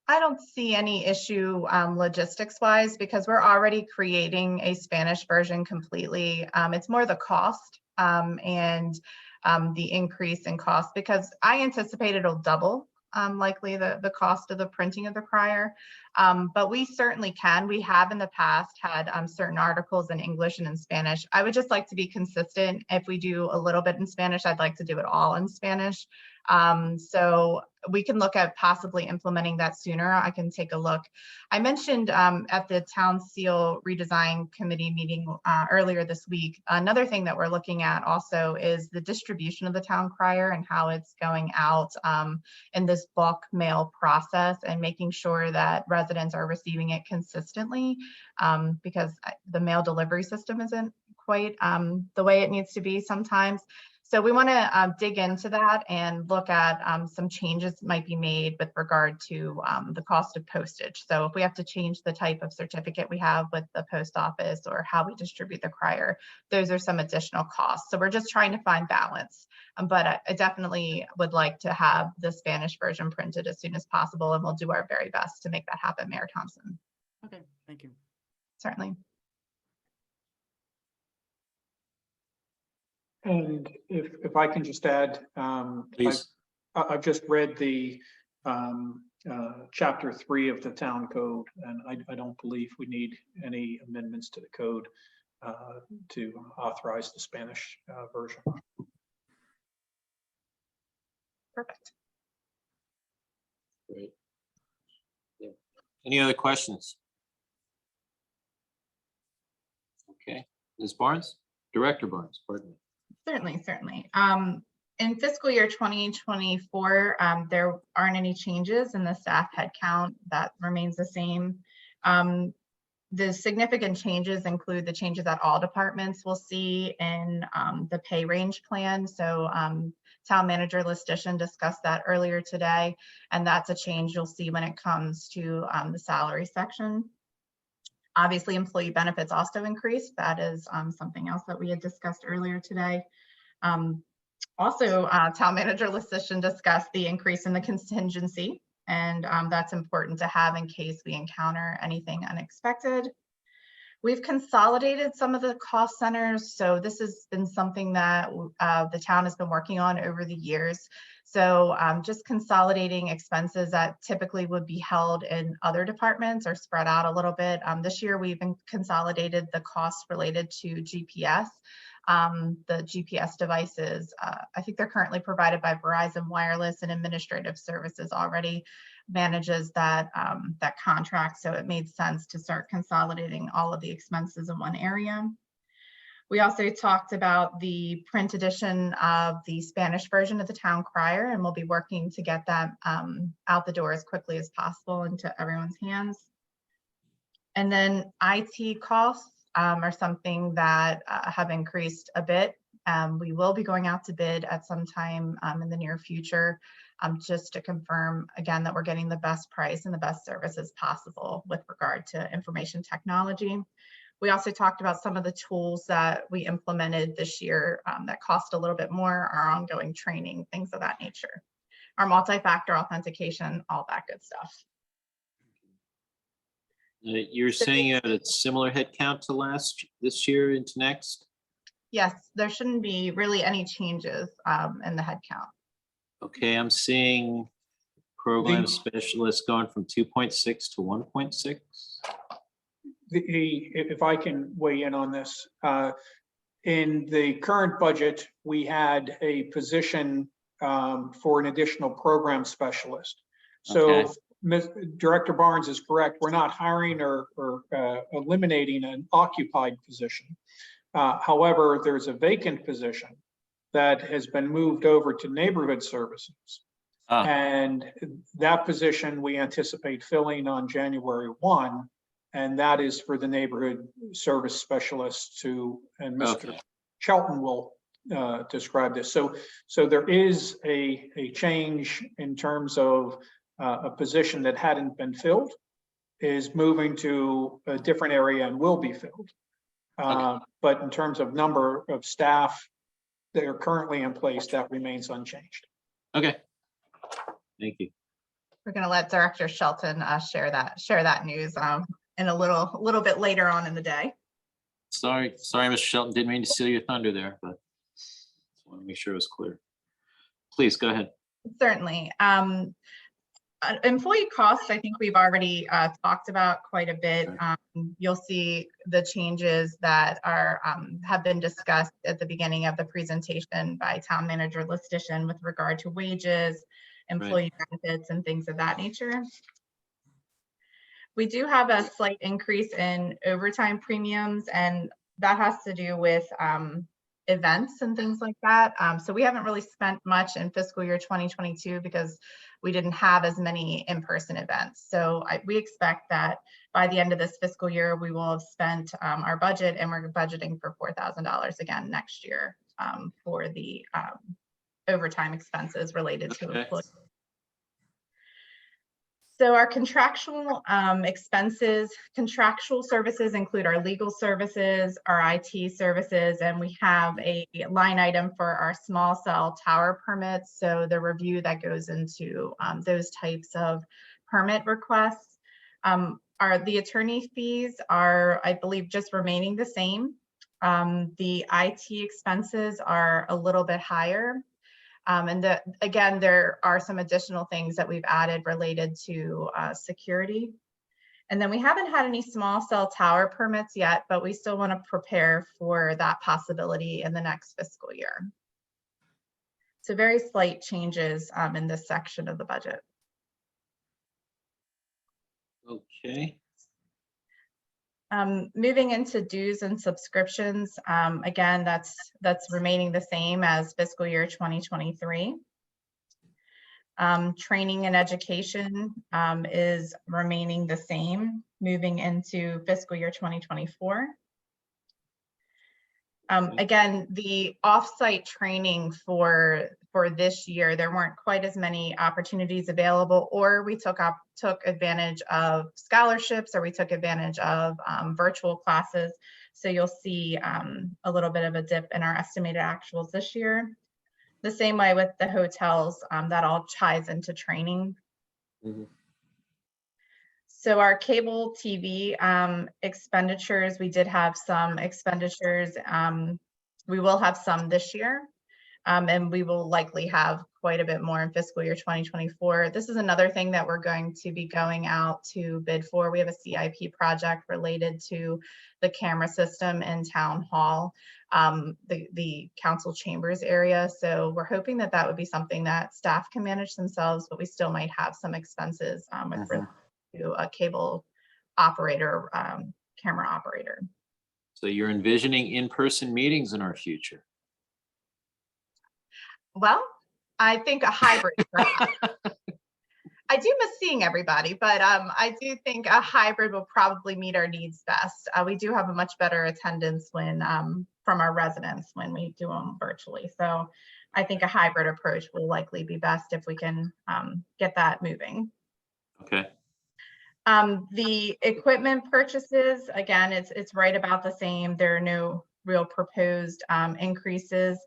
[SPEAKER 5] I don't see any issue logistics wise because we're already creating a Spanish version completely. It's more the cost and the increase in cost because I anticipate it'll double likely the cost of the printing of the crier. But we certainly can. We have in the past had certain articles in English and in Spanish. I would just like to be consistent. If we do a little bit in Spanish, I'd like to do it all in Spanish. So we can look at possibly implementing that sooner. I can take a look. I mentioned at the Town Seal Redesign Committee meeting earlier this week, another thing that we're looking at also is the distribution of the town crier and how it's going out in this bulk mail process and making sure that residents are receiving it consistently because the mail delivery system isn't quite the way it needs to be sometimes. So we want to dig into that and look at some changes that might be made with regard to the cost of postage. So if we have to change the type of certificate we have with the post office or how we distribute the crier, those are some additional costs. So we're just trying to find balance. But I definitely would like to have the Spanish version printed as soon as possible, and we'll do our very best to make that happen, Mayor Thompson.
[SPEAKER 4] Okay, thank you.
[SPEAKER 5] Certainly.
[SPEAKER 2] And if I can just add,
[SPEAKER 6] Please.
[SPEAKER 2] I've just read the chapter 3 of the town code, and I don't believe we need any amendments to the code to authorize the Spanish version.
[SPEAKER 5] Perfect.
[SPEAKER 6] Great. Yeah. Any other questions? Okay, Ms. Barnes, Director Barnes, pardon me.
[SPEAKER 5] Certainly. In fiscal year 2024, there aren't any changes in the staff headcount. That remains the same. The significant changes include the changes that all departments will see in the pay range plan. So Town Manager Listician discussed that earlier today, and that's a change you'll see when it comes to the salary section. Obviously, employee benefits also increased. That is something else that we had discussed earlier today. Also, Town Manager Listician discussed the increase in the contingency, and that's important to have in case we encounter anything unexpected. We've consolidated some of the cost centers, so this has been something that the town has been working on over the years. So just consolidating expenses that typically would be held in other departments or spread out a little bit. This year, we've consolidated the costs related to GPS. The GPS devices, I think they're currently provided by Verizon Wireless, and Administrative Services already manages that, that contract. So it made sense to start consolidating all of the expenses in one area. We also talked about the print edition of the Spanish version of the town crier, and we'll be working to get that out the door as quickly as possible into everyone's hands. And then IT costs are something that have increased a bit. We will be going out to bid at some time in the near future, just to confirm again that we're getting the best price and the best services possible with regard to information technology. We also talked about some of the tools that we implemented this year that cost a little bit more, our ongoing training, things of that nature, our multi-factor authentication, all that good stuff.
[SPEAKER 6] You're saying you had a similar head count to this year into next?
[SPEAKER 5] Yes, there shouldn't be really any changes in the headcount.
[SPEAKER 6] Okay, I'm seeing program
[SPEAKER 2] The-
[SPEAKER 6] specialists going from 2.6 to 1.6.
[SPEAKER 2] If I can weigh in on this, in the current budget, we had a position for an additional program specialist. So
[SPEAKER 6] Okay.
[SPEAKER 2] Director Barnes is correct. We're not hiring or eliminating an occupied position. However, there's a vacant position that has been moved over to neighborhood services.
[SPEAKER 6] Ah.
[SPEAKER 2] And that position we anticipate filling on January 1. And that is for the neighborhood service specialists and Mr.
[SPEAKER 6] Okay.
[SPEAKER 2] Shelton will describe this. So there is a change in terms of a position that hadn't been filled is moving to a different area and will be filled. But in terms of number of staff that are currently in place, that remains unchanged.
[SPEAKER 6] Okay. Thank you.
[SPEAKER 5] We're going to let Director Shelton share that news in a little bit later on in the day.
[SPEAKER 6] Sorry, Mr. Shelton, didn't mean to steal your thunder there, but just want to make sure it was clear. Please go ahead.
[SPEAKER 5] Certainly. Employee costs, I think we've already talked about quite a bit. You'll see the changes that have been discussed at the beginning of the presentation by Town Manager Listician with regard to wages, employee benefits, and things of that nature. We do have a slight increase in overtime premiums, and that has to do with events and things like that. So we haven't really spent much in fiscal year 2022 because we didn't have as many in-person events. So we expect that by the end of this fiscal year, we will have spent our budget, and we're budgeting for $4,000 again next year for the overtime expenses related to employees. So our contractual expenses, contractual services include our legal services, our IT services, and we have a line item for our small cell tower permits. So the review that goes into those types of permit requests. The attorney fees are, I believe, just remaining the same. The IT expenses are a little bit higher. Again, there are some additional things that we've added related to security. And then we haven't had any small cell tower permits yet, but we still want to prepare for that possibility in the next fiscal year. So very slight changes in this section of the budget.
[SPEAKER 6] Okay.
[SPEAKER 5] Moving into dues and subscriptions, again, that's remaining the same as fiscal year 2023. Training and education is remaining the same, moving into fiscal year 2024. Again, the offsite training for this year, there weren't quite as many opportunities available, or we took advantage of scholarships, or we took advantage of virtual classes. So you'll see a little bit of a dip in our estimated actuals this year. The same way with the hotels, that all ties into training.
[SPEAKER 6] Mhm.
[SPEAKER 5] So our cable TV expenditures, we did have some expenditures. We will have some this year, and we will likely have quite a bit more in fiscal year 2024. This is another thing that we're going to be going out to bid for. We have a CIP project related to the camera system in Town Hall, the council chambers area. So we're hoping that that would be something that staff can manage themselves, but we still might have some expenses with to a cable operator, camera operator.
[SPEAKER 6] So you're envisioning in-person meetings in our future?
[SPEAKER 5] Well, I think a hybrid. I do miss seeing everybody, but I do think a hybrid will probably meet our needs best. We do have a much better attendance when from our residents when we do them virtually. So I think a hybrid approach will likely be best if we can get that moving.
[SPEAKER 6] Okay.
[SPEAKER 5] The equipment purchases, again, it's right about the same. There are no real proposed increases.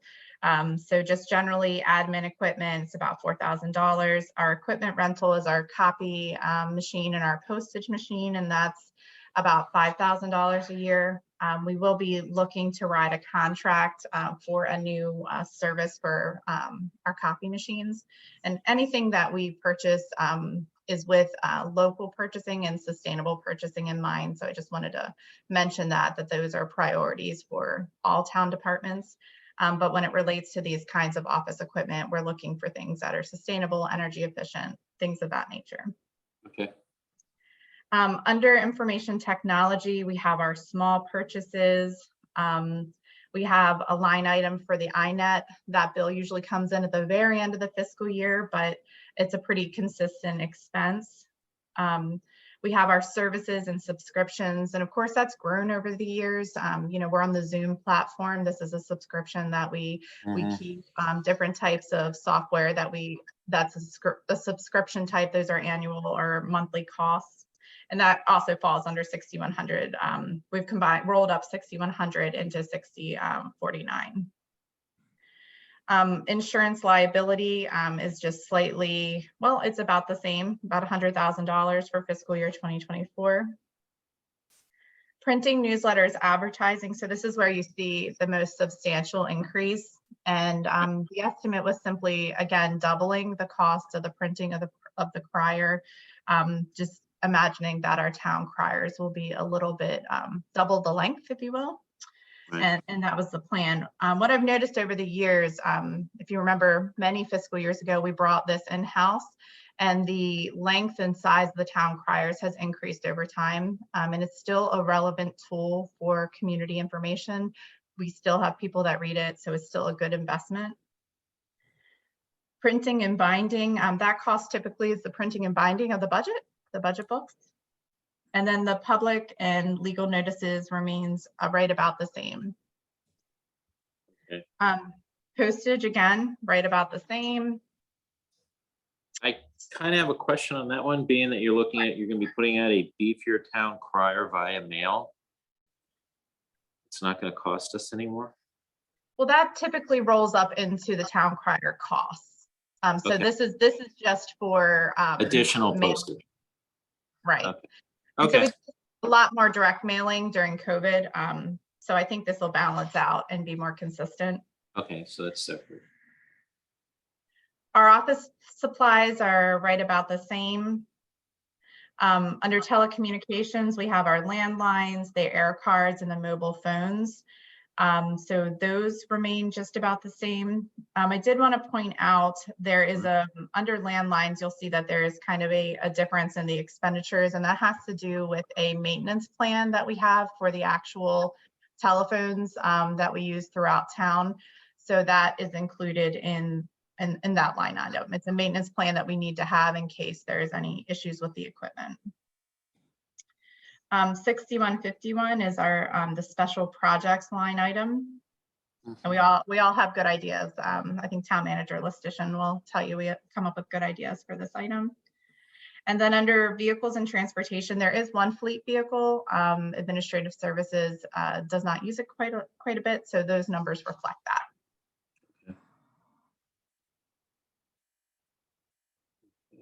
[SPEAKER 5] So just generally admin equipment, it's about $4,000. Our equipment rental is our copy machine and our postage machine, and that's about $5,000 a year. We will be looking to write a contract for a new service for our copy machines. And anything that we purchase is with local purchasing and sustainable purchasing in mind. So I just wanted to mention that those are priorities for all town departments. But when it relates to these kinds of office equipment, we're looking for things that are sustainable, energy efficient, things of that nature.
[SPEAKER 6] Okay.
[SPEAKER 5] Under information technology, we have our small purchases. We have a line item for the iNet. That bill usually comes in at the very end of the fiscal year, but it's a pretty consistent expense. We have our services and subscriptions, and of course that's grown over the years. You know, we're on the Zoom platform. This is a subscription that we keep, different types of software that's a subscription type. Those are annual or monthly costs. And that also falls under 6100. We've rolled up 6100 into 6049. Insurance liability is just slightly, well, it's about the same, about $100,000 for fiscal year 2024. Printing, newsletters, advertising. So this is where you see the most substantial increase. And the estimate was simply, again, doubling the cost of the printing of the crier. Just imagining that our town criers will be a little bit double the length, if you will.
[SPEAKER 6] Right.
[SPEAKER 5] And that was the plan. What I've noticed over the years, if you remember many fiscal years ago, we brought this in-house, and the length and size of the town criers has increased over time. And it's still a relevant tool for community information. We still have people that read it, so it's still a good investment. Printing and binding, that cost typically is the printing and binding of the budget books. And then the public and legal notices remains right about the same.
[SPEAKER 6] Okay.
[SPEAKER 5] Postage, again, right about the same.
[SPEAKER 6] I kind of have a question on that one, being that you're looking at, you're going to be putting out a beefier town crier via mail. It's not going to cost us anymore.
[SPEAKER 5] Well, that typically rolls up into the town crier costs. So
[SPEAKER 6] Okay.
[SPEAKER 5] this is just for
[SPEAKER 6] Additional
[SPEAKER 5] mail.
[SPEAKER 6] postage.
[SPEAKER 5] Right.
[SPEAKER 6] Okay.
[SPEAKER 5] And so
[SPEAKER 6] Okay.
[SPEAKER 5] we did a lot more direct mailing during COVID. So I think this will balance out and be more consistent.
[SPEAKER 6] Okay, so that's separate.
[SPEAKER 5] Our office supplies are right about the same. Under telecommunications, we have our landlines, the air cards, and the mobile phones. So those remain just about the same. I did want to point out there is under landlines, you'll see that there is kind of a difference in the expenditures, and that has to do with a maintenance plan that we have for the actual telephones that we use throughout town. So that is included in that line item. It's a maintenance plan that we need to have in case there's any issues with the equipment. 6151 is our the special projects line item. And we all have good ideas. I think town manager Listician will tell you we have come up with good ideas for this item. And then under vehicles and transportation, there is one fleet vehicle. Administrative services does not use it quite a bit, so those numbers reflect that.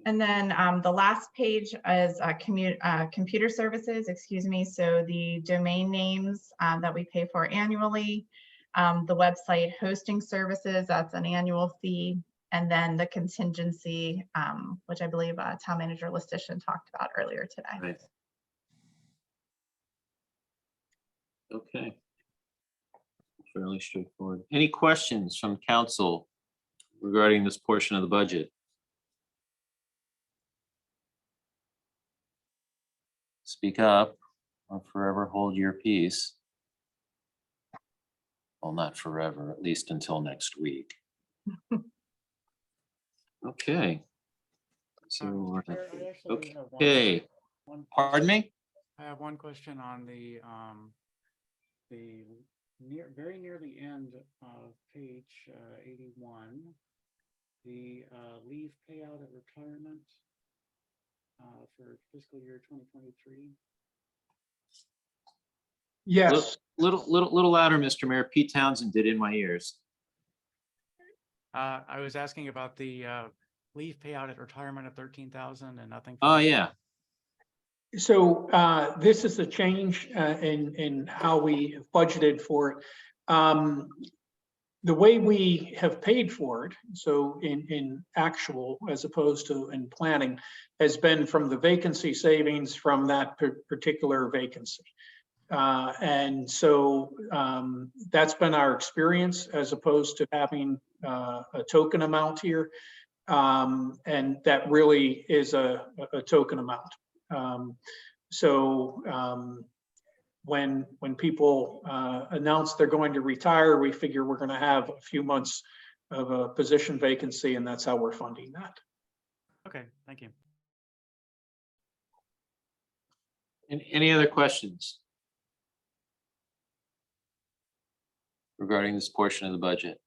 [SPEAKER 5] And then the last page is computer services, excuse me. So the domain names that we pay for annually, the website hosting services, that's an annual fee. And then the contingency, which I believe town manager Listician talked about earlier today.
[SPEAKER 6] Right. Okay. Fairly straightforward. Any questions from council regarding this portion of the budget? Speak up or forever hold your peace. Well, not forever, at least until next week. Okay. So,
[SPEAKER 4] Chair, I actually have
[SPEAKER 6] okay,
[SPEAKER 4] one
[SPEAKER 6] pardon me?
[SPEAKER 4] I have one question on the very near the end of page 81, the leave payout at retirement for fiscal year 2023.
[SPEAKER 2] Yes,
[SPEAKER 6] Little louder, Mr. Mayor. Pete Townsend did in my ears.
[SPEAKER 4] I was asking about the leave payout at retirement of 13,000 and nothing.
[SPEAKER 6] Oh, yeah.
[SPEAKER 2] So this is a change in how we have budgeted for it. The way we have paid for it, so in actual as opposed to in planning, has been from the vacancy savings from that particular vacancy. And so that's been our experience as opposed to having a token amount here. And that really is a token amount. When people announce they're going to retire, we figure we're going to have a few months of a position vacancy, and that's how we're funding that.
[SPEAKER 4] Okay, thank you.
[SPEAKER 6] Any other questions regarding this portion of the budget?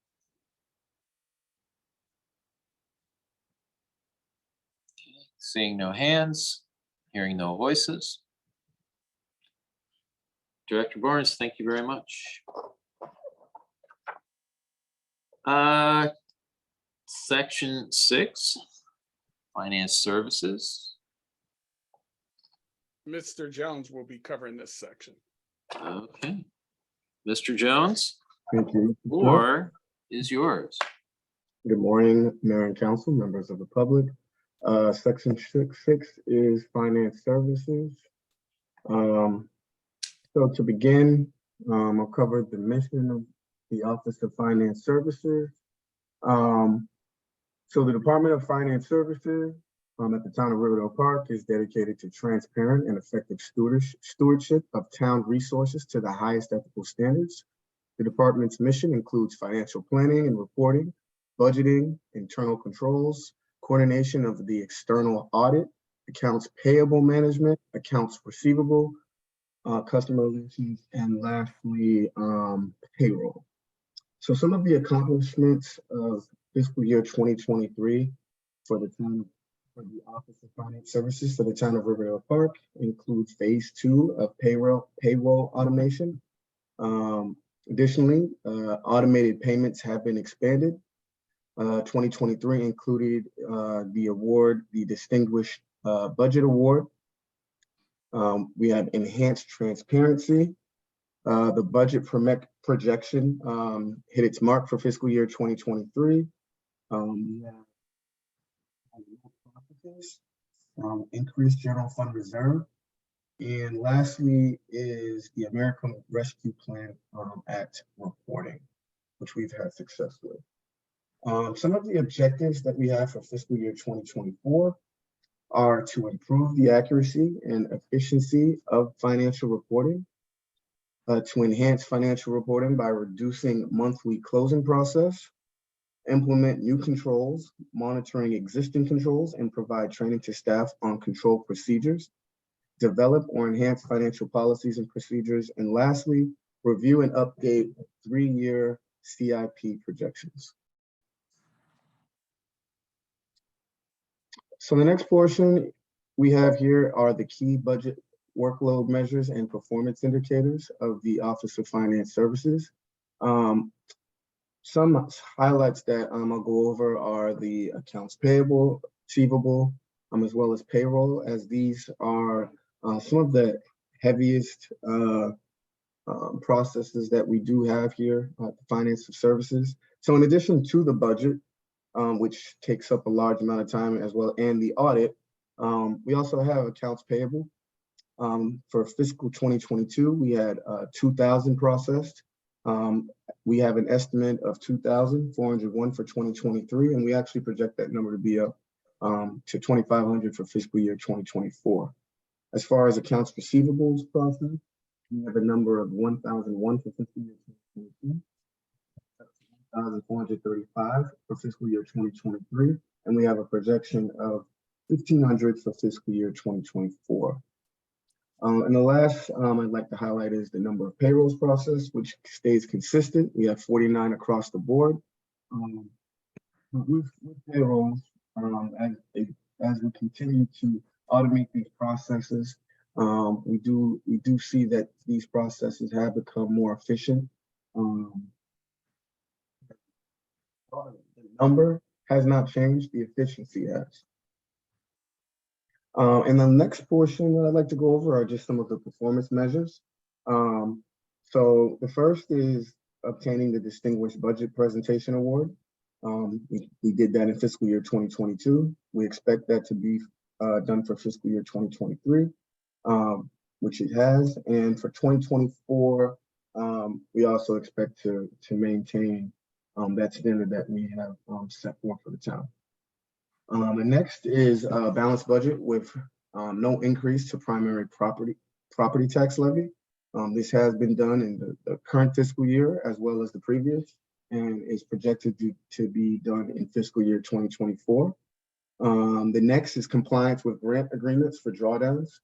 [SPEAKER 6] Seeing no hands, hearing no voices. Director Barnes, thank you very much. Section 6, Finance Services.
[SPEAKER 8] Mr. Jones will be covering this section.
[SPEAKER 6] Okay. Mr. Jones,
[SPEAKER 3] Thank you.
[SPEAKER 6] the floor is yours.
[SPEAKER 3] Good morning, Mayor and Council, members of the public. Section 6 is Finance Services. So to begin, I'll cover the mission of the Office of Finance Services. So the Department of Finance Services at the Town of Riverdale Park is dedicated to transparent and effective stewardship of town resources to the highest ethical standards. The department's mission includes financial planning and reporting, budgeting, internal controls, coordination of the external audit, accounts payable management, accounts receivable, customer relations, and lastly, payroll. So some of the accomplishments of fiscal year 2023 for the Office of Finance Services for the Town of Riverdale Park include phase 2 of payroll automation. Additionally, automated payments have been expanded. 2023 included the Distinguished Budget Award. We have enhanced transparency. The budget projection hit its mark for fiscal year 2023. We have increased general fund reserve. And lastly is the American Rescue Plan Act reporting, which we've had success with. Some of the objectives that we have for fiscal year 2024 are to improve the accuracy and efficiency of financial reporting, to enhance financial reporting by reducing monthly closing process, implement new controls, monitoring existing controls, and provide training to staff on control procedures, develop or enhance financial policies and procedures, and lastly, review and update 3-year CIP projections. So the next portion we have here are the key budget workload measures and performance indicators of the Office of Finance Services. Some highlights that I'll go over are the accounts payable, receivable, as well as payroll, as these are some of the heaviest processes that we do have here at the Finance Services. So in addition to the budget, which takes up a large amount of time as well, and the audit, we also have accounts payable. For fiscal 2022, we had 2,000 processed. We have an estimate of 2,401 for 2023, and we actually project that number to be up to 2,500 for fiscal year 2024. As far as accounts receivables processed, we have a number of 1,001 for fiscal year 2022. 1,435 for fiscal year 2023, and we have a projection of 1,500 for fiscal year 2024. And the last I'd like to highlight is the number of payrolls processed, which stays consistent. We have 49 across the board. With payrolls, as we continue to automate these processes, we do see that these processes have become more efficient. The number has not changed, the efficiency has. And the next portion that I'd like to go over are just some of the performance measures. So the first is obtaining the Distinguished Budget Presentation Award. We did that in fiscal year 2022. We expect that to be done for fiscal year 2023, which it has. And for 2024, we also expect to maintain that standard that we have set forth for the town. The next is a balanced budget with no increase to primary property tax levy. This has been done in the current fiscal year as well as the previous, and is projected to be done in fiscal year 2024. The next is compliance with grant agreements for drawdowns.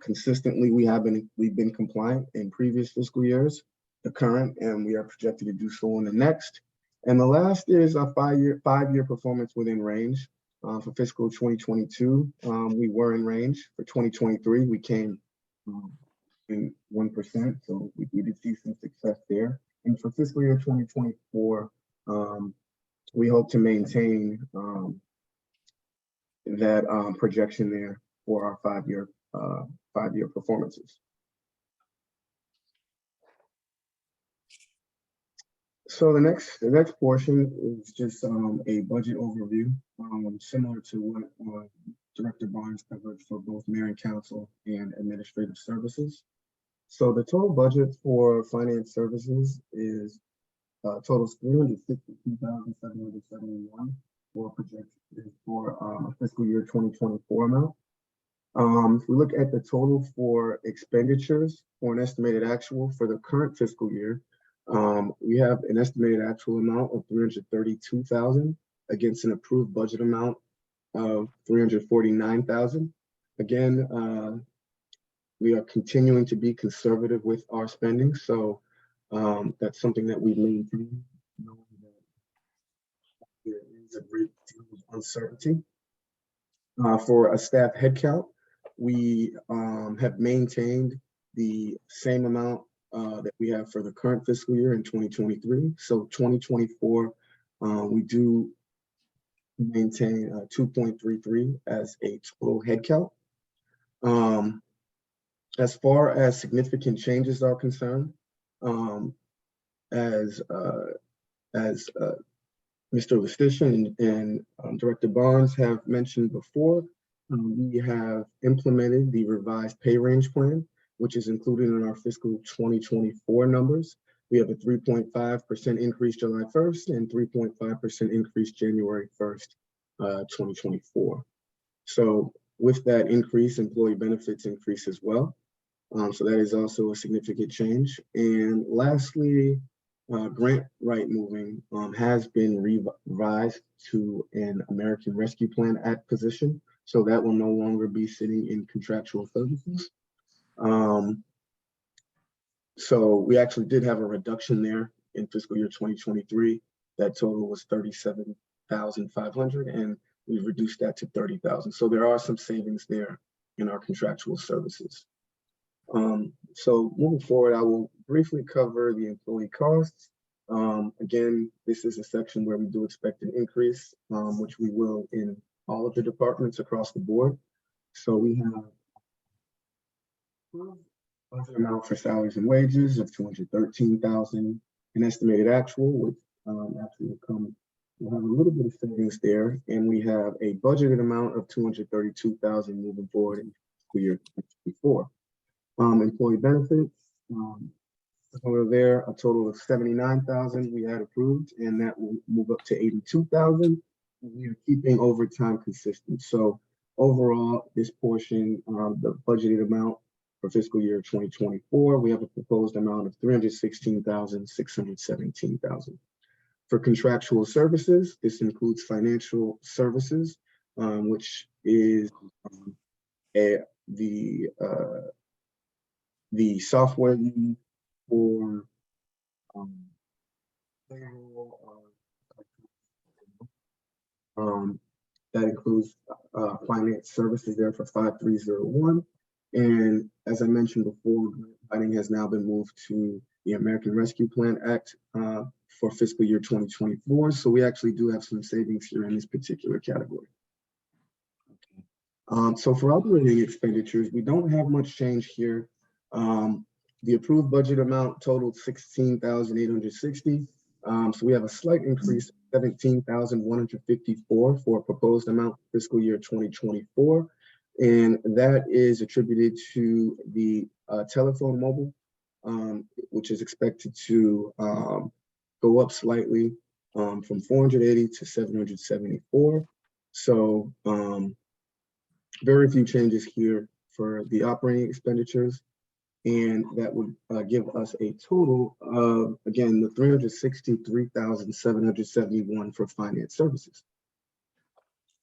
[SPEAKER 3] Consistently, we've been compliant in previous fiscal years, the current, and we are projected to do so in the next. And the last is a five-year performance within range. For fiscal 2022, we were in range. For 2023, we came in 1%, so we did see some success there. And for fiscal year 2024, we hope to maintain that projection there for our five-year performances. So the next portion is just a budget overview, similar to what Director Barnes covered for both mayor and council and administrative services. So the total budget for finance services is totals $362,771 for projection for fiscal year 2024 amount. If we look at the total for expenditures for an estimated actual for the current fiscal year, we have an estimated actual amount of $332,000 against an approved budget amount of $349,000. Again, we are continuing to be conservative with our spending, so that's something that we maintain, knowing that there is a great deal of uncertainty. For a staff headcount, we have maintained the same amount that we have for the current fiscal year in 2023. So 2024, we do maintain 2.33 as a total headcount. As far as significant changes are concerned, as Mr. Lustician and Director Barnes have mentioned before, we have implemented the revised pay range plan, which is included in our fiscal 2024 numbers. We have a 3.5% increase July 1st and 3.5% increase January 1st, 2024. So with that increase, employee benefits increase as well. So that is also a significant change. And lastly, grant right moving has been revised to an American Rescue Plan Act position. So that will no longer be sitting in contractual services. So we actually did have a reduction there in fiscal year 2023. That total was $37,500, and we reduced that to $30,000. So there are some savings there in our contractual services. So moving forward, I will briefly cover the employee costs. Again, this is a section where we do expect an increase, which we will in all of the departments across the board. So we have budget amount for salaries and wages of $213,000, an estimated actual, which actually we'll have a little bit of savings there, and we have a budgeted amount of $232,000 moving forward in fiscal year 2024. Employee benefits, over there, a total of $79,000 we had approved, and that will move up to $82,000. We are keeping overtime consistent. So overall, this portion, the budgeted amount for fiscal year 2024, we have a proposed amount of $316,617,000. For contractual services, this includes financial services, which is the software for payroll. That includes finance services there for 5301. And as I mentioned before, funding has now been moved to the American Rescue Plan Act for fiscal year 2024. So we actually do have some savings here in this particular category. So for operating expenditures, we don't have much change here. The approved budget amount totaled 16,860. So we have a slight increase, 17,154 for a proposed amount fiscal year 2024. And that is attributed to the telephone mobile, which is expected to go up slightly from 480 to 774. So very few changes here for the operating expenditures. And that would give us a total of, again, the 363,771 for finance services.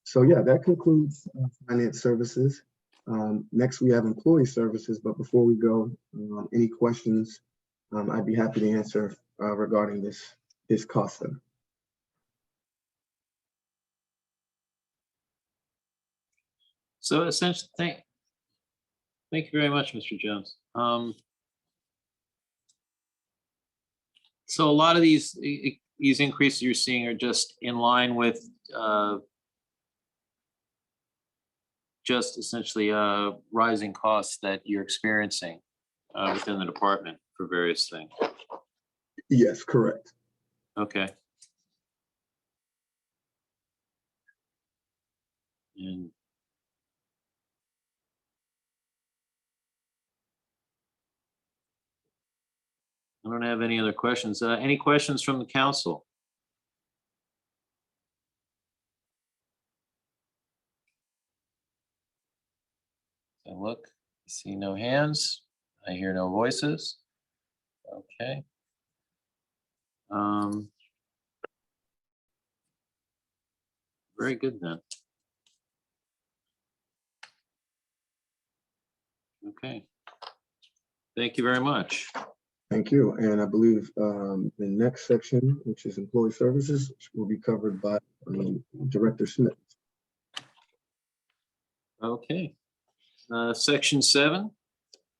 [SPEAKER 3] So yeah, that concludes finance services. Next, we have employee services, but before we go, any questions, I'd be happy to answer regarding this cost center.
[SPEAKER 6] So essentially, thank you very much, Mr. Jones. So a lot of these increases you're seeing are just in line with just essentially rising costs that you're experiencing within the department for various things.
[SPEAKER 3] Yes, correct.
[SPEAKER 6] Okay. And I don't have any other questions. Any questions from the council? I look, see no hands. I hear no voices. Okay. Very good then. Okay. Thank you very much.
[SPEAKER 3] Thank you. And I believe the next section, which is employee services, will be covered by Director Smith.
[SPEAKER 6] Okay. Section 7,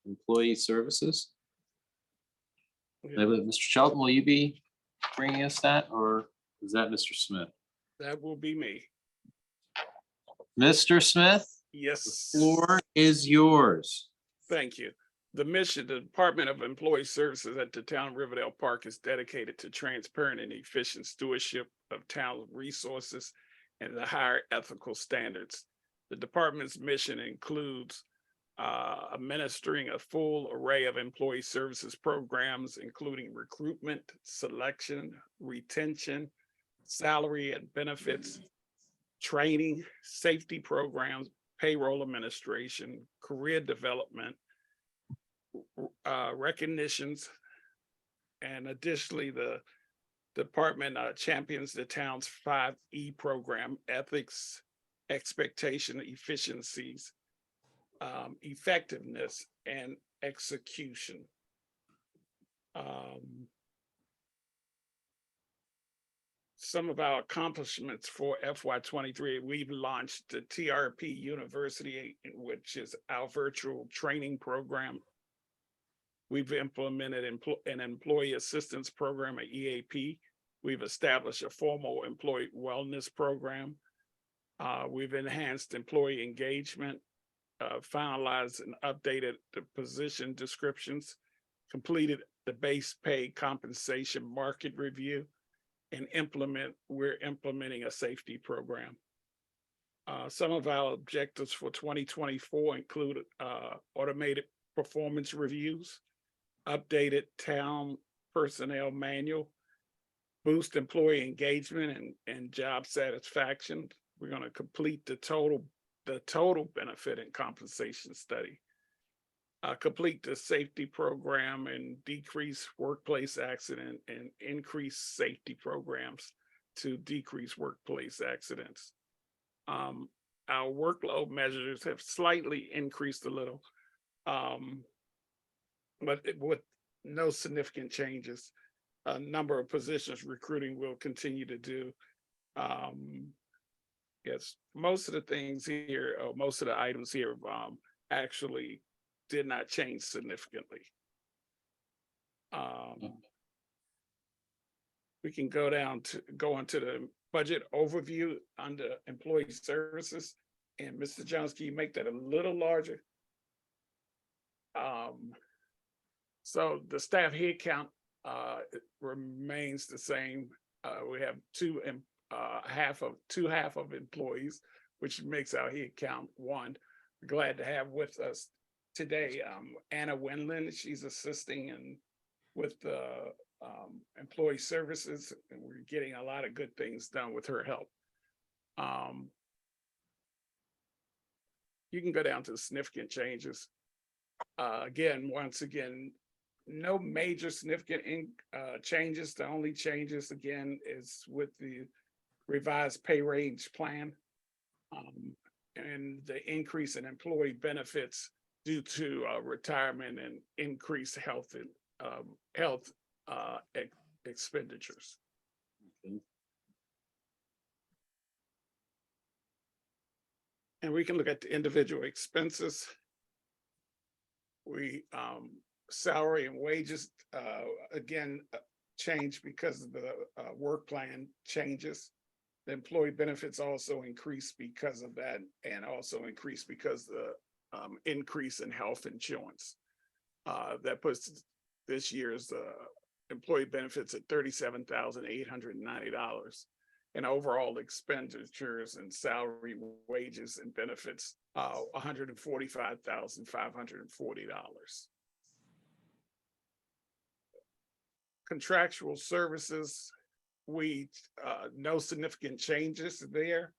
[SPEAKER 6] employee services. Mr. Shelton, will you be bringing us that, or is that Mr. Smith?
[SPEAKER 8] That will be me.
[SPEAKER 6] Mr. Smith,
[SPEAKER 8] Yes.
[SPEAKER 6] the floor is yours.
[SPEAKER 8] Thank you. The mission, the Department of Employee Services at the Town of Riverdale Park is dedicated to transparent and efficient stewardship of town resources and the higher ethical standards. The department's mission includes administering a full array of employee services programs, including recruitment, selection, retention, salary and benefits, training, safety programs, payroll administration, career development, recognitions, and additionally, the department champions the town's 5E program: ethics, expectation, efficiencies, effectiveness, and execution. Some of our accomplishments for FY23, we've launched the TRP University, which is our virtual training program. We've implemented an employee assistance program at EAP. We've established a formal employee wellness program. We've enhanced employee engagement, finalized and updated the position descriptions, completed the base pay compensation market review, and we're implementing a safety program. Some of our objectives for 2024 include automated performance reviews, updated town personnel manual, boost employee engagement and job satisfaction. We're going to complete the total benefit and compensation study, complete the safety program and decrease workplace accident and increase safety programs to decrease workplace accidents. Our workload measures have slightly increased a little, but with no significant changes. A number of positions recruiting will continue to do. Yes, most of the things here, or most of the items here, actually did not change significantly. We can go into the budget overview under employee services. And Mr. Jones, can you make that a little larger? So the staff head count remains the same. We have two half of employees, which makes our head count one. Glad to have with us today Anna Wendland. She's assisting with the employee services, and we're getting a lot of good things done with her help. You can go down to the significant changes. Once again, no major significant changes. The only changes again is with the revised pay range plan and the increase in employee benefits due to retirement and increased health expenditures. And we can look at the individual expenses. We salary and wages again change because of the work plan changes. The employee benefits also increase because of that, and also increase because of the increase in health insurance. That puts this year's employee benefits at $37,890. And overall expenditures and salary, wages, and benefits, $145,540. Contractual services, no significant changes there.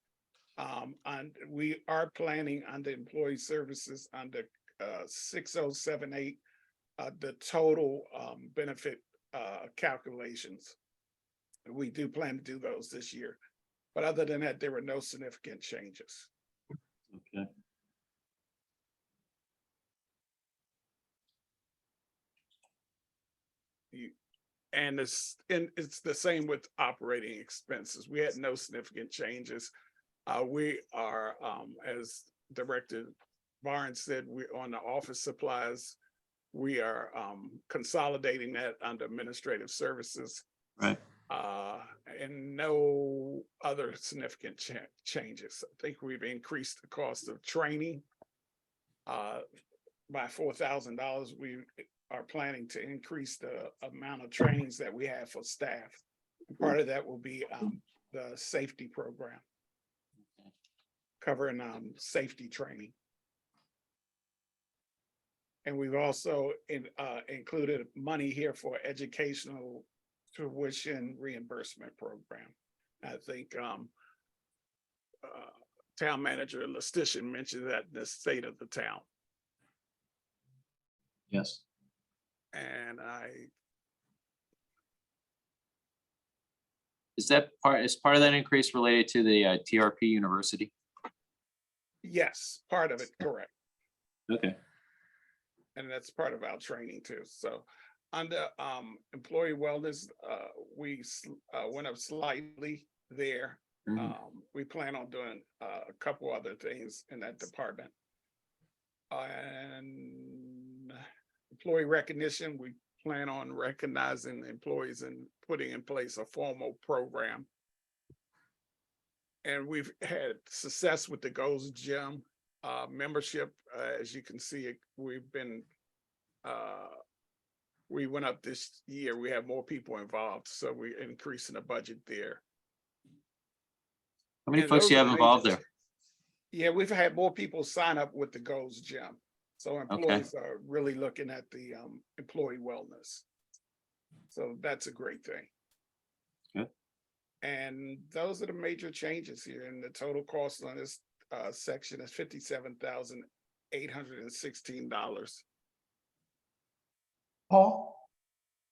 [SPEAKER 8] And we are planning under employee services under 6078, the total benefit calculations. We do plan to do those this year, but other than that, there were no significant changes.
[SPEAKER 6] Okay.
[SPEAKER 8] And it's the same with operating expenses. We had no significant changes. We are, as Director Barnes said, we're on the office supplies. We are consolidating that under administrative services.
[SPEAKER 6] Right.
[SPEAKER 8] And no other significant changes. I think we've increased the cost of training by $4,000. We are planning to increase the amount of trainings that we have for staff. Part of that will be the safety program, covering safety training. And we've also included money here for educational tuition reimbursement program. I think Town Manager Lestitian mentioned that in the state of the town.
[SPEAKER 6] Yes.
[SPEAKER 8] And
[SPEAKER 6] Is part of that increase related to the TRP University?
[SPEAKER 8] yes, part of it, correct.
[SPEAKER 6] Okay.
[SPEAKER 8] And that's part of our training too. So under employee wellness, we went up slightly there. We plan on doing a couple other things in that department. And employee recognition, we plan on recognizing employees and putting in place a formal program. And we've had success with the Gold's Gym membership. As you can see, we've been, we went up this year. We have more people involved, so we're increasing the budget there.
[SPEAKER 6] How many
[SPEAKER 8] And
[SPEAKER 6] folks do you
[SPEAKER 8] those
[SPEAKER 6] have
[SPEAKER 8] are
[SPEAKER 6] involved
[SPEAKER 8] major-
[SPEAKER 6] there?
[SPEAKER 8] Yeah, we've had more people sign up with the Gold's Gym. So employees are really looking at the employee wellness. So that's a great thing.
[SPEAKER 6] Good.
[SPEAKER 8] And those are the major changes here. And the total cost on this section is $57,816.
[SPEAKER 2] Paul,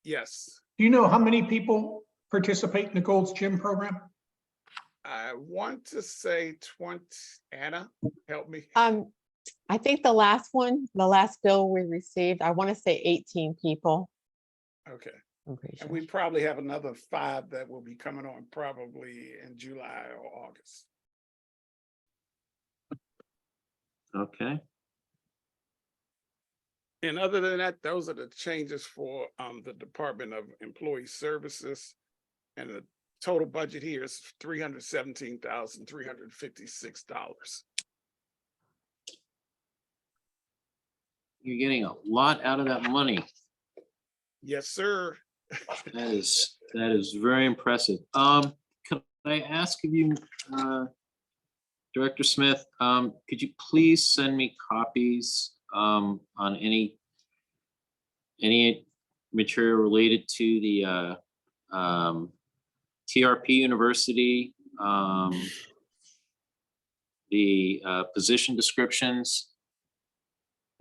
[SPEAKER 8] Yes,
[SPEAKER 2] do you know how many people participate in the Gold's Gym program?
[SPEAKER 8] I want to say 20. Anna, help me.
[SPEAKER 9] I think the last bill we received, I want to say 18 people.
[SPEAKER 8] Okay.
[SPEAKER 9] I'm pretty
[SPEAKER 8] And
[SPEAKER 9] sure.
[SPEAKER 8] we probably have another 5 that will be coming on probably in July or August.
[SPEAKER 6] Okay.
[SPEAKER 8] And other than that, those are the changes for the Department of Employee Services. And the total budget here is $317,356.
[SPEAKER 6] You're getting a lot out of that money.
[SPEAKER 8] Yes, sir.
[SPEAKER 6] That is very impressive. Can I ask of you, Director Smith, could you please send me copies on any material related to the TRP University, the position descriptions,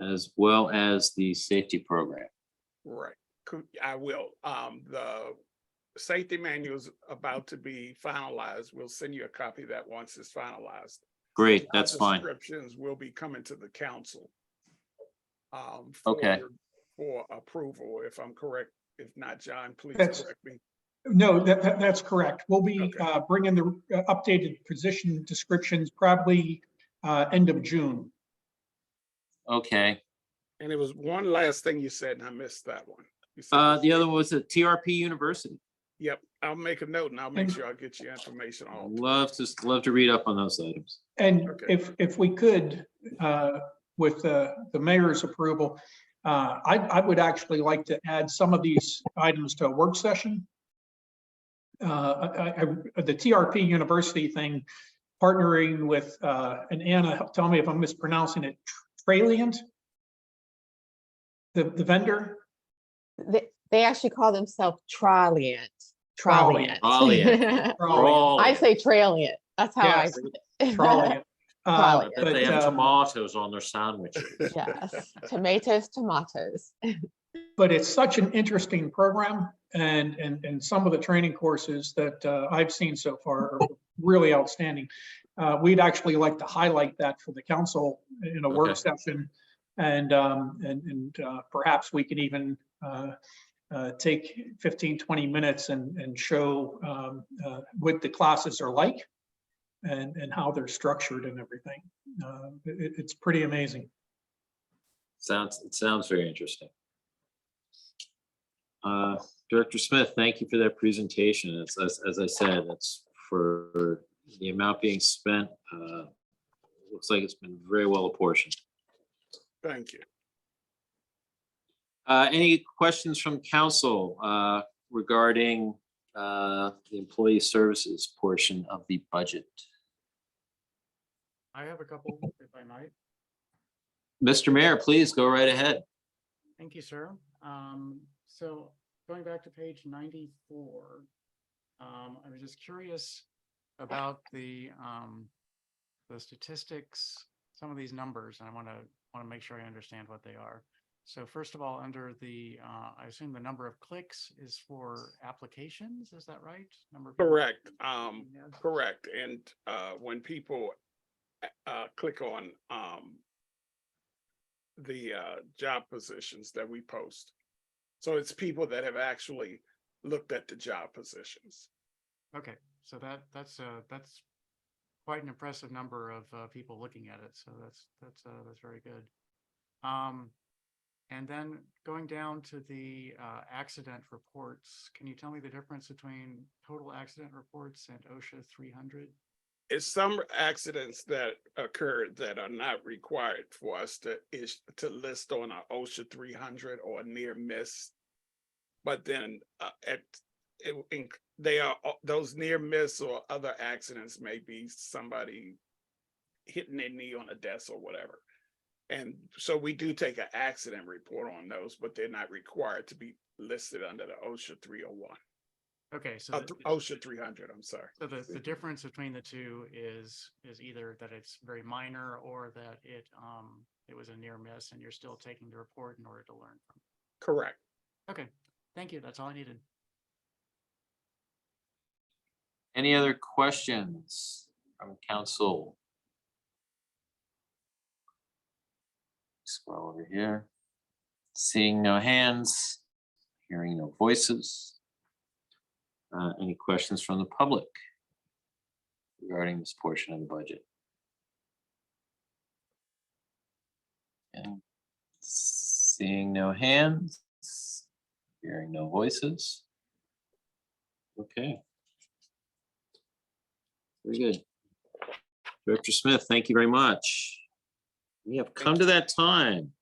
[SPEAKER 6] as well as the safety program?
[SPEAKER 8] Right. I will. The safety manual's about to be finalized. We'll send you a copy of that once it's finalized.
[SPEAKER 6] Great,
[SPEAKER 8] Our
[SPEAKER 6] that's fine.
[SPEAKER 8] Descriptions will be coming to the council.
[SPEAKER 6] Okay.
[SPEAKER 8] For approval, if I'm correct. If not, John, please
[SPEAKER 2] That's-
[SPEAKER 8] correct me.
[SPEAKER 2] No, that's correct. We'll be
[SPEAKER 8] Okay.
[SPEAKER 2] bringing the updated position descriptions probably end of June.
[SPEAKER 6] Okay.
[SPEAKER 8] And it was one last thing you said, and I missed that one. You said
[SPEAKER 6] The other one was at TRP University.
[SPEAKER 8] Yep, I'll make a note and I'll make sure I'll get you information all.
[SPEAKER 6] Love to read up on those items.
[SPEAKER 2] And
[SPEAKER 8] Okay.
[SPEAKER 2] if we could, with the mayor's approval, I would actually like to add some of these items to a work session. The TRP University thing, partnering with, and Anna, tell me if I'm mispronouncing it, Tralient, the vendor.
[SPEAKER 9] They actually call themselves Traliant.
[SPEAKER 2] Traliant.
[SPEAKER 9] Traliant.
[SPEAKER 6] Traliant.
[SPEAKER 9] I say Traliant. That's how I
[SPEAKER 2] Yes.
[SPEAKER 9] read it.
[SPEAKER 2] Traliant.
[SPEAKER 9] Traliant.
[SPEAKER 6] That they have
[SPEAKER 2] But,
[SPEAKER 6] tomatoes on their sandwiches.
[SPEAKER 9] Yes, tomatoes, tomatoes.
[SPEAKER 2] but it's such an interesting program, and some of the training courses that I've seen so far are really outstanding. We'd actually like to highlight that for the council in a work
[SPEAKER 6] Okay.
[SPEAKER 2] session, and perhaps we can even take 15, 20 minutes and show what the classes are like and how they're structured and everything. It's pretty amazing.
[SPEAKER 6] It sounds very interesting. Director Smith, thank you for that presentation. It's, as I said, it's for the amount being spent. Looks like it's been very well apportioned.
[SPEAKER 8] Thank you.
[SPEAKER 6] Any questions from council regarding the employee services portion of the budget?
[SPEAKER 4] I have a couple, if I might.
[SPEAKER 6] Mr. Mayor, please go right ahead.
[SPEAKER 4] Thank you, sir. So going back to page 94, I was just curious about the statistics, some of these numbers, and I want to make sure I understand what they are. So first of all, under the, I assume the number of clicks is for applications, is that right? Number of people-
[SPEAKER 8] Correct.
[SPEAKER 4] Yeah.
[SPEAKER 8] Correct. And when people click on the job positions that we post. So it's people that have actually looked at the job positions.
[SPEAKER 4] Okay, so that's quite an impressive number of people looking at it. So that's very good. And then going down to the accident reports, can you tell me the difference between total accident reports and OSHA 300?
[SPEAKER 8] It's some accidents that occurred that are not required for us to list on our OSHA 300 or near miss. But then they are those near miss or other accidents may be somebody hitting their knee on a desk or whatever. And so we do take an accident report on those, but they're not required to be listed under the OSHA 301.
[SPEAKER 4] Okay, so
[SPEAKER 8] OSHA 300, I'm sorry.
[SPEAKER 4] so the difference between the two is either that it's very minor or that it was a near miss and you're still taking the report in order to learn from it.
[SPEAKER 8] Correct.
[SPEAKER 4] Okay, thank you. That's all I needed.
[SPEAKER 6] Any other questions from council? Scroll over here. Seeing no hands, hearing no voices. Any questions from the public regarding this portion of the budget? And seeing no hands, hearing no voices. Okay. Very good. Director Smith, thank you very much. We have come to that time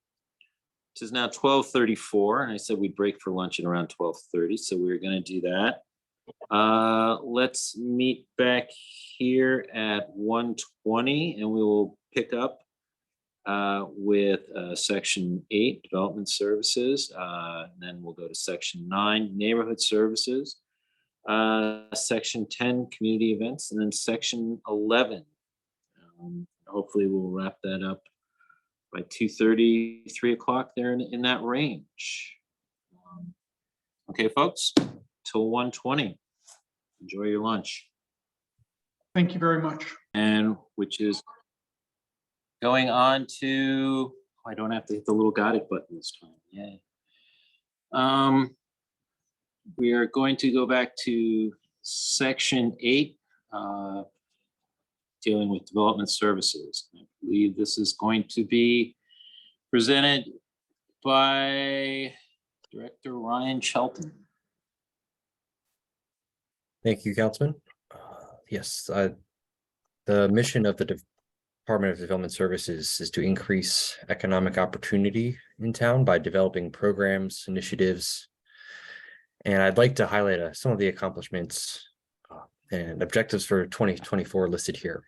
[SPEAKER 6] It is now 12:34, and I said we'd break for lunch at around 12:30, so we're gonna do that. Let's meet back here at 1:20, and we will pick up with section 8, development services. Then we'll go to section 9, neighborhood services. Section 10, community events, and then section 11. Hopefully we'll wrap that up by 2:30, 3 o'clock there in that range. Okay, folks, till 1:20. Enjoy your lunch.
[SPEAKER 2] Thank you very much.
[SPEAKER 6] And which is going on to, I don't have to hit the little guided button this time. Yay. We are going to go back to section 8, dealing with development services. I believe this is going to be presented by Director Ryan Shelton.
[SPEAKER 10] Thank you, Councilman. Yes, the mission of the Department of Development Services is to increase economic opportunity in town by developing programs, initiatives, and I'd like to highlight some of the accomplishments and objectives for 2024 listed here.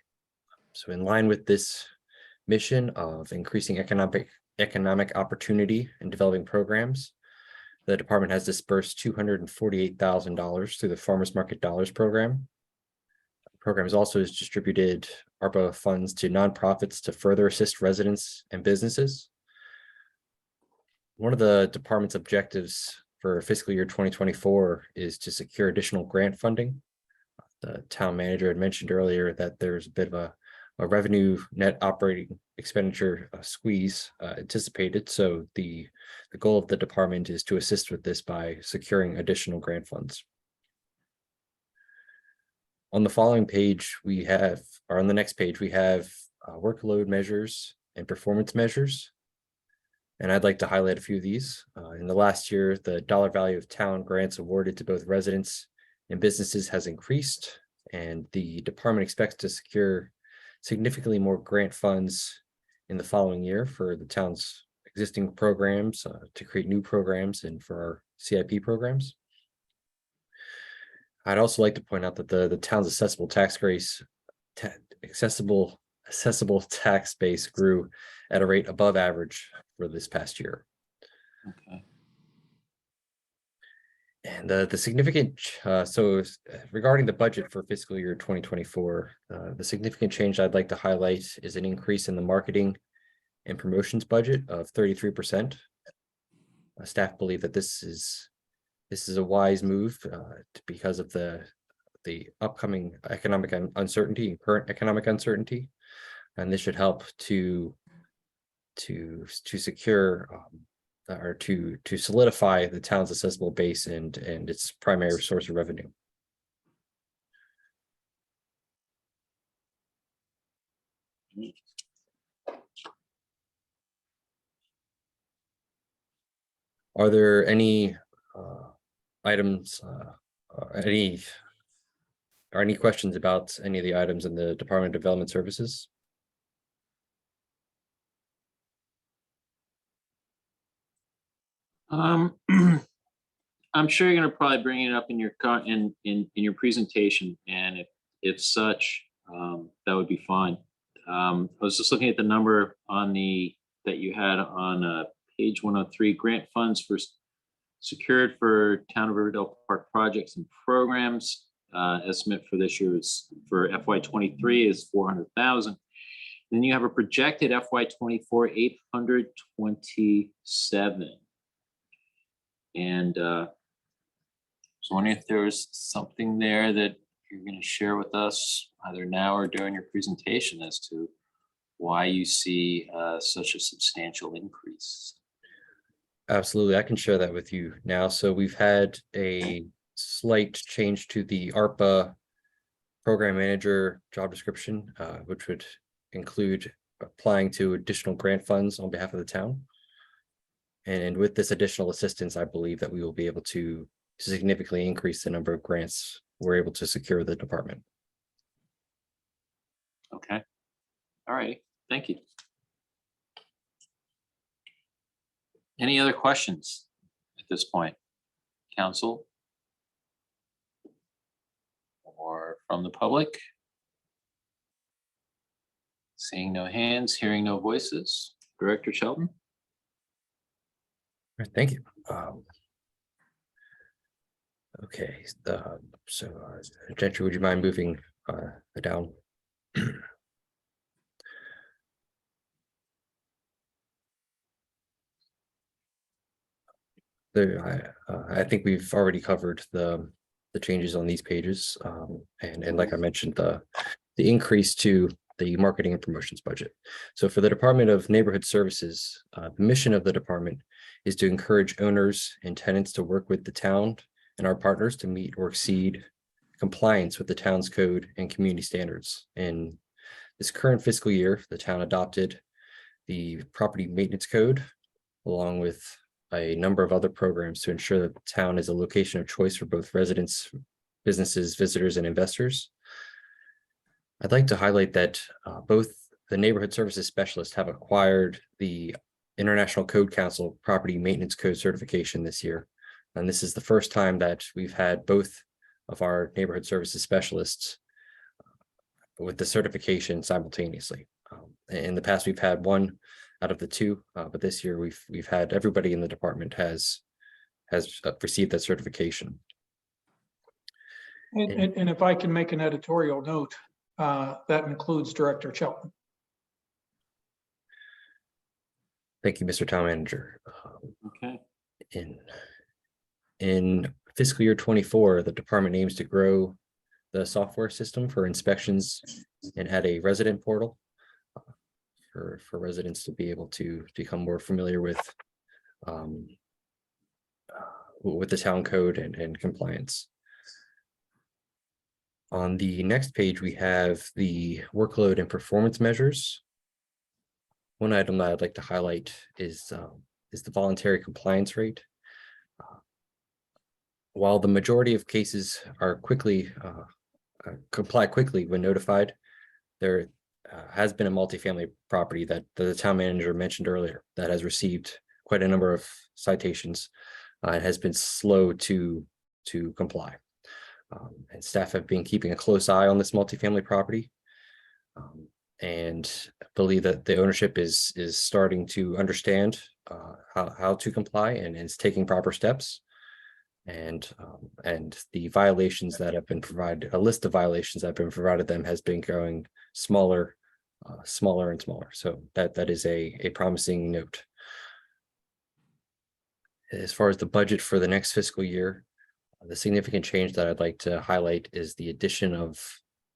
[SPEAKER 10] So in line with this mission of increasing economic opportunity and developing programs, the department has dispersed $248,000 through the Farmers Market Dollars program. The program has also distributed ARPA funds to nonprofits to further assist residents and businesses. One of the department's objectives for fiscal year 2024 is to secure additional grant funding. The town manager had mentioned earlier that there's a bit of a revenue net operating expenditure squeeze anticipated. So the goal of the department is to assist with this by securing additional grant funds. On the following page, on the next page, we have workload measures and performance measures. And I'd like to highlight a few of these. In the last year, the dollar value of town grants awarded to both residents and businesses has increased, and the department expects to secure significantly more grant funds in the following year for the town's existing programs, to create new programs, and for our CIP programs. I'd also like to point out that the town's accessible tax base grew at a rate above average for this past year.
[SPEAKER 6] Okay.
[SPEAKER 10] And the significant, regarding the budget for fiscal year 2024, the significant change I'd like to highlight is an increase in the marketing and promotions budget of 33%. Staff believe that this is a wise move because of the upcoming economic uncertainty and current economic uncertainty, and this should help to secure or to solidify the town's accessible base and its primary source of revenue. Are there any items, any questions about any of the items in the Department of Development Services?
[SPEAKER 6] I'm sure you're gonna probably bring it up in your in your presentation, and if such, that would be fine. I was just looking at the number on that you had on page 103, grant funds secured for Town of Riverdale Park projects and programs. Estimate for this year is for FY23 is 400,000. Then you have a projected FY24 827. And I was wondering if there was something there that you're going to share with us either now or during your presentation as to why you see such a substantial increase.
[SPEAKER 10] Absolutely, I can share that with you now. So we've had a slight change to the ARPA program manager job description, which would include applying to additional grant funds on behalf of the town. And with this additional assistance, I believe that we will be able to significantly increase the number of grants we're able to secure the department.
[SPEAKER 6] Okay. All right. Thank you. Any other questions at this point? Council? Or from the public? Seeing no hands, hearing no voices. Director Shelton?
[SPEAKER 10] Right, thank you. Okay, Gentry, would you mind moving down? I think we've already covered the changes on these pages. And like I mentioned, the increase to the marketing and promotions budget. So for the Department of Neighborhood Services, the mission of the department is to encourage owners and tenants to work with the town and our partners to meet or exceed compliance with the town's code and community standards. In this current fiscal year, the town adopted the property maintenance code along with a number of other programs to ensure that the town is a location of choice for both residents, businesses, visitors, and investors. I'd like to highlight that both the neighborhood services specialists have acquired the International Code Council Property Maintenance Code certification this year. And this is the first time that we've had both of our neighborhood services specialists with the certification simultaneously. In the past, we've had one out of the two, but this year we've had everybody in the department has received that certification.
[SPEAKER 2] And if I can make an editorial note, that includes Director Chelton.
[SPEAKER 10] Thank you, Mr. Town Manager.
[SPEAKER 6] Okay.
[SPEAKER 10] In fiscal year 24, the department aims to grow the software system for inspections and add a resident portal for residents to be able to become more familiar with the town code and compliance. On the next page, we have the workload and performance measures. One item that I'd like to highlight is the voluntary compliance rate. While the majority of cases are comply quickly when notified, there has been a multifamily property that the town manager mentioned earlier that has received quite a number of citations and has been slow to comply. And staff have been keeping a close eye on this multifamily property and believe that the ownership is starting to understand how to comply and is taking proper steps. And the violations that have been provided, a list of violations that have been provided them has been growing smaller and smaller. So that is a promising note. As far as the budget for the next fiscal year, the significant change that I'd like to highlight is the addition of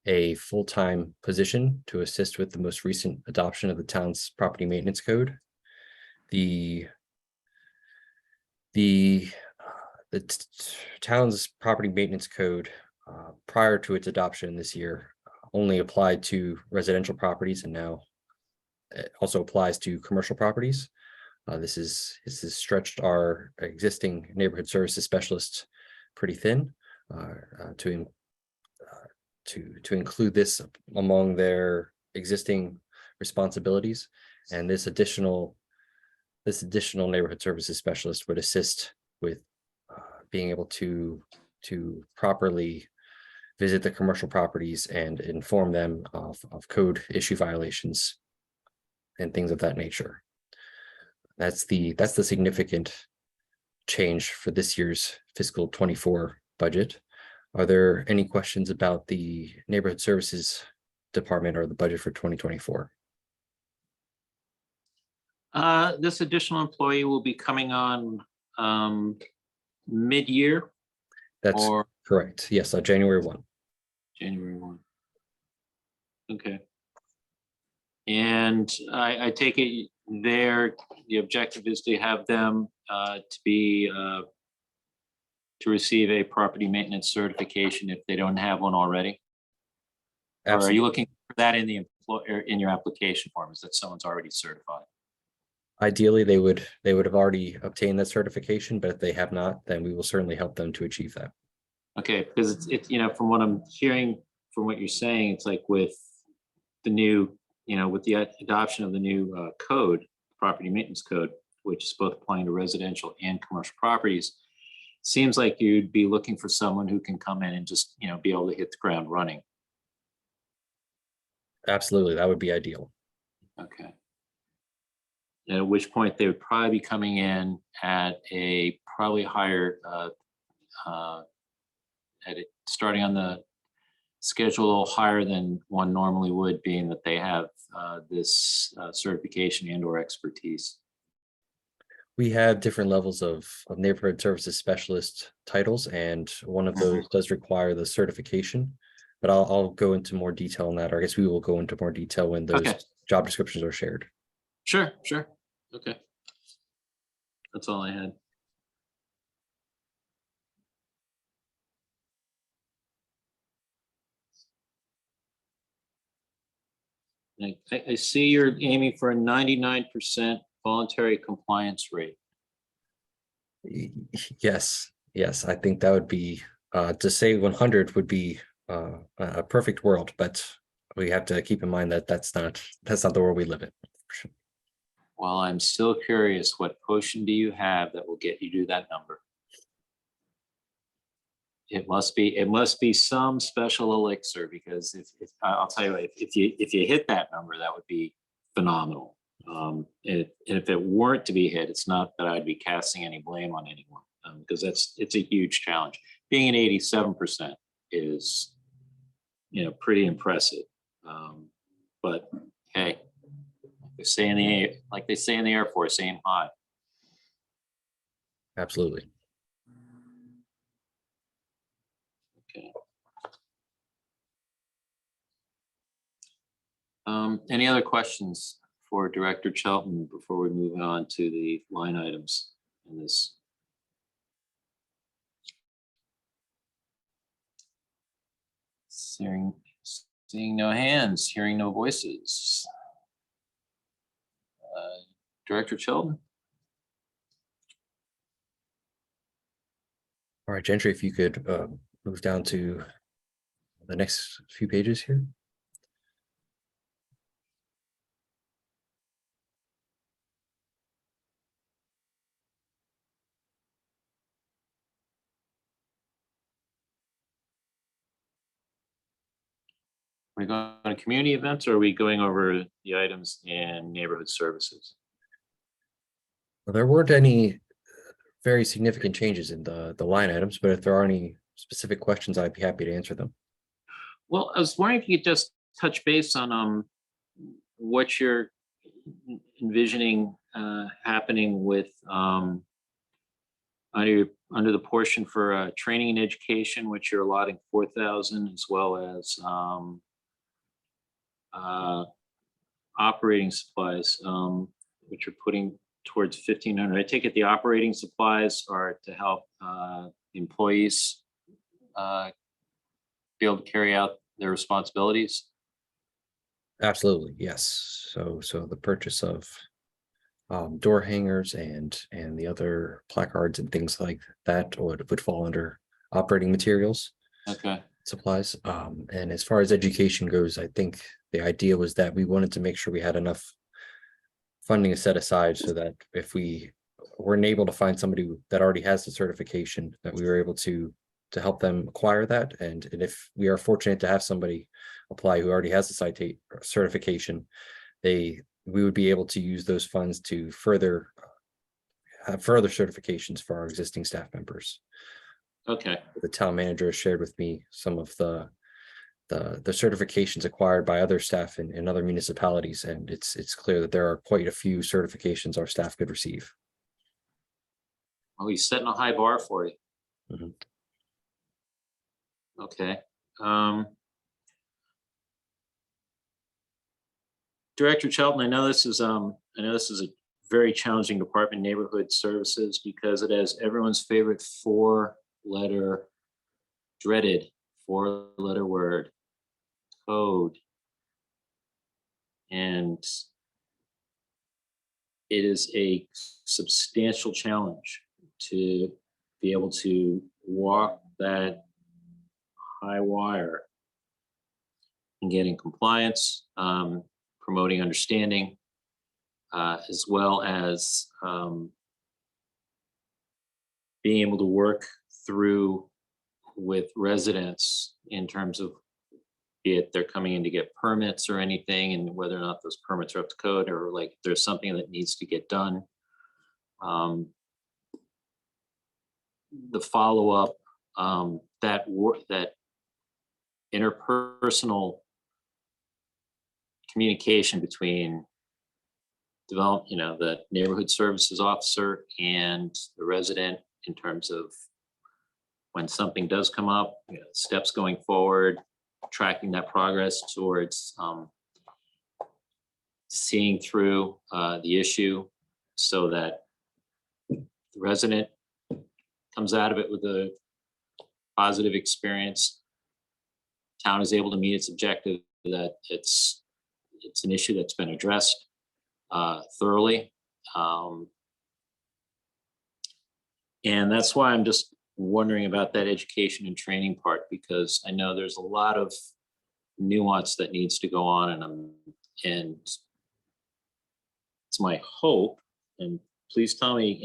[SPEAKER 10] a full-time position to assist with the most recent adoption of the town's property maintenance code. The town's property maintenance code prior to its adoption this year only applied to residential properties, and now it also applies to commercial properties. This has stretched our existing neighborhood services specialists pretty thin to include this among their existing responsibilities, and this additional neighborhood services specialist would assist with being able to properly visit the commercial properties and inform them of code issue violations and things of that nature. That's the significant change for this year's fiscal 24 budget. Are there any questions about the neighborhood services department or the budget for 2024?
[SPEAKER 6] This additional employee will be coming on mid-year
[SPEAKER 10] That's
[SPEAKER 6] or
[SPEAKER 10] correct. Yes, January 1.
[SPEAKER 6] January 1. Okay. And I take it the objective is to have them to receive a property maintenance certification if they don't have one already? Or are you looking for that in the in your application form? Is that someone's already certified?
[SPEAKER 10] Ideally, they would have already obtained that certification, but if they have not, then we will certainly help them to achieve that.
[SPEAKER 6] Okay, because it's from what I'm hearing from what you're saying, it's like with the new, with the adoption of the new code, property maintenance code, which is both applying to residential and commercial properties. Seems like you'd be looking for someone who can come in and just, be able to hit the ground running.
[SPEAKER 10] Absolutely, that would be ideal.
[SPEAKER 6] Okay. At which point they would probably be coming in at a probably higher, starting on the schedule a little higher than one normally would, being that they have this certification and or expertise.
[SPEAKER 10] We have different levels of neighborhood services specialist titles, and one of those does require the certification. But I'll go into more detail on that, or I guess we will go into more detail when those
[SPEAKER 6] Okay.
[SPEAKER 10] job descriptions are shared.
[SPEAKER 6] Sure. Okay. That's all I had. I see you're aiming for a 99% voluntary compliance rate.
[SPEAKER 10] Yes, I think that would be, to say 100 would be a perfect world, but we have to keep in mind that that's not the world we live in.
[SPEAKER 6] Well, I'm still curious, what potion do you have that will get you to that number? It must be some special elixir, because if I'll tell you what, if you hit that number, that would be phenomenal. And if it weren't to be hit, it's not that I'd be casting any blame on anyone, because it's a huge challenge. Being an 87% is, pretty impressive. But hey, like they say in the Air Force, aim high.
[SPEAKER 10] Absolutely.
[SPEAKER 6] Okay. Any other questions for Director Chelton before we move on to the line items in this? Seeing no hands, hearing no voices. Director Chelton?
[SPEAKER 10] All right, Gentry, if you could move down to the next few pages here.
[SPEAKER 6] Are we going to community events, or are we going over the items in neighborhood services?
[SPEAKER 10] Well, there weren't any very significant changes in the line items, but if there are any specific questions, I'd be happy to answer them.
[SPEAKER 6] Well, I was wondering if you could just touch base on what you're envisioning happening with under the portion for training and education, which you're allotting 4,000, as well as operating supplies, which you're putting towards 1,500. I take it the operating supplies are to help employees be able to carry out their responsibilities.
[SPEAKER 10] Absolutely, yes. So the purchase of door hangers and the other placards and things like that would fall under operating materials.
[SPEAKER 6] Okay.
[SPEAKER 10] Supplies. And as far as education goes, I think the idea was that we wanted to make sure we had enough funding set aside so that if we weren't able to find somebody that already has the certification, that we were able to help them acquire that. And if we are fortunate to have somebody apply who already has the certification, we would be able to use those funds to have further certifications for our existing staff members.
[SPEAKER 6] Okay.
[SPEAKER 10] The town manager has shared with me some of the certifications acquired by other staff in other municipalities, and it's clear that there are quite a few certifications our staff could receive.
[SPEAKER 6] Oh, he's setting a high bar for you.
[SPEAKER 10] Mhm.
[SPEAKER 6] Okay. Director Chelton, I know this is a very challenging department, neighborhood services, because it has everyone's favorite dreaded four-letter word, code. And it is a substantial challenge to be able to walk that high wire and getting compliance, promoting understanding, as well as being able to work through with residents in terms of be it they're coming in to get permits or anything, and whether or not those permits are up to code, or like if there's something that needs to get done. The follow-up, that interpersonal communication between the neighborhood services officer and the resident in terms of when something does come up, steps going forward, tracking that progress towards seeing through the issue so that the resident comes out of it with a positive experience. Town is able to meet its objective, that it's an issue that's been addressed thoroughly. And that's why I'm just wondering about that education and training part, because I know there's a lot of nuance that needs to go on, and it's my hope, and please tell me,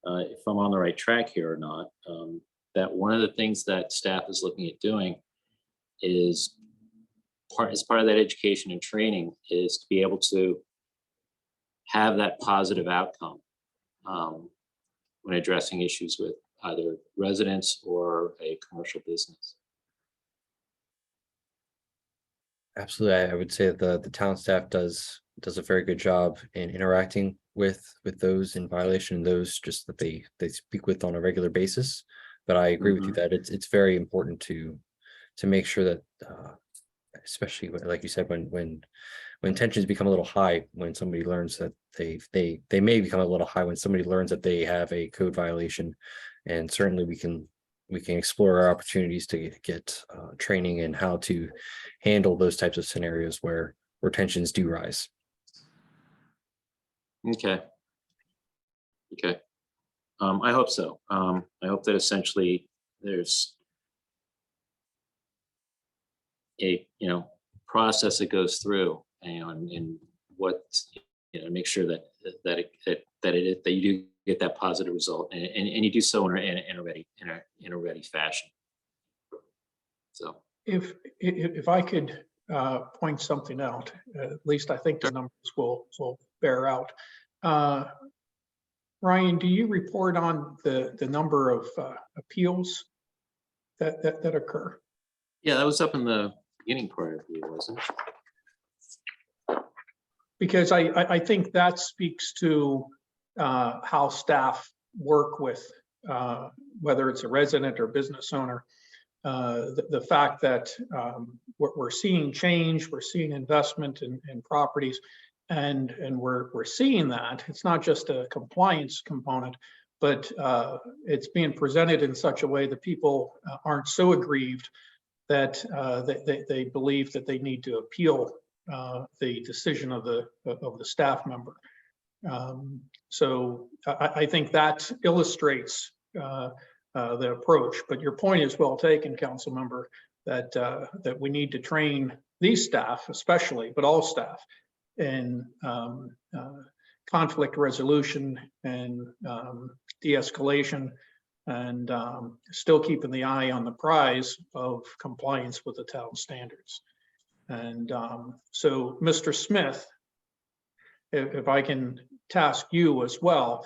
[SPEAKER 6] if I'm on the right track here or not, that one of the things that staff is looking at doing is as part of that education and training is to be able to have that positive outcome when addressing issues with either residents or a commercial business.
[SPEAKER 10] Absolutely. I would say the town staff does a very good job in interacting with those in violation, and those just that they speak with on a regular basis. But I agree with you that it's very important to make sure that especially like you said, when tensions become a little high, when somebody learns that they may become a little high when somebody learns that they have a code violation, and certainly we can explore our opportunities to get training in how to handle those types of scenarios where tensions do rise.
[SPEAKER 6] Okay. I hope so. I hope that essentially there's a process that goes through, and what make sure that you do get that positive result, and you do so in a ready fashion. So
[SPEAKER 2] If I could point something out, at least I think the numbers will bear out. Ryan, do you report on the number of appeals that occur?
[SPEAKER 6] yeah, that was up in the beginning part of the year, wasn't it?
[SPEAKER 2] Because I think that speaks to how staff work with whether it's a resident or business owner. The fact that we're seeing change, we're seeing investment in properties, and we're seeing that it's not just a compliance component, but it's being presented in such a way that people aren't so aggrieved that they believe that they need to appeal the decision of the staff member. So I think that illustrates the approach. But your point is well taken, Council Member, that we need to train these staff, especially, but all staff, in conflict resolution and de-escalation, and still keeping the eye on the prize of compliance with the town standards. And so, Mr. Smith, if I can task you as well,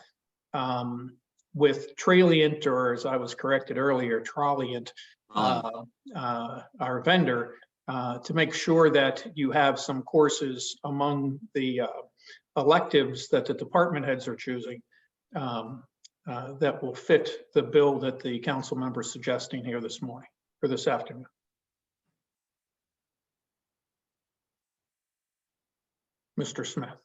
[SPEAKER 2] with Tralient, or as I was corrected earlier, Tralient, our vendor, to make sure that you have some courses among the electives that the department heads are choosing that will fit the bill that the council member is suggesting here this morning or this afternoon. Mr. Smith.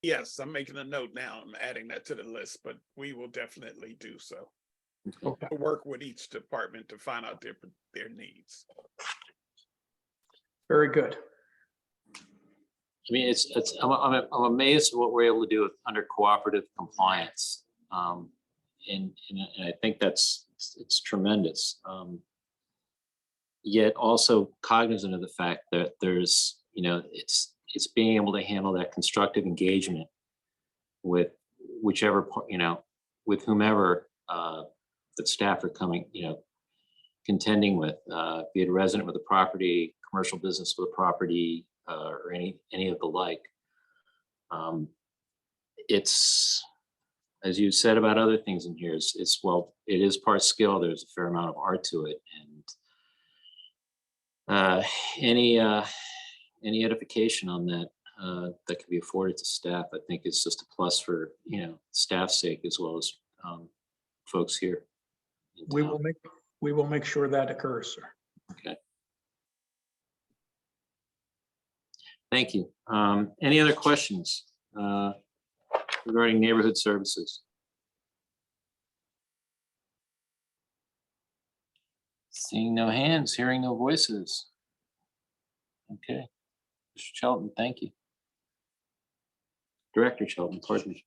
[SPEAKER 8] Yes, I'm making a note now. I'm adding that to the list, but we will definitely do so.
[SPEAKER 2] Okay.
[SPEAKER 8] We'll work with each department to find out their needs.
[SPEAKER 2] Very good.
[SPEAKER 6] I mean, I'm amazed at what we're able to do under cooperative compliance. And I think it's tremendous. Yet also cognizant of the fact that there's, it's it's being able to handle that constructive engagement with whichever, with whomever that staff are coming, contending with, be it a resident with a property, commercial business with a property, or any of the like. It's, as you said about other things in here, well, it is part skill. There's a fair amount of art to it, and any edification on that that can be afforded to staff, I think is just a plus for staff's sake as well as folks here. in
[SPEAKER 2] We
[SPEAKER 6] town.
[SPEAKER 2] will make sure that occurs, sir.
[SPEAKER 6] Okay. Thank you. Any other questions regarding neighborhood services? Seeing no hands, hearing no voices. Okay. Mr. Shelton, thank you. Director Shelton, pardon me.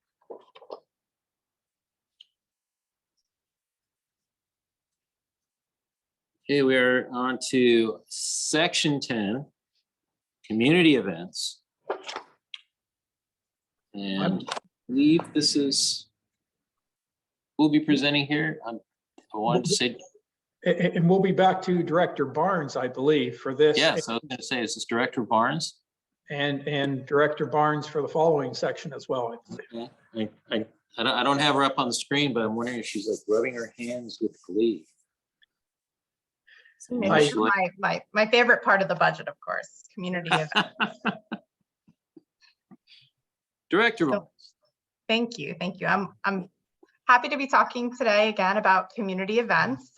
[SPEAKER 6] Okay, we are on to section 10, community events. And I believe this is, who'll be presenting here? I wanted to say,
[SPEAKER 2] And we'll be back to Director Barnes, I believe, for this.
[SPEAKER 6] yes, I was going to say, is this Director Barnes?
[SPEAKER 2] And Director Barnes for the following section as well, I believe.
[SPEAKER 6] Okay. I don't have her up on the screen, but I'm wondering if she's like rubbing her hands with glee.
[SPEAKER 5] Maybe my favorite part of the budget, of course, community events.
[SPEAKER 6] Director
[SPEAKER 5] So-
[SPEAKER 6] Barnes.
[SPEAKER 5] Thank you. I'm happy to be talking today again about community events.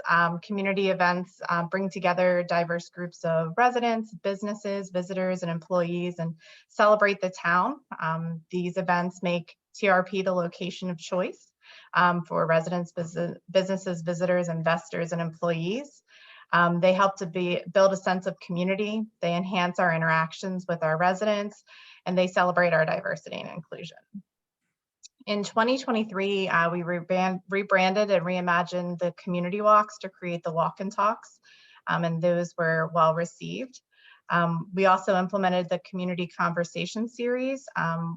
[SPEAKER 5] Community events bring together diverse groups of residents, businesses, visitors, and employees and celebrate the town. These events make TRP the location of choice for residents, businesses, visitors, investors, and employees. They help to build a sense of community. They enhance our interactions with our residents, and they celebrate our diversity and inclusion. In 2023, we rebranded and reimagined the community walks to create the walk and talks, and those were well received. We also implemented the community conversation series,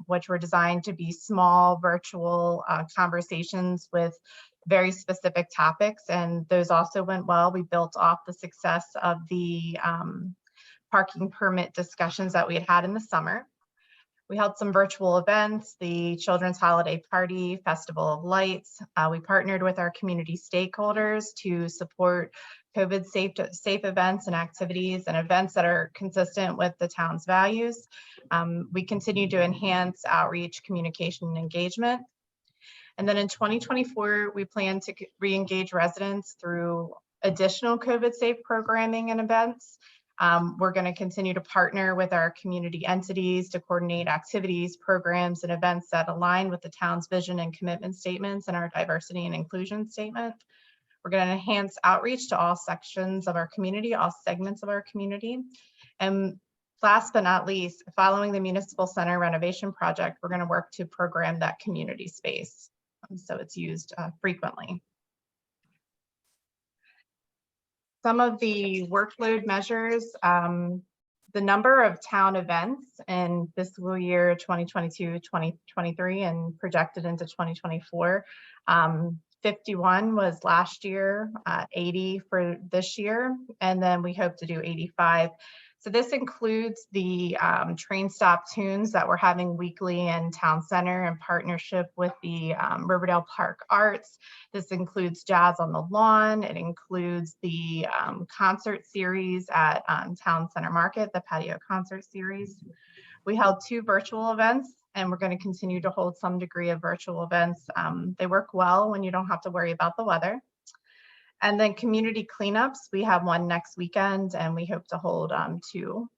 [SPEAKER 5] which were designed to be small virtual conversations with very specific topics, and those also went well. We built off the success of the parking permit discussions that we had in the summer. We held some virtual events, the Children's Holiday Party, Festival of Lights. We partnered with our community stakeholders to support COVID safe events and activities and events that are consistent with the town's values. We continue to enhance outreach, communication, and engagement. And then in 2024, we plan to re-engage residents through additional COVID safe programming and events. We're going to continue to partner with our community entities to coordinate activities, programs, and events that align with the town's vision and commitment statements and our diversity and inclusion statement. We're going to enhance outreach to all sections of our community, all segments of our community. And last but not least, following the Municipal Center renovation project, we're going to work to program that community space so it's used frequently. Some of the workload measures, the number of town events in fiscal year 2022-2023 and projected into 2024, 51 was last year, 80 for this year, and then we hope to do 85. So this includes the train stop tunes that we're having weekly in Town Center in partnership with the Riverdale Park Arts. This includes Jazz on the Lawn. It includes the concert series at Town Center Market, the patio concert series. We held 2 virtual events, and we're going to continue to hold some degree of virtual events. They work well when you don't have to worry about the weather. And then community cleanups, we have one next weekend, and we hope to hold 2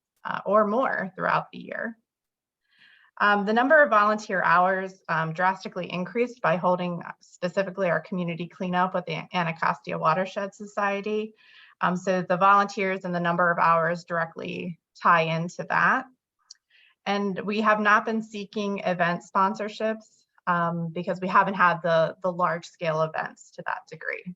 [SPEAKER 5] or more throughout the year. The number of volunteer hours drastically increased by holding specifically our community cleanup with the Anacostia Watershed Society. So the volunteers and the number of hours directly tie into that. And we have not been seeking event sponsorships because we haven't had the large scale events to that degree.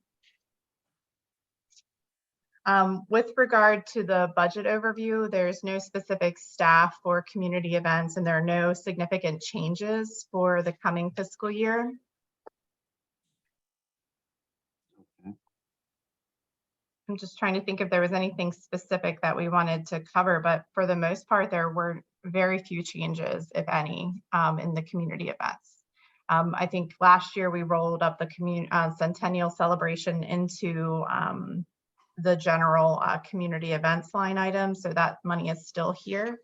[SPEAKER 5] With regard to the budget overview, there's no specific staff for community events, and there are no significant changes for the coming fiscal year. I'm just trying to think if there was anything specific that we wanted to cover, but for the most part, there were very few changes, if any, in the community events. I think last year we rolled up the centennial celebration into the general community events line item, so that money is still here.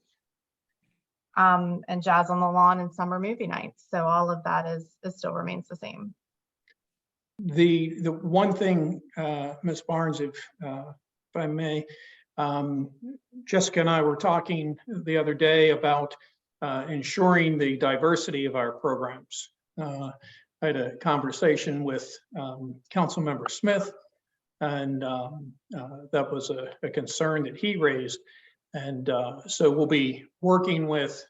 [SPEAKER 5] And Jazz on the Lawn and summer movie nights, so all of that is still remains the same.
[SPEAKER 2] The one thing, Ms. Barnes, if I may, Jessica and I were talking the other day about ensuring the diversity of our programs. I had a conversation with Councilmember Smith, and that was a concern that he raised. And so we'll be working with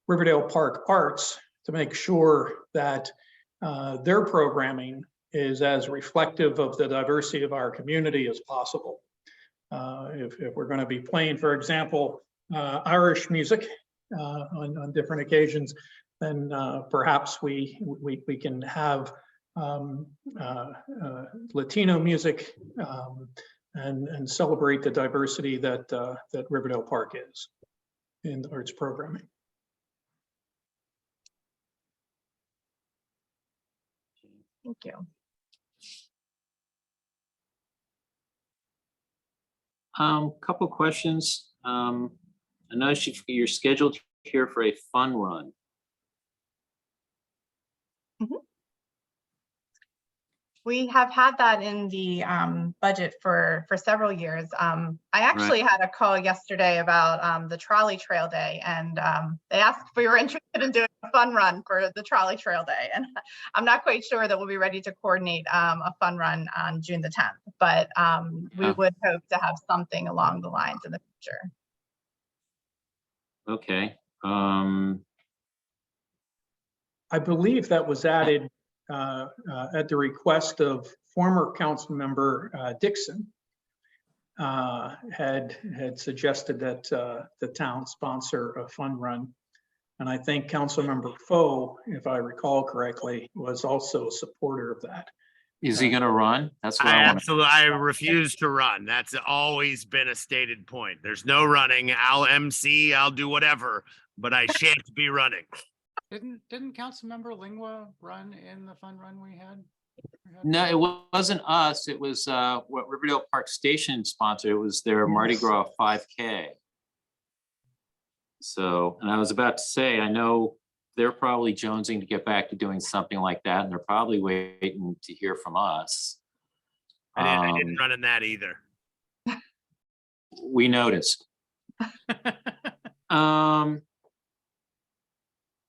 [SPEAKER 2] Riverdale Park Arts to make sure that their programming is as reflective of the diversity of our community as possible. If we're going to be playing, for example, Irish music on different occasions, then perhaps we can have Latino music and celebrate the diversity that that Riverdale Park is in the arts programming.
[SPEAKER 5] Thank you.
[SPEAKER 6] Couple questions. I noticed you're scheduled here for a fun run.
[SPEAKER 5] We have had that in the budget for several years. I actually had a call yesterday about the trolley trail day, and they asked if we were interested in doing a fun run for the trolley trail day. And I'm not quite sure that we'll be ready to coordinate a fun run on June the 10th, but we would hope to have something along the lines in the future.
[SPEAKER 6] Okay.
[SPEAKER 2] I believe that was added at the request of former council member Dixon, had suggested that the town sponsor a fun run. And I think Council Member Foe, if I recall correctly, was also a supporter of that.
[SPEAKER 6] Is he gonna run? That's what I want.
[SPEAKER 7] I refuse to run. That's always been a stated point. There's no running. I'll MC, I'll do whatever, but I shan't be running.
[SPEAKER 4] Didn't Councilmember Lingua run in the fun run we had?
[SPEAKER 6] No, it wasn't us. It was what Riverdale Park Station sponsored. It was their Mardi Gras 5K. So, and I was about to say, I know they're probably jonesing to get back to doing something like that, and they're probably waiting to hear from us.
[SPEAKER 7] I didn't run in that either.
[SPEAKER 6] We noticed.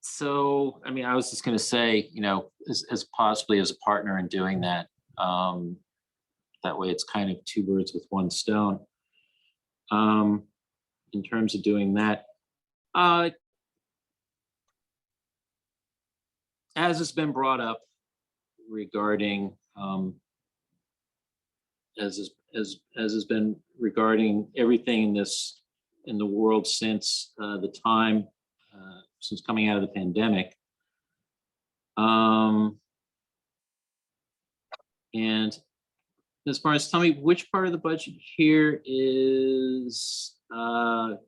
[SPEAKER 6] So, I mean, I was just going to say, you know, as possibly as a partner in doing that, that way it's kind of two birds with one stone. In terms of doing that, as has been brought up regarding, as has been regarding everything in the world since the time. Since coming out of the pandemic. And as far as, tell me which part of the budget here is part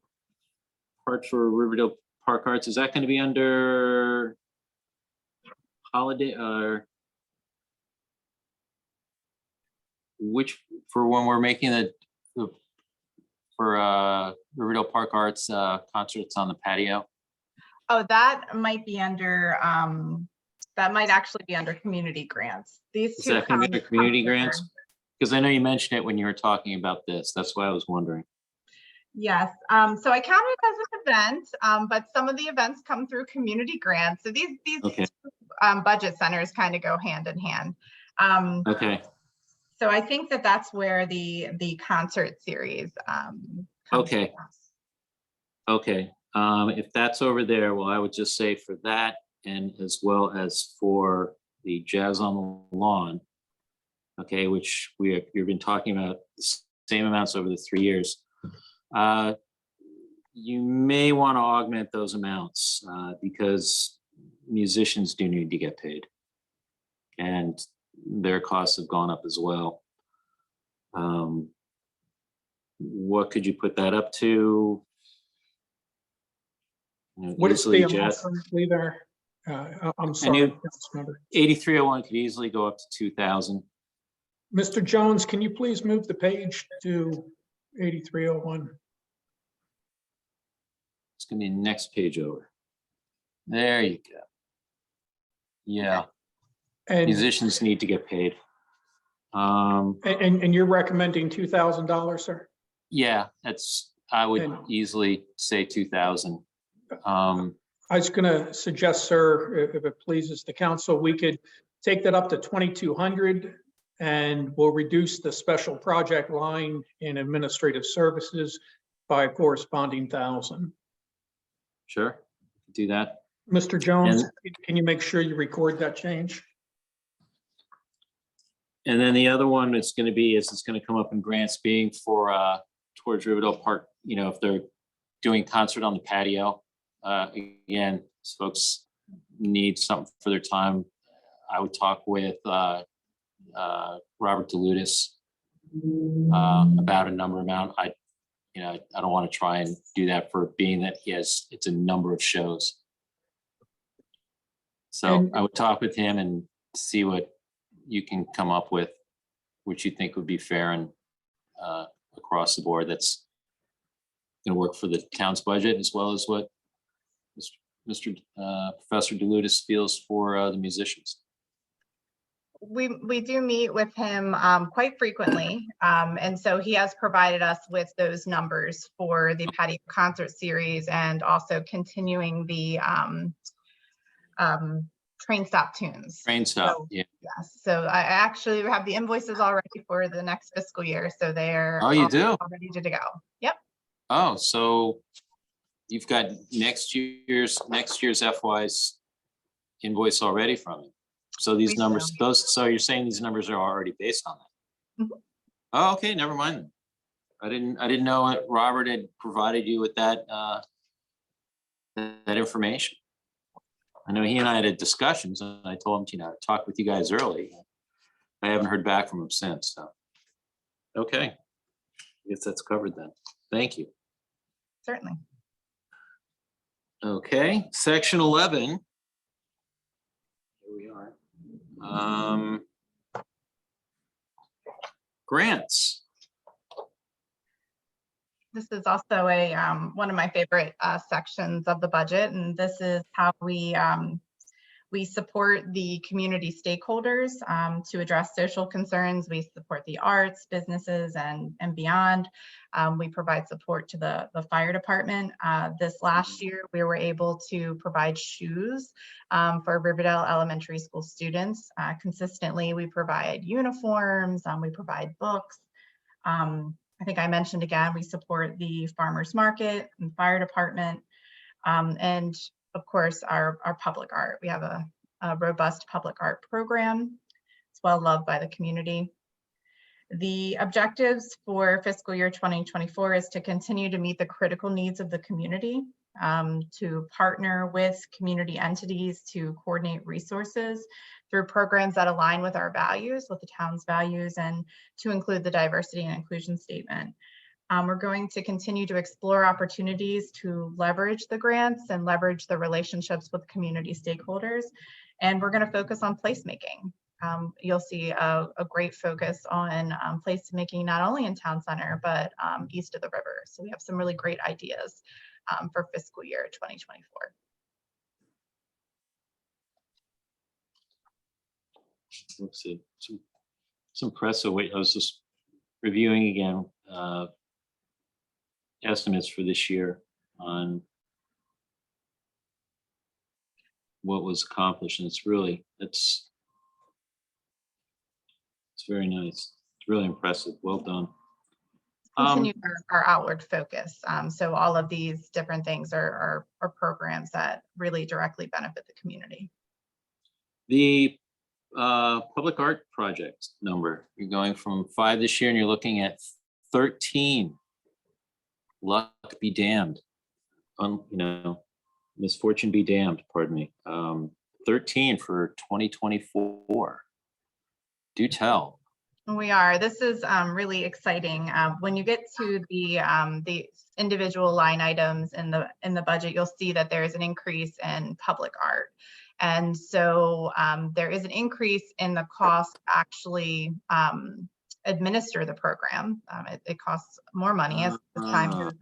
[SPEAKER 6] for Riverdale Park Arts? Is that going to be under holiday or which, for when we're making for Riverdale Park Arts concerts on the patio?
[SPEAKER 5] Oh, that might be under, that might actually be under community grants. These
[SPEAKER 6] Is
[SPEAKER 5] two.
[SPEAKER 6] that going to be under community
[SPEAKER 5] come
[SPEAKER 6] grants?
[SPEAKER 5] together.
[SPEAKER 6] Because I know you mentioned it when you were talking about this. That's why I was wondering.
[SPEAKER 5] Yes, so I count it as an event, but some of the events come through community grants. So these
[SPEAKER 6] Okay.
[SPEAKER 5] budget centers kind of go hand in hand.
[SPEAKER 6] Okay.
[SPEAKER 5] So I think that that's where the concert series. Comes
[SPEAKER 6] Okay.
[SPEAKER 5] from.
[SPEAKER 6] Okay. If that's over there, well, I would just say for that, and as well as for the Jazz on the Lawn, okay, which you've been talking about same amounts over the 3 years. You may want to augment those amounts because musicians do need to get paid. And their costs have gone up as well. What could you put that up to? You know,
[SPEAKER 2] What is
[SPEAKER 6] easily,
[SPEAKER 2] the amount
[SPEAKER 6] Jeff,
[SPEAKER 2] currently there? I'm sorry,
[SPEAKER 6] you-
[SPEAKER 2] Councilmember.
[SPEAKER 6] 8301 could easily go up to 2,000.
[SPEAKER 2] Mr. Jones, can you please move the page to 8301?
[SPEAKER 6] It's gonna be next page over. There you go. Yeah,
[SPEAKER 2] And,
[SPEAKER 6] musicians need to get paid.
[SPEAKER 2] and you're recommending $2,000, sir?
[SPEAKER 6] Yeah, I would
[SPEAKER 2] And-
[SPEAKER 6] easily say 2,000.
[SPEAKER 2] I was gonna suggest, sir, if it pleases the council, we could take that up to 2,200 and we'll reduce the special project line in administrative services by a corresponding 1,000.
[SPEAKER 6] Sure, do that.
[SPEAKER 2] Mr. Jones, can you make sure you record that change?
[SPEAKER 6] And then the other one it's gonna be is it's gonna come up in grants being for towards Riverdale Park, you know, if they're doing concert on the patio. Again, folks need something for their time. I would talk with Robert DeLutis about a number amount. I don't want to try and do that for being that it's a number of shows. So
[SPEAKER 2] And-
[SPEAKER 6] I would talk with him and see what you can come up with, which you think would be fair and across the board. That's going to work for the town's budget as well as what Mr. Professor DeLutis feels for the musicians.
[SPEAKER 5] We do meet with him quite frequently. And so he has provided us with those numbers for the patio concert series and also continuing the train stop tunes.
[SPEAKER 6] Train stop,
[SPEAKER 5] So,
[SPEAKER 6] yeah.
[SPEAKER 5] Yes, so I actually have the invoices already for the next fiscal year, so they're
[SPEAKER 6] Oh, you
[SPEAKER 5] all
[SPEAKER 6] do?
[SPEAKER 5] ready to go. Yep,
[SPEAKER 6] Oh, so you've got next year's FY's invoice already from it. So these
[SPEAKER 5] We
[SPEAKER 6] numbers,
[SPEAKER 5] do.
[SPEAKER 6] so you're saying these numbers are already based on that?
[SPEAKER 5] Mhm.
[SPEAKER 6] Oh, okay, never mind. I didn't know that Robert had provided you with that that information. I know he and I had discussions and I told him, to talk with you guys early. I haven't heard back from him since, so. Okay. I guess that's covered then. Thank you.
[SPEAKER 5] certainly.
[SPEAKER 6] Okay, section 11. Here we are. Grants.
[SPEAKER 5] This is also a one of my favorite sections of the budget, and this is how we support the community stakeholders to address social concerns. We support the arts, businesses, and beyond. We provide support to the fire department. This last year, we were able to provide shoes for Riverdale Elementary School students. Consistently, we provide uniforms, we provide books. I think I mentioned again, we support the farmers market and fire department. And of course, our public art. We have a robust public art program. It's well loved by the community. The objectives for fiscal year 2024 is to continue to meet the critical needs of the community, to partner with community entities to coordinate resources through programs that align with our values, with the town's values, and to include the diversity and inclusion statement. We're going to continue to explore opportunities to leverage the grants and leverage the relationships with community stakeholders. And we're going to focus on placemaking. You'll see a great focus on placemaking, not only in town center, but east of the river. So we have some really great ideas for fiscal year 2024.
[SPEAKER 6] Let's see, some press. So wait, I was just reviewing again estimates for this year on what was accomplished, and it's very nice. It's really impressive. Well done.
[SPEAKER 5] Continue our outward focus. So all of these different things are programs that really directly benefit the community.
[SPEAKER 6] The public art project number, you're going from 5 this year and you're looking at
[SPEAKER 1] 13. Luck be damned. Misfortune be damned, pardon me. 13 for 2024. Do tell.
[SPEAKER 5] We are. This is really exciting. When you get to the individual line items in the budget, you'll see that there is an increase in public art. And so there is an increase in the cost to actually administer the program. It costs more money as time goes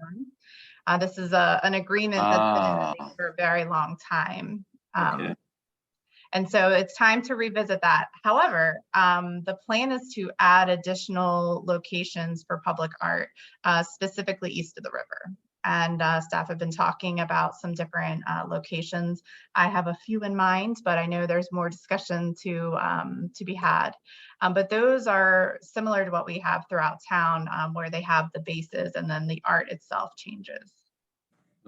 [SPEAKER 5] on. This is an agreement that's been in place for a very long time.
[SPEAKER 1] Okay.
[SPEAKER 5] And so it's time to revisit that. However, the plan is to add additional locations for public art, specifically east of the river. And staff have been talking about some different locations. I have a few in mind, but I know there's more discussion to be had. But those are similar to what we have throughout town, where they have the bases and then the art itself changes.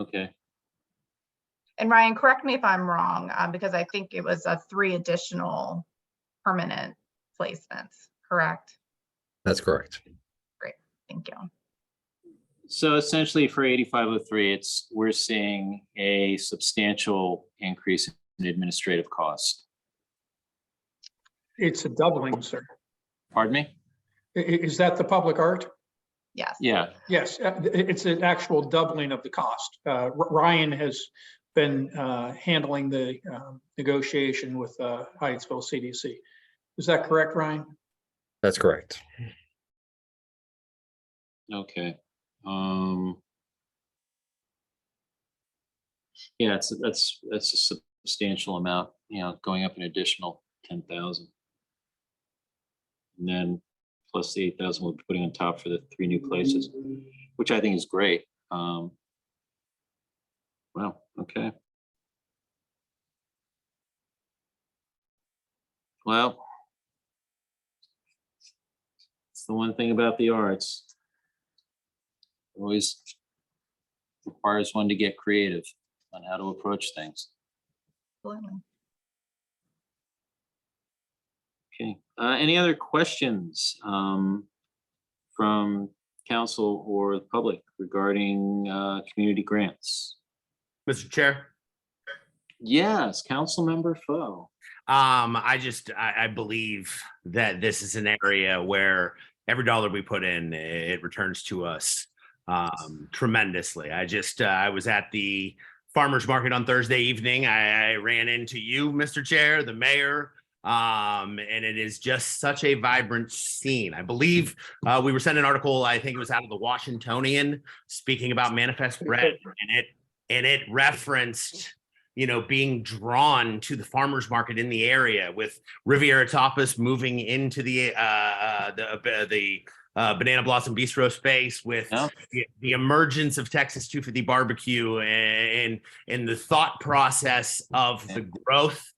[SPEAKER 1] Okay.
[SPEAKER 5] And Ryan, correct me if I'm wrong, because I think it was 3 additional permanent placements, correct?
[SPEAKER 10] That's correct.
[SPEAKER 5] Great, thank you.
[SPEAKER 1] So essentially for 8503, we're seeing a substantial increase in administrative costs.
[SPEAKER 2] It's a doubling, sir.
[SPEAKER 1] Pardon me?
[SPEAKER 2] Is that the public art?
[SPEAKER 5] Yes.
[SPEAKER 1] Yeah.
[SPEAKER 2] Yes, it's an actual doubling of the cost. Ryan has been handling the negotiation with Hyattsville CDC. Is that correct, Ryan?
[SPEAKER 10] That's correct.
[SPEAKER 1] Okay. Yeah, that's a substantial amount, going up an additional 10,000. And then plus the 8,000 we'll be putting on top for the 3 new places, which I think is great. Wow, okay. Well, it's the one thing about the arts. Always requires one to get creative on how to approach things.
[SPEAKER 5] Absolutely.
[SPEAKER 1] Okay, any other questions from council or the public regarding community grants?
[SPEAKER 7] Mr. Chair.
[SPEAKER 1] Yes, Councilmember Foe.
[SPEAKER 7] I believe that this is an area where every dollar we put in, it returns to us tremendously. I was at the farmers market on Thursday evening. I ran into you, Mr. Chair, the mayor, and it is just such a vibrant scene. I believe we were sent an article, I think it was out of the Washingtonian, speaking about Manifest Bread, and it referenced being drawn to the farmers market in the area, with Riviera Tapas moving into the Banana Blossom Bistro space, with the emergence of Texas 250 barbecue, and the thought process of the growth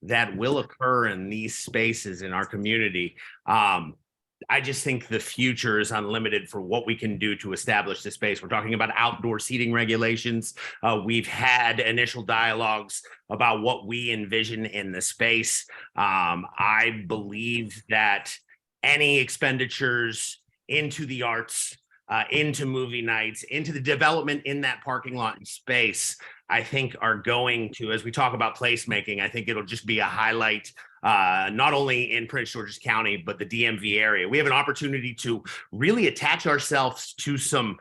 [SPEAKER 7] that will occur in these spaces in our community. I just think the future is unlimited for what we can do to establish this space. We're talking about outdoor seating regulations. We've had initial dialogues about what we envision in the space. I believe that any expenditures into the arts, into movie nights, into the development in that parking lot and space, I think are going to, as we talk about placemaking, I think it'll just be a highlight, not only in Prince George's County, but the DMV area. We have an opportunity to really attach ourselves to some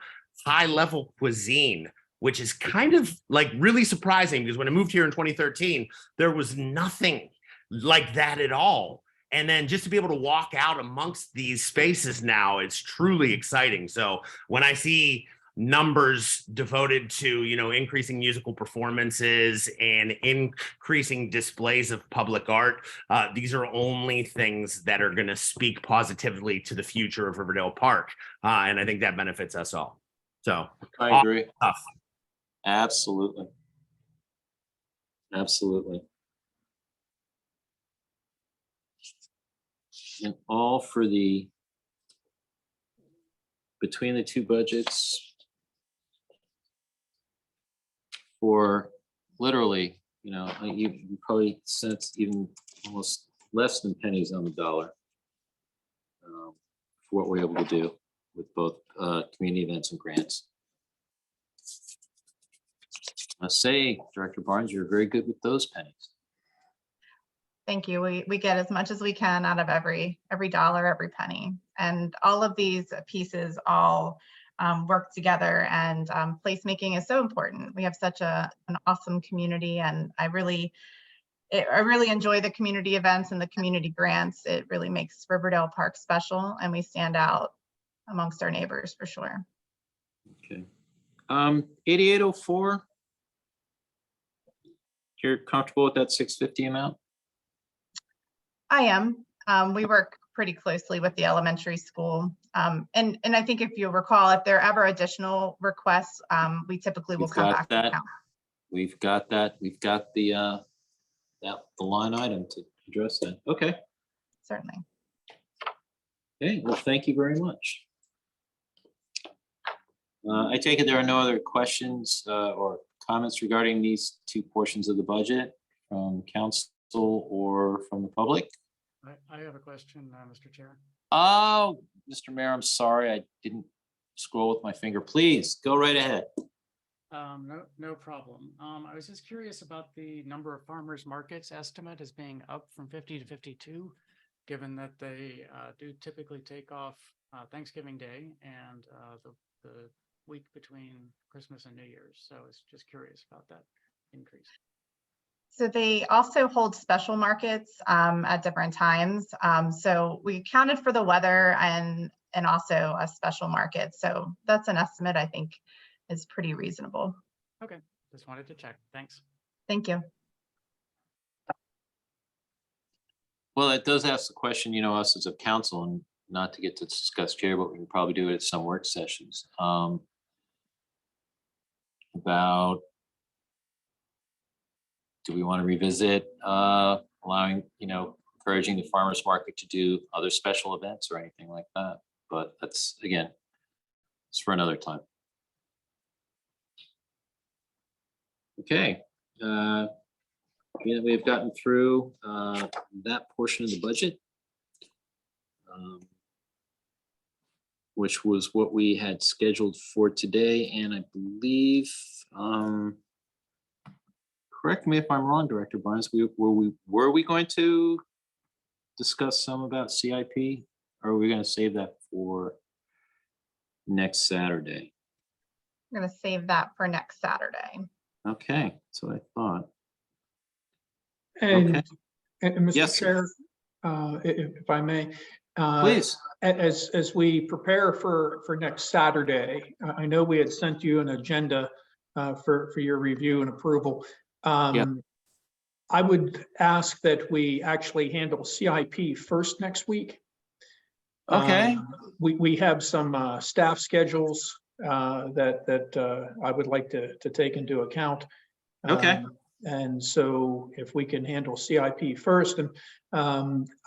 [SPEAKER 7] high-level cuisine, which is kind of like really surprising, because when I moved here in 2013, there was nothing like that at all. And then just to be able to walk out amongst these spaces now, it's truly exciting. So when I see numbers devoted to, increasing musical performances and increasing displays of public art, these are only things that are going to speak positively to the future of Riverdale Park. And I think that benefits us all. So
[SPEAKER 1] I agree. Absolutely. Absolutely. And all for between the 2 budgets, for literally, you probably sense even almost less than pennies on the dollar for what we're able to do.
[SPEAKER 6] with both community events and grants. I say, Director Barnes, you're very good with those pennies.
[SPEAKER 5] Thank you. We get as much as we can out of every dollar, every penny. And all of these pieces all work together, and placemaking is so important. We have such an awesome community, and I really enjoy the community events and the community grants. It really makes Riverdale Park special, and we stand out amongst our neighbors for sure.
[SPEAKER 6] Okay. 8804. You're comfortable with that 650 amount?
[SPEAKER 5] I am. We work pretty closely with the elementary school. And I think if you recall, if there are ever additional requests, we typically will
[SPEAKER 6] We've
[SPEAKER 5] come
[SPEAKER 6] got
[SPEAKER 5] back. to the
[SPEAKER 6] that.
[SPEAKER 5] council.
[SPEAKER 6] We've got that. We've got the line item to address that. Okay.
[SPEAKER 5] Certainly.
[SPEAKER 6] Okay, well, thank you very much. I take it there are no other questions or comments regarding these two portions of the budget from council or from the public?
[SPEAKER 4] I have a question, Mr. Chair.
[SPEAKER 6] Oh, Mr. Mayor, I'm sorry, I didn't scroll with my finger. Please, go right ahead.
[SPEAKER 4] No problem. I was just curious about the number of farmers markets estimate as being up from 50 to 52, given that they do typically take off Thanksgiving Day and the week between Christmas and New Year's. So I was just curious about that increase.
[SPEAKER 5] So they also hold special markets at different times. So we accounted for the weather and also a special market. So that's an estimate I think is pretty reasonable.
[SPEAKER 4] Okay, just wanted to check. Thanks.
[SPEAKER 5] Thank you.
[SPEAKER 6] Well, it does ask the question, you know, us as a council, and not to get to discuss here, but we can probably do it at some work sessions. About, do we want to revisit allowing, you know, encouraging the farmers market to do other special events or anything like that? But that's, again, it's for another time. Okay. We've gotten through that portion of the budget, which was what we had scheduled for today. And I believe, correct me if I'm wrong, Director Barnes, were we going to discuss some about CIP? Or are we going to save that for next Saturday?
[SPEAKER 5] I'm going to save that for next Saturday.
[SPEAKER 6] Okay, so I thought.
[SPEAKER 2] And,
[SPEAKER 6] Okay.
[SPEAKER 2] and Mr.
[SPEAKER 6] Yes, sir.
[SPEAKER 2] Chair, if I may.
[SPEAKER 6] Please.
[SPEAKER 2] As we prepare for next Saturday, I know we had sent you an agenda for your review and approval.
[SPEAKER 6] Yep.
[SPEAKER 2] I would ask that we actually handle CIP first next week.
[SPEAKER 6] Okay.
[SPEAKER 2] We have some staff schedules that I would like to take into account.
[SPEAKER 6] Okay.
[SPEAKER 2] And so if we can handle CIP first, and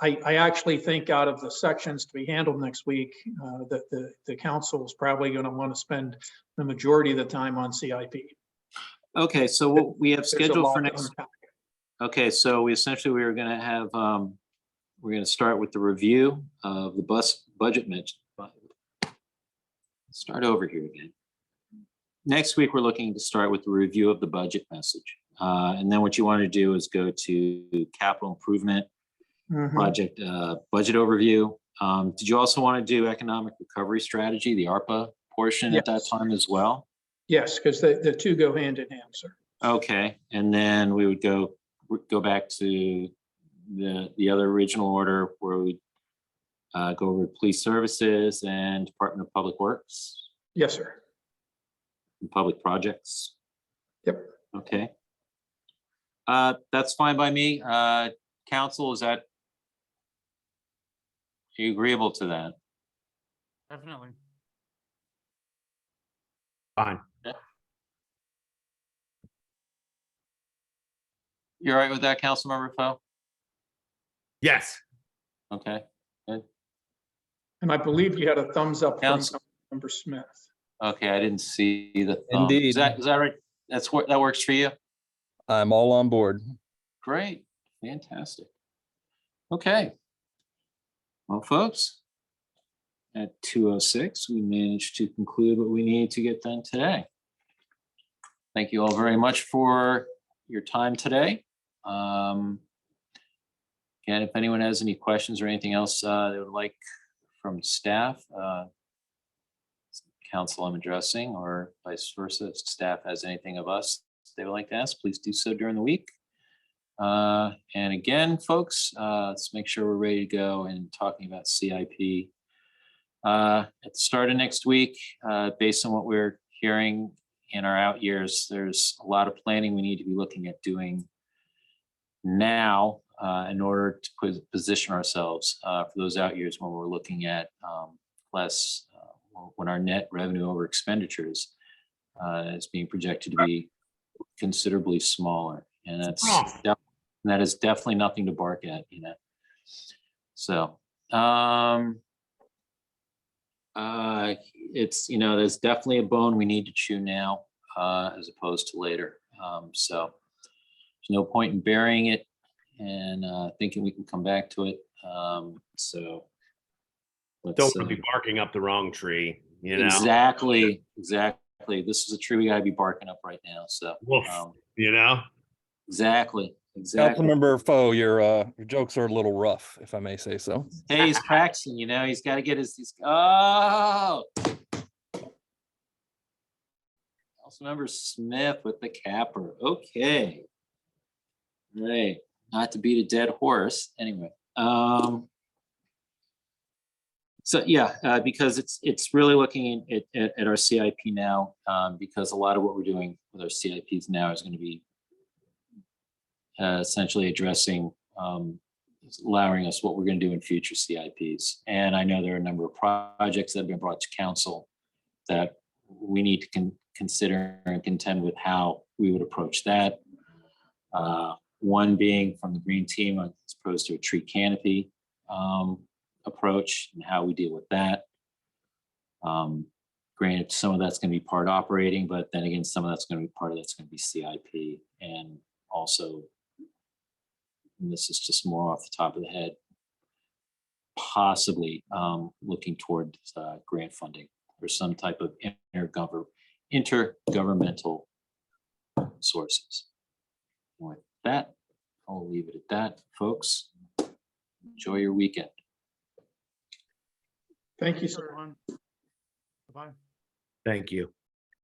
[SPEAKER 2] I actually think out of the sections to be handled next week, that the council is probably going to want to spend the majority of the time on CIP.
[SPEAKER 6] Okay, so what we have
[SPEAKER 2] There's a
[SPEAKER 6] scheduled
[SPEAKER 2] lot
[SPEAKER 6] for
[SPEAKER 2] to
[SPEAKER 6] next.
[SPEAKER 2] unpack.
[SPEAKER 6] Okay, so we essentially, we were gonna have, we're gonna start with the review of the budget mentioned. Start over here again. Next week, we're looking to start with the review of the budget message. And then what you want to do is go to capital improvement
[SPEAKER 2] Mhm.
[SPEAKER 6] project, budget overview. Did you also want to do economic recovery strategy, the ARPA portion at that
[SPEAKER 2] Yes.
[SPEAKER 6] time as well?
[SPEAKER 2] Yes, because the two go hand in hand, sir.
[SPEAKER 6] Okay, and then we would go back to the other original order where we go over police services and Department of Public Works
[SPEAKER 2] Yes, sir.
[SPEAKER 6] and public projects.
[SPEAKER 2] Yep.
[SPEAKER 6] Okay. That's fine by me. Council, is that, are you agreeable to that?
[SPEAKER 4] Definitely.
[SPEAKER 7] Fine.
[SPEAKER 6] You all right with that, Councilmember Foe?
[SPEAKER 7] Yes.
[SPEAKER 6] Okay, good.
[SPEAKER 2] And I believe you had a thumbs up from
[SPEAKER 6] Council-
[SPEAKER 2] Councilmember Smith.
[SPEAKER 6] Okay, I didn't see the thumb.
[SPEAKER 11] Indeed.
[SPEAKER 6] Is that right? That works for you?
[SPEAKER 11] I'm all on board.
[SPEAKER 6] Great, fantastic. Okay. Well, folks,
[SPEAKER 1] at 2:06, we managed to conclude what we needed to get done today. Thank you all very much for your time today. Again, if anyone has any questions or anything else they would like from staff, council I'm addressing, or vice versa, if staff has anything of us they would like to ask, please do so during the week. And again, folks, let's make sure we're ready to go and talking about CIP. At the start of next week, based on what we're hearing in our out years, there's a lot of planning we need to be looking at doing now in order to position ourselves for those out years when we're looking at when our net revenue over expenditures is being projected to be considerably smaller. And that is definitely nothing to bark at, you know. So it's, you know, there's definitely a bone we need to chew now as opposed to later. So there's no point in burying it and thinking we can come back to it. So let's,
[SPEAKER 7] Don't want to be barking up the wrong tree, you know?
[SPEAKER 1] Exactly. This is a tree we gotta be barking up right now. So
[SPEAKER 7] Woof, you know?
[SPEAKER 1] exactly.
[SPEAKER 11] Councilmember Foe, your jokes are a little rough, if I may say so.
[SPEAKER 1] Hey, he's practicing, you know, he's got to get oh. Councilmember Smith with the capper. Okay. Right. Not to beat a dead horse. Anyway. So yeah, because it's really looking at our CIP now, because a lot of what we're doing with our CIPs now is going to be essentially addressing, allowing us what we're going to do in future CIPs. And I know there are a number of projects that have been brought to council that we need to consider and contend with how we would approach that. One being from the green team as opposed to a tree canopy approach and how we deal with that. Granted, some of that's going to be part operating, but then again, some of that's going to be part of that's going to be CIP. And also, and this is just more off the top of the head, possibly looking toward grant funding or some type of intergovernmental sources. And with that, I'll leave it at that, folks. Enjoy your weekend.
[SPEAKER 2] Thank you, sir.
[SPEAKER 4] Everyone. Bye-bye.
[SPEAKER 7] Thank you.